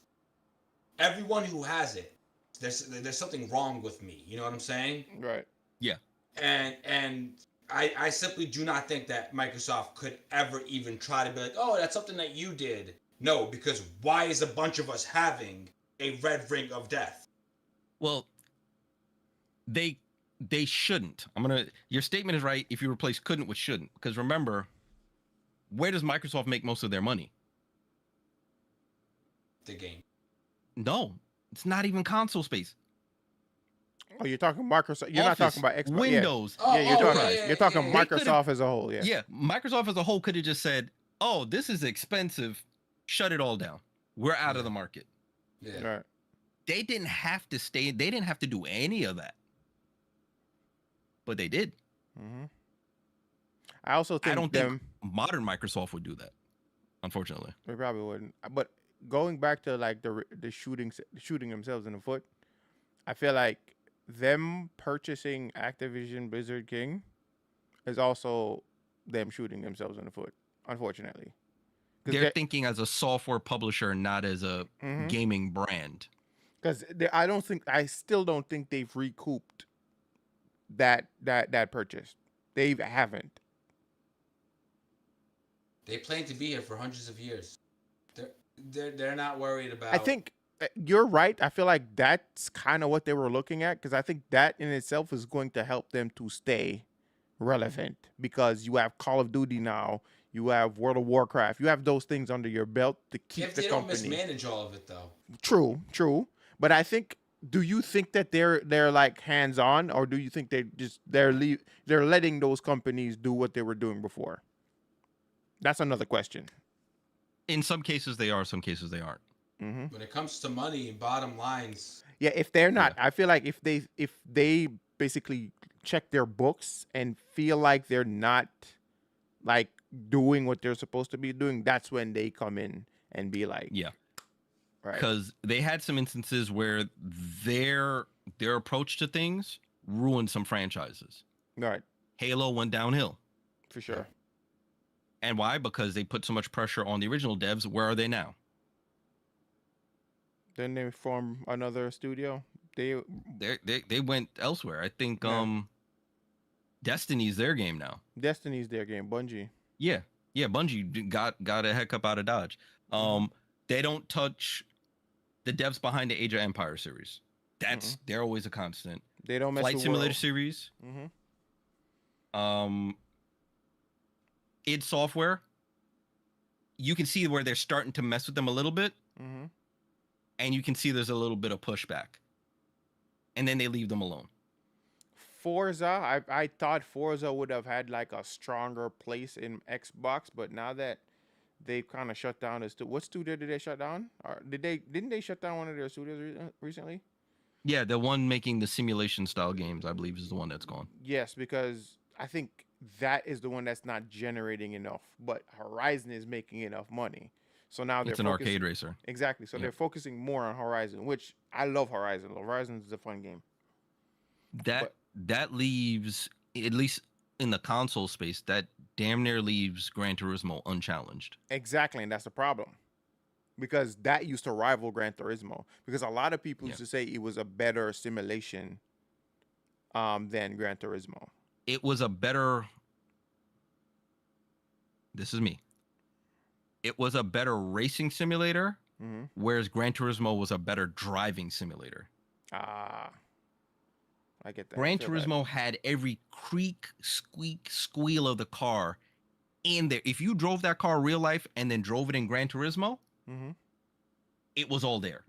everyone who has it there's something wrong with me. You know what I'm saying? Right. Yeah. And I simply do not think that Microsoft could ever even try to be like, oh, that's something that you did. No, because why is a bunch of us having a Red Ring of Death? Well, they shouldn't. Your statement is right if you replace couldn't with shouldn't. Because remember, where does Microsoft make most of their money? The game. No, it's not even console space. Oh, you're talking Microsoft. You're not talking about Xbox. Windows. Yeah, you're talking yeah. Microsoft as a whole. Yeah. Yeah, Microsoft as a whole could have just said, "Oh, this is expensive. Shut it all down. We're out of the market." Yeah. Right. They didn't have to stay. They didn't have to do any of that, but they did. Mm-hmm. I also think I don't think modern Microsoft would do that. Unfortunately, they probably wouldn't. But going back to like the shooting themselves in the foot, I feel like them purchasing Activision Blizzard King is also them shooting themselves in the foot. Unfortunately, they're thinking as a software publisher, not as a gaming brand. Because I still don't think they've recouped that purchase. They haven't. They plan to be here for hundreds of years. They're they're not worried I about. think you're right. I feel like that's kind of what they were looking at because I think that in itself is going to help them to stay relevant because you have Call of Duty now, you have World of Warcraft, you have those things under your belt to keep If the they don't company. mismanage all of it, though. True, true. But I think, do you think that they're like hands on, or do you think they're letting those companies do what they were doing before? That's another question. In some cases they are, some cases they aren't. Hmm. When it comes to money and bottom lines, Yeah, if they're Yeah. not, I feel like if they basically check their books and feel like they're not like doing what they're supposed to be doing, that's when they come in and be like, Yeah. right, Because they had some instances where their approach to things ruined some franchises. right, Halo went downhill. for sure. And why? Because they put so much pressure on the original devs. Where are they now? Then they form another studio. They went elsewhere. I think Yeah. Destiny's their game now. Destiny's their game, Bungie. Yeah. Yeah, Bungie got a heck up out of Dodge. Mhm. They don't touch the devs behind the Age of Empire series. They're always a constant. They don't mess Flight with Simulator World. series. Mm-hmm. id Software. You can see where they're starting to mess with them a little bit, Mm-hmm. and you can see there's a little bit of pushback, and then they leave them alone. Forza, I thought Forza would have had like a stronger place in Xbox, but now that they've kind of shut down what studio did they shut down? Or didn't they shut down one of their studios recently? Yeah, the one making the simulation style games, I believe, is the one that's gone. Yes, because I think that is the one that's not generating enough, but Horizon is making enough money. So now It's an arcade racer. Exactly. So Yep. they're focusing more on Horizon, which I love Horizon. Horizon is a fun game. That leaves, at least in the console space, that damn near leaves Gran Turismo unchallenged. Exactly, and that's the problem. Because that used to rival Gran Turismo. Because a lot of people used to say it was a better simulation than Gran Turismo. It was a better. This is me. It was a better racing simulator, whereas Gran Turismo was a better driving simulator. Ah, I get that. Gran Turismo had every creak, squeak, squeal of the car in there. If you drove that car real life and then drove it in Gran Turismo, it was all there.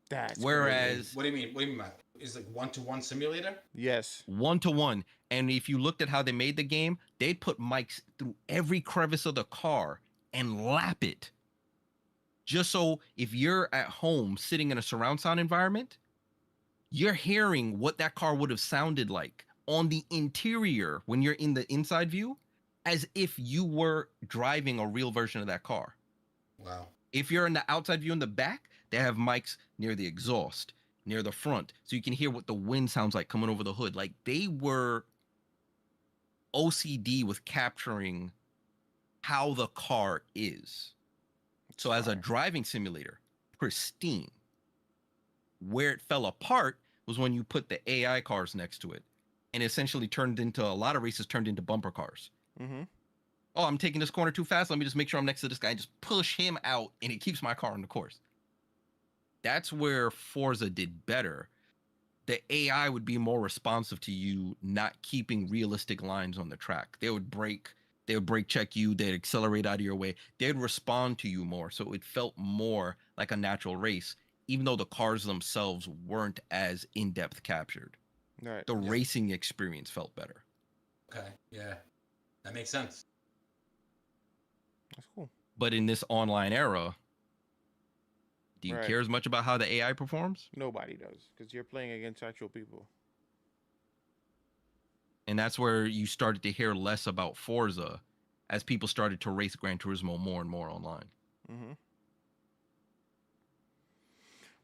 That's whereas, what do you mean? What do you mean by it? Is it 1-to-1 simulator? Yes. 1-to-1. And if you looked at how they made the game, they'd put mics through every crevice of the car and lap it. Just so if you're at home sitting in a surround sound environment, you're hearing what that car would have sounded like on the interior when you're in the inside view, as if you were driving a real version of that car. Wow. If you're in the outside view in the back, they have mics near the exhaust, near the front, so you can hear what the wind sounds like coming over the hood. Like, they were OCD with capturing how the car is. So as a driving simulator, pristine. Where it fell apart was when you put the AI cars next to it, and essentially turned into, a lot of races turned into bumper cars. Oh, I'm taking this corner too fast. Let me just make sure I'm next to this guy and just push him out, and it keeps my car on the course. That's where Forza did better. The AI would be more responsive to you not keeping realistic lines on the track. They would brake check you, they'd accelerate out of your way. They'd respond to you more. So it felt more like a natural race, even though the cars themselves weren't as in-depth captured. Right. The racing experience felt better. Okay, yeah. That makes sense. That's cool. But in this online era, do you care as much about how the AI performs? Nobody does, because you're playing against actual people. And that's where you started to hear less about Forza as people started to race Gran Turismo more and more online.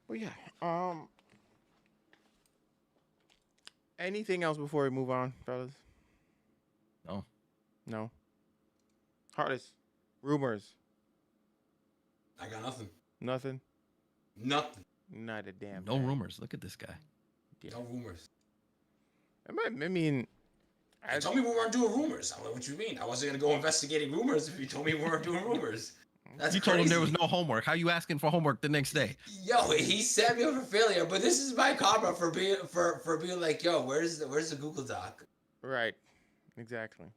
But yeah, anything else before we move on, fellas? No. Hardest rumors. I got nothing. Nothing. Nothing. Not a damn. No thing. rumors. Look at this guy. No rumors. I mean, You told me we weren't doing rumors. I'm like, what you mean? I wasn't gonna go investigating rumors if you told me we weren't doing rumors. That's You crazy. told him there was no homework. How you asking for homework the next day? Yo, he set me up for failure. But this is my karma for being like, yo, where's the Google Doc? right, exactly.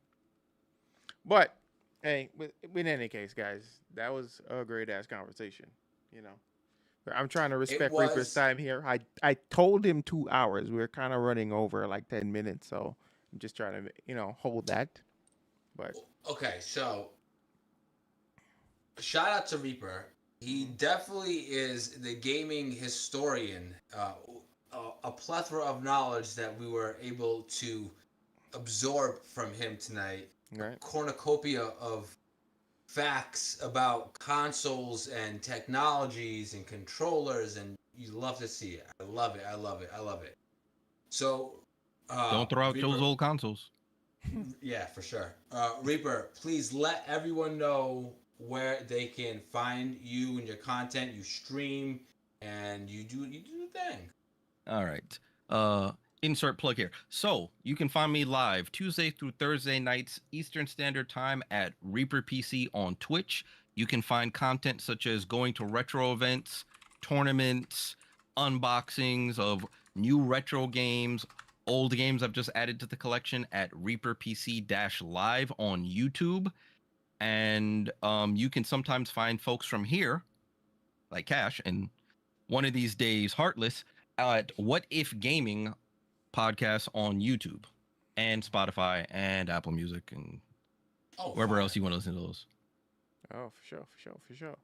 But hey, in any case, guys, that was a great ass conversation. You know, I'm trying to respect Reaper's was. time here. I told him 2 hours. We're kind of running over like 10 minutes, so I'm just trying to hold that. But Okay, so shout out to Reaper. He definitely is the gaming historian. A plethora of knowledge that we were able to absorb from him tonight. right, Cornucopia of facts about consoles and technologies and controllers, and you love to see it. I love it. I love it. I love it. So, Don't throw out Reaper, those old consoles. yeah, for sure. Reaper, please let everyone know where they can find you and your content. You stream and you do the thing. All right. Insert plug here. So you can find me live Tuesday through Thursday nights Eastern Standard Time at Reaper PC on Twitch. You can find content such as going to retro events, tournaments, unboxings of new retro games, old games I've just added to the collection at Reaper PC Live on YouTube. And you can sometimes find folks from here, like Cash, and one of these days, Heartless, at What If Gaming podcast on YouTube and Spotify and Apple Music and wherever else you want to listen to those. oh, for sure.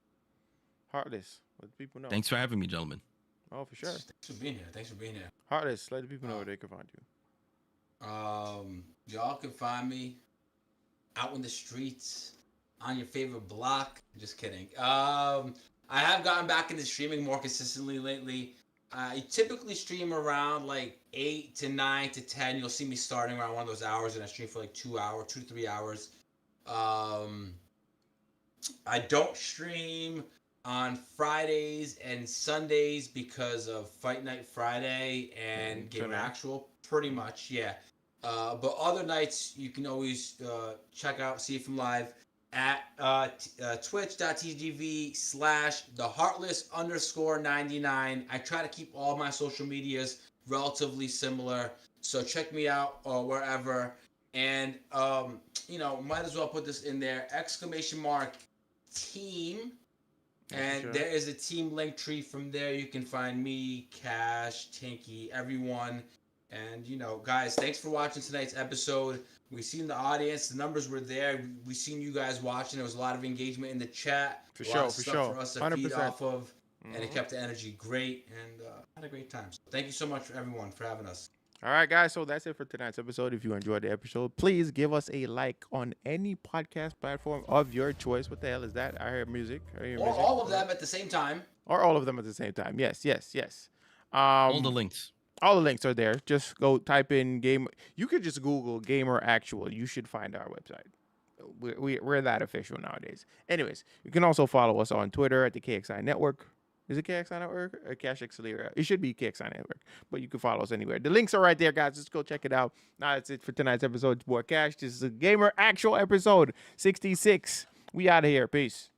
Heartless, let the people know. Thanks for having me, gentlemen. Oh, for sure. Thanks for being here. Heartless, let the people know where they can find you. Y'all can find me out in the streets on your favorite block. Just kidding. I have gotten back into streaming more consistently lately. I typically stream around like 8 to 9 to 10. You'll see me starting around one of those hours, and I stream for like 2 hours, 2 to 3 hours. I don't stream on Fridays and Sundays because of Fight Night Friday and Gamer Actual, pretty much, yeah. But other nights, you can always check out, see if I'm live at twitch.tv/theheartless_99. I try to keep all my social medias relatively similar, so check me out wherever. And might as well put this in there: !team. And sure. there is a team link tree. From there, you can find me, Cash, Tinky, everyone. And, guys, thanks for watching tonight's episode. We seen the audience. The numbers were there. We seen you guys watching. There was a lot of engagement in the chat. For a lot sure, of for stuff sure. for us to 100%. feed off of. And it kept the energy great. And had a great time. So thank you so much for everyone for having us. All right, guys. So that's it for tonight's episode. If you enjoyed the episode, please give us a like on any podcast platform of your choice. What the hell is that? I hear music. Or all of them at the same time. Or all of them at the same time. Yes. All the links. All the links are there. Just go type in game. You could just Google Gamer Actual. You should find our website. We're that official nowadays. Anyways, you can also follow us on Twitter at the KXI Network. Is it KXI Network or Cash Accelerator? It should be KXI Network, but you can follow us anywhere. The links are right there, guys. Just go check it out. Now that's it for tonight's episode. It's boy Cash. This is a Gamer Actual episode 66. We out of here. Peace.